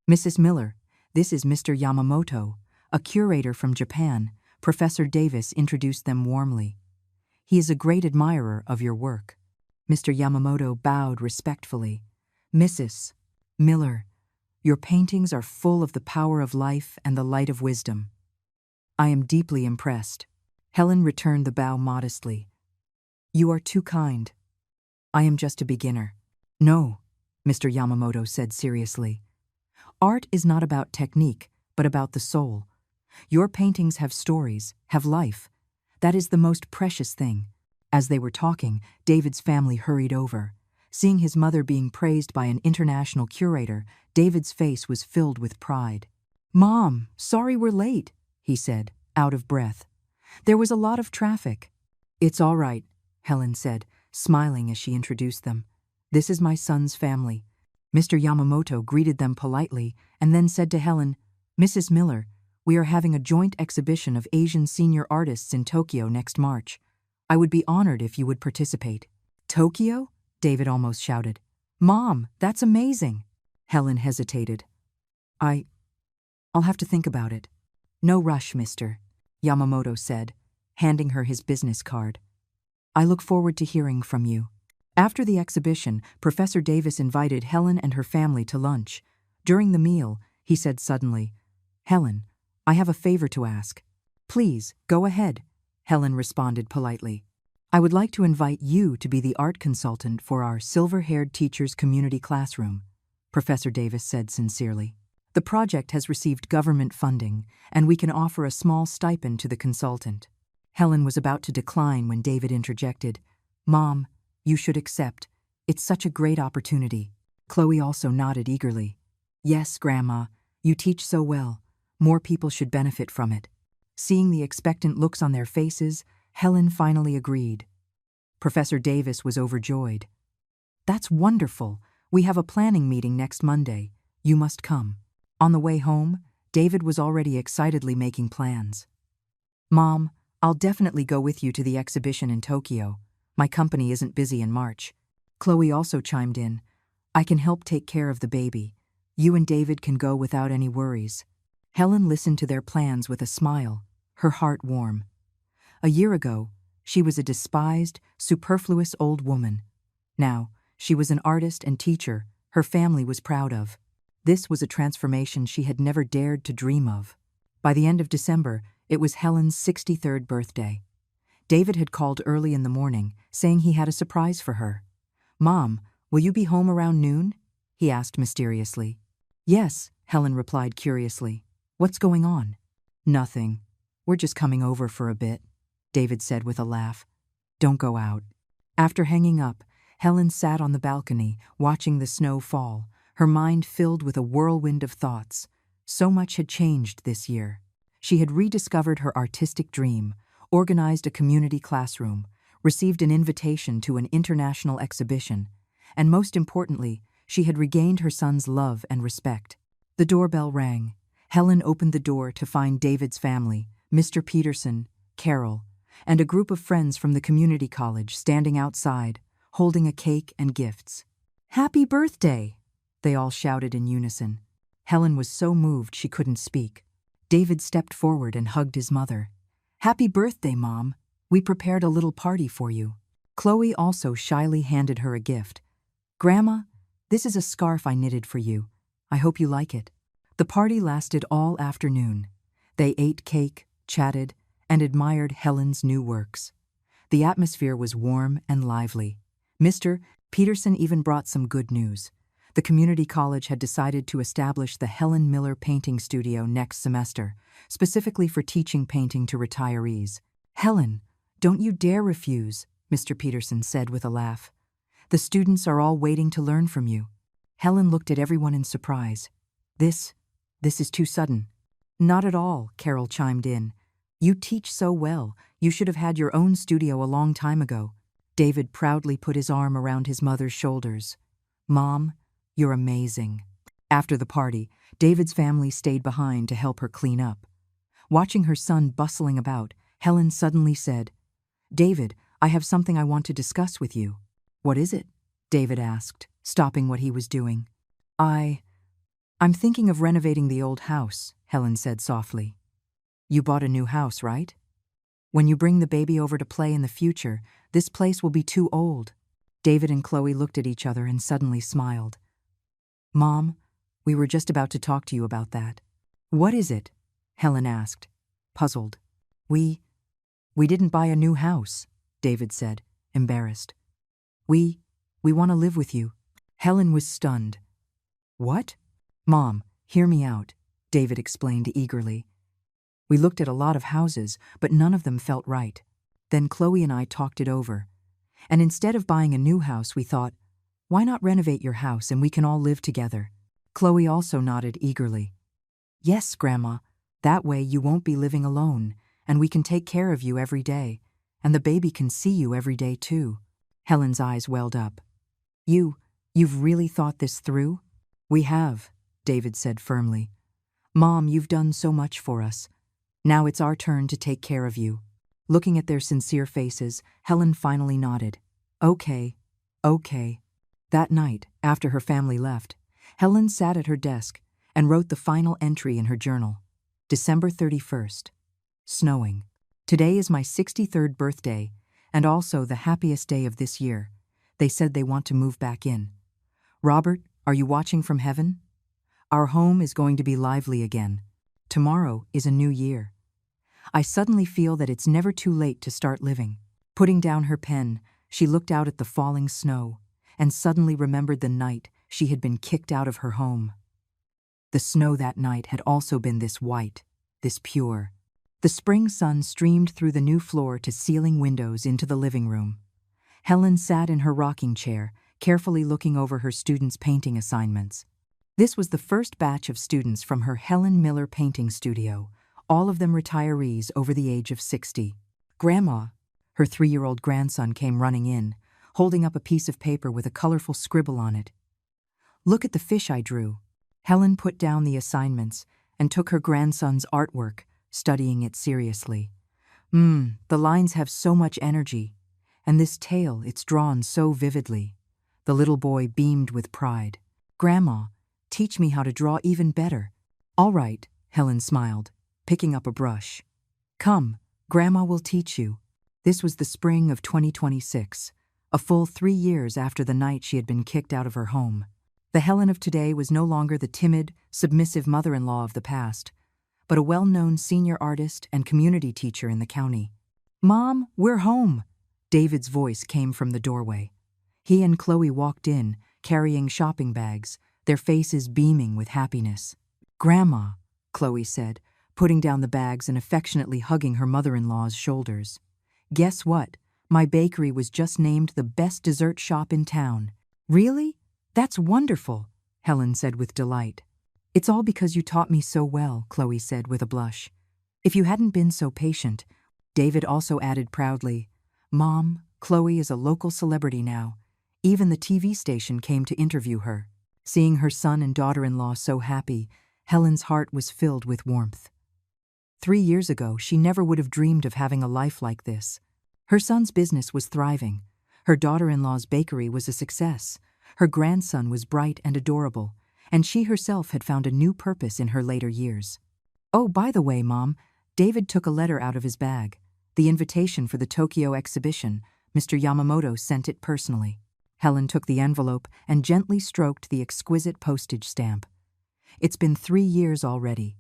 "Mrs. Miller, this is Mr. Yamamoto, a curator from Japan," Professor Davis introduced them warmly. "He is a great admirer of your work." Mr. Yamamoto bowed respectfully. "Mrs. Miller, your paintings are full of the power of life and the light of wisdom. I am deeply impressed." Helen returned the bow modestly. "You are too kind. I am just a beginner." "No," Mr. Yamamoto said seriously. "Art is not about technique, but about the soul. Your paintings have stories, have life. That is the most precious thing." As they were talking, David's family hurried over. Seeing his mother being praised by an international curator, David's face was filled with pride. "Mom, sorry we're late," he said, out of breath. "There was a lot of traffic." "It's all right," Helen said, smiling as she introduced them. "This is my son's family." Mr. Yamamoto greeted them politely and then said to Helen, "Mrs. Miller, We are having a joint exhibition of Asian senior artists in Tokyo next March. I would be honored if you would participate." "Tokyo?" David almost shouted. "Mom, that's amazing." Helen hesitated. I'll have to think about it." "No rush, mister," Yamamoto said, handing her his business card. "I look forward to hearing from you." After the exhibition, Professor Davis invited Helen and her family to lunch. During the meal, he said suddenly, "Helen, I have a favor to ask." "Please, go ahead," Helen responded politely. "I would like to invite you to be the art consultant for our silver-haired teachers' community classroom," Professor Davis said sincerely. "The project has received government funding, and we can offer a small stipend to the consultant." Helen was about to decline when David interjected, "Mom, you should accept. It's such a great opportunity." Chloe also nodded eagerly. "Yes, Grandma, you teach so well. More people should benefit from it." Seeing the expectant looks on their faces, Helen finally agreed. Professor Davis was overjoyed. "That's wonderful. We have a planning meeting next Monday. You must come." On the way home, David was already excitedly making plans. "Mom, I'll definitely go with you to the exhibition in Tokyo. My company isn't busy in March." Chloe also chimed in. "I can help take care of the baby. You and David can go without any worries." Helen listened to their plans with a smile, her heart warm. A year ago, she was a despised, superfluous old woman. Now, she was an artist and teacher her family was proud of. This was a transformation she had never dared to dream of. By the end of December, it was Helen's 63rd birthday. David had called early in the morning, saying he had a surprise for her. "Mom, will you be home around noon?" he asked mysteriously. "Yes," Helen replied curiously. "What's going on?" "Nothing. We're just coming over for a bit," David said with a laugh. "Don't go out." After hanging up, Helen sat on the balcony, watching the snow fall, her mind filled with a whirlwind of thoughts. So much had changed this year. She had rediscovered her artistic dream, organized a community classroom, received an invitation to an international exhibition, and most importantly, she had regained her son's love and respect. The doorbell rang. Helen opened the door to find David's family, Mr. Peterson, Carol, and a group of friends from the community college standing outside, holding a cake and gifts. "Happy birthday!" they all shouted in unison. Helen was so moved she couldn't speak. David stepped forward and hugged his mother. "Happy birthday, Mom. We prepared a little party for you." Chloe also shyly handed her a gift. "Grandma, this is a scarf I knitted for you. I hope you like it." The party lasted all afternoon. They ate cake, chatted, and admired Helen's new works. The atmosphere was warm and lively. Mr. Peterson even brought some good news. The community college had decided to establish the Helen Miller Painting Studio next semester, specifically for teaching painting to retirees. "Helen, don't you dare refuse," Mr. Peterson said with a laugh. "The students are all waiting to learn from you." Helen looked at everyone in surprise. This is too sudden." "Not at all," Carol chimed in. "You teach so well. You should have had your own studio a long time ago." David proudly put his arm around his mother's shoulders. "Mom, you're amazing." After the party, David's family stayed behind to help her clean up. Watching her son bustling about, Helen suddenly said, "David, I have something I want to discuss with you." "What is it?" David asked, stopping what he was doing. I'm thinking of renovating the old house," Helen said softly. "You bought a new house, right? When you bring the baby over to play in the future, this place will be too old." David and Chloe looked at each other and suddenly smiled. "Mom, we were just about to talk to you about that." "What is it?" Helen asked, puzzled. We didn't buy a new house," David said, embarrassed. We want to live with you." Helen was stunned. "What?" "Mom, hear me out," David explained eagerly. "We looked at a lot of houses, but none of them felt right. Then Chloe and I talked it over. And instead of buying a new house, we thought, why not renovate your house and we can all live together?" Chloe also nodded eagerly. "Yes, Grandma. That way you won't be living alone, and we can take care of you every day, and the baby can see you every day too." Helen's eyes welled up. You've really thought this through?" "We have," David said firmly. "Mom, you've done so much for us. Now it's our turn to take care of you." Looking at their sincere faces, Helen finally nodded. "Okay, okay." That night, after her family left, Helen sat at her desk and wrote the final entry in her journal. December 31st. Snowing. Today is my 63rd birthday, and also the happiest day of this year. They said they want to move back in. Robert, are you watching from heaven? Our home is going to be lively again. Tomorrow is a new year. I suddenly feel that it's never too late to start living. Putting down her pen, she looked out at the falling snow and suddenly remembered the night she had been kicked out of her home. The snow that night had also been this white, this pure. The spring sun streamed through the new floor-to-ceiling windows into the living room. Helen sat in her rocking chair, carefully looking over her students' painting assignments. This was the first batch of students from her Helen Miller painting studio, all of them retirees over the age of 60. Grandma, her 3-year-old grandson, came running in, holding up a piece of paper with a colorful scribble on it. "Look at the fish I drew." Helen put down the assignments and took her grandson's artwork, studying it seriously. The lines have so much energy, and this tail, it's drawn so vividly." The little boy beamed with pride. "Grandma, teach me how to draw even better." "All right," Helen smiled, picking up a brush. "Come, Grandma will teach you." This was the spring of 2026, a full 3 years after the night she had been kicked out of her home. The Helen of today was no longer the timid, submissive mother-in-law of the past, but a well-known senior artist and community teacher in the county. "Mom, we're home!" David's voice came from the doorway. He and Chloe walked in, carrying shopping bags, their faces beaming with happiness. "Grandma," Chloe said, putting down the bags and affectionately hugging her mother-in-law's shoulders. "Guess what? My bakery was just named the best dessert shop in town." "Really? That's wonderful," Helen said with delight. "It's all because you taught me so well," Chloe said with a blush. "If you hadn't been so patient." David also added proudly, "Mom, Chloe is a local celebrity now. Even the TV station came to interview her." Seeing her son and daughter-in-law so happy, Helen's heart was filled with warmth. 3 years ago, she never would have dreamed of having a life like this. Her son's business was thriving. Her daughter-in-law's bakery was a success. Her grandson was bright and adorable, and she herself had found a new purpose in her later years. "Oh, by the way, Mom," David took a letter out of his bag. "The invitation for the Tokyo exhibition. Mr. Yamamoto sent it personally." Helen took the envelope and gently stroked the exquisite postage stamp. It's been 3 years already.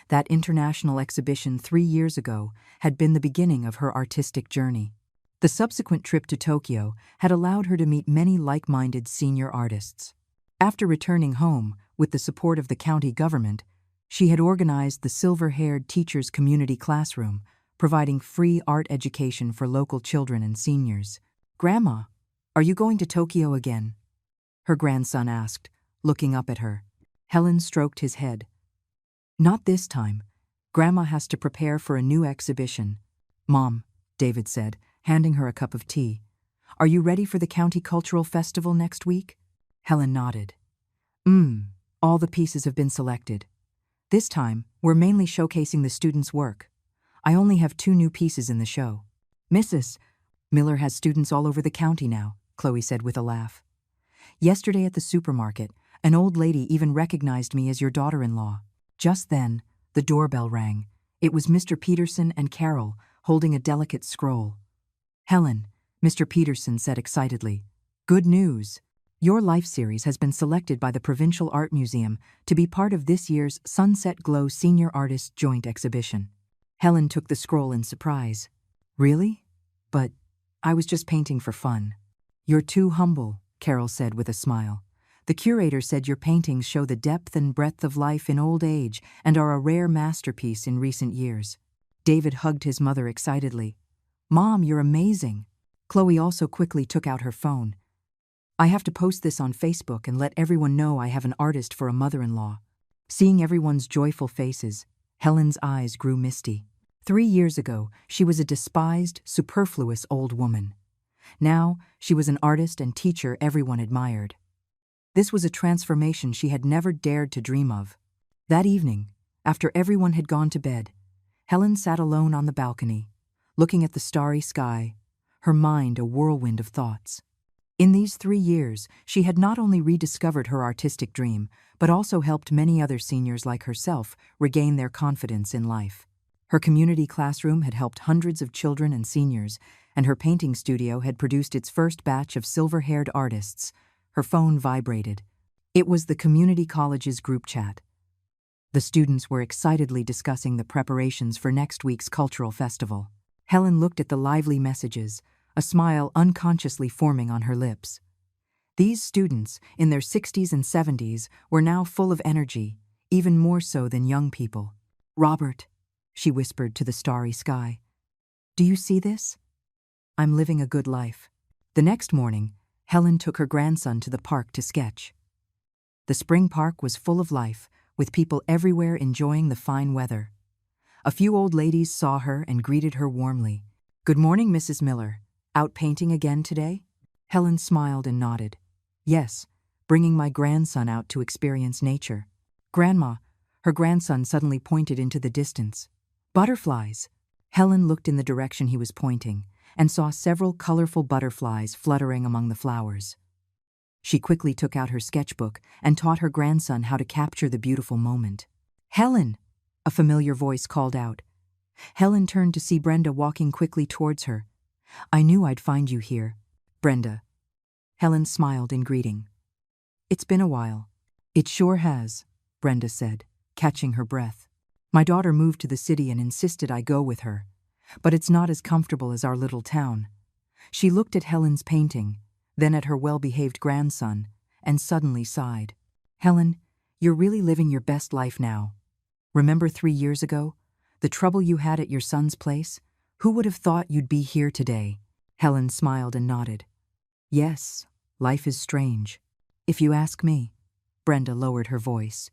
That international exhibition 3 years ago had been the beginning of her artistic journey. The subsequent trip to Tokyo had allowed her to meet many like-minded senior artists. After returning home, with the support of the county government, she had organized the Silver-Haired Teachers Community Classroom, providing free art education for local children and seniors. "Grandma, are you going to Tokyo again?" her grandson asked, looking up at her. Helen stroked his head. "Not this time. Grandma has to prepare for a new exhibition." "Mom," David said, handing her a cup of tea, "are you ready for the County Cultural Festival next week?" Helen nodded. All the pieces have been selected. This time, we're mainly showcasing the students' work. I only have 2 new pieces in the show." "Mrs. Miller has students all over the county now," Chloe said with a laugh. "Yesterday at the supermarket, an old lady even recognized me as your daughter-in-law." Just then, the doorbell rang. It was Mr. Peterson and Carol, holding a delicate scroll. "Helen," Mr. Peterson said excitedly, "good news. Your Life series has been selected by the Provincial Art Museum to be part of this year's Sunset Glow Senior Artists Joint Exhibition." Helen took the scroll in surprise. "Really? But I was just painting for fun." "You're too humble," Carol said with a smile. "The curator said your paintings show the depth and breadth of life in old age and are a rare masterpiece in recent years." David hugged his mother excitedly. "Mom, you're amazing." Chloe also quickly took out her phone. "I have to post this on Facebook and let everyone know I have an artist for a mother-in-law." Seeing everyone's joyful faces, Helen's eyes grew misty. 3 years ago, she was a despised, superfluous old woman. Now, she was an artist and teacher everyone admired. This was a transformation she had never dared to dream of. That evening, After everyone had gone to bed, Helen sat alone on the balcony, looking at the starry sky, her mind a whirlwind of thoughts. In these 3 years, she had not only rediscovered her artistic dream, but also helped many other seniors like herself regain their confidence in life. Her community classroom had helped hundreds of children and seniors, and her painting studio had produced its first batch of silver-haired artists. Her phone vibrated. It was the community college's group chat. The students were excitedly discussing the preparations for next week's cultural festival. Helen looked at the lively messages, a smile unconsciously forming on her lips. These students, in their 60s and 70s, were now full of energy, even more so than young people. "Robert," she whispered to the starry sky, "do you see this? I'm living a good life." The next morning, Helen took her grandson to the park to sketch. The spring park was full of life, with people everywhere enjoying the fine weather. A few old ladies saw her and greeted her warmly. "Good morning, Mrs. Miller. Out painting again today?" Helen smiled and nodded. "Yes, bringing my grandson out to experience nature." "Grandma," her grandson suddenly pointed into the distance. "Butterflies." Helen looked in the direction he was pointing and saw several colorful butterflies fluttering among the flowers. She quickly took out her sketchbook and taught her grandson how to capture the beautiful moment. "Helen!" a familiar voice called out. Helen turned to see Brenda walking quickly towards her. "I knew I'd find you here, Brenda." Helen smiled in greeting. "It's been a while." "It sure has," Brenda said, catching her breath. "My daughter moved to the city and insisted I go with her, but it's not as comfortable as our little town." She looked at Helen's painting, then at her well-behaved grandson, and suddenly sighed. "Helen, you're really living your best life now. Remember 3 years ago? The trouble you had at your son's place? Who would have thought you'd be here today?" Helen smiled and nodded. "Yes, life is strange. If you ask me." Brenda lowered her voice.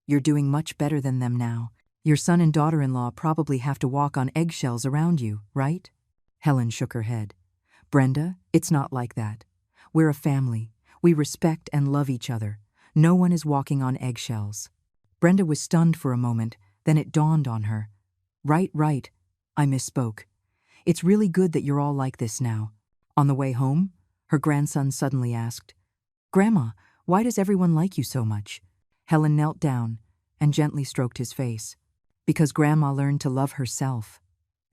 "You're doing much better than them now. Your son and daughter-in-law probably have to walk on eggshells around you, right?" Helen shook her head. "Brenda, it's not like that. We're a family. We respect and love each other. No one is walking on eggshells." Brenda was stunned for a moment, then it dawned on her. Right, I misspoke. It's really good that you're all like this now." On the way home, her grandson suddenly asked, "Grandma, why does everyone like you so much?" Helen knelt down and gently stroked his face. "Because Grandma learned to love herself,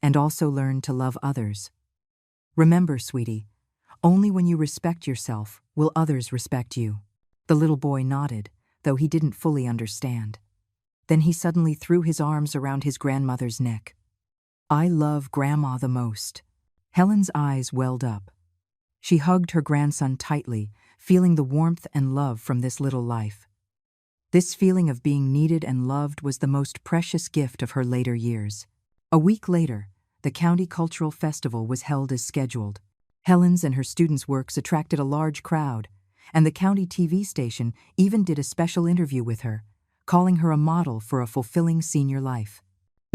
and also learned to love others. Remember, sweetie, only when you respect yourself will others respect you." The little boy nodded, though he didn't fully understand. Then he suddenly threw his arms around his grandmother's neck. "I love Grandma the most." Helen's eyes welled up. She hugged her grandson tightly, feeling the warmth and love from this little life. This feeling of being needed and loved was the most precious gift of her later years. A week later, the County Cultural Festival was held as scheduled. Helen's and her students' works attracted a large crowd, and the county TV station even did a special interview with her, calling her a model for a fulfilling senior life.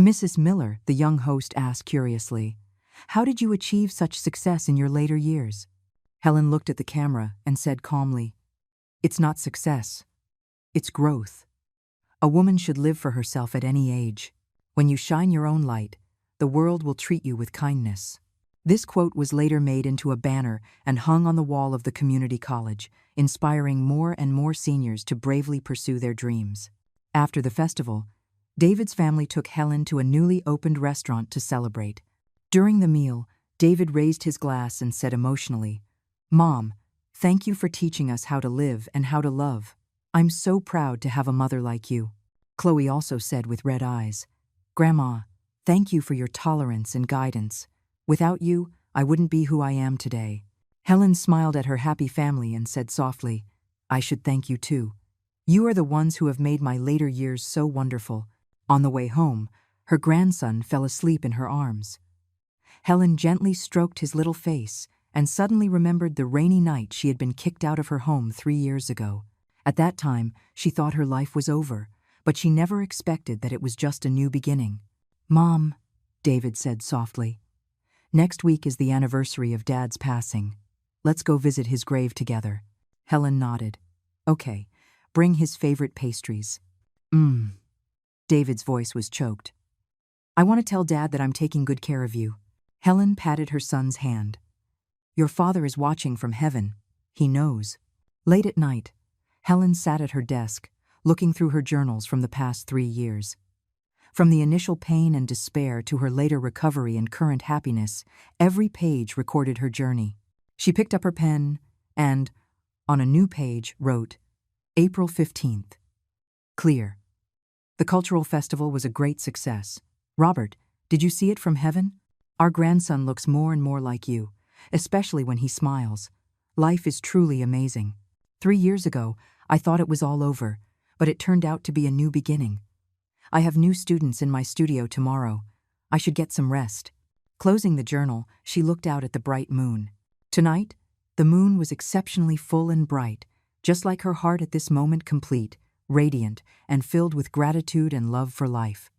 "Mrs. Miller," the young host asked curiously, "how did you achieve such success in your later years?" Helen looked at the camera and said calmly, "It's not success. It's growth. A woman should live for herself at any age. When you shine your own light, the world will treat you with kindness." This quote was later made into a banner and hung on the wall of the community college, inspiring more and more seniors to bravely pursue their dreams. After the festival, David's family took Helen to a newly opened restaurant to celebrate. During the meal, David raised his glass and said emotionally, "Mom, thank you for teaching us how to live and how to love. I'm so proud to have a mother like you." Chloe also said with red eyes, "Grandma, thank you for your tolerance and guidance. Without you, I wouldn't be who I am today." Helen smiled at her happy family and said softly, "I should thank you too. You are the ones who have made my later years so wonderful." On the way home, her grandson fell asleep in her arms. Helen gently stroked his little face and suddenly remembered the rainy night she had been kicked out of her home 3 years ago. At that time, she thought her life was over, but she never expected that it was just a new beginning. "Mom," David said softly, "next week is the anniversary of Dad's passing. Let's go visit his grave together." Helen nodded. "Okay, bring his favorite pastries." David's voice was choked. I want to tell Dad that I'm taking good care of you. Helen patted her son's hand. Your father is watching from heaven. He knows. Late at night, Helen sat at her desk, looking through her journals from the past 3 years. From the initial pain and despair to her later recovery and current happiness, every page recorded her journey. She picked up her pen and, on a new page, wrote, April 15th. Clear. The cultural festival was a great success. Robert, did you see it from heaven? Our grandson looks more and more like you, especially when he smiles. Life is truly amazing. 3 years ago, I thought it was all over, but it turned out to be a new beginning. I have new students in my studio tomorrow. I should get some rest. Closing the journal, she looked out at the bright moon. Tonight, the moon was exceptionally full and bright, just like her heart at this moment, complete, radiant, and filled with gratitude and love for life.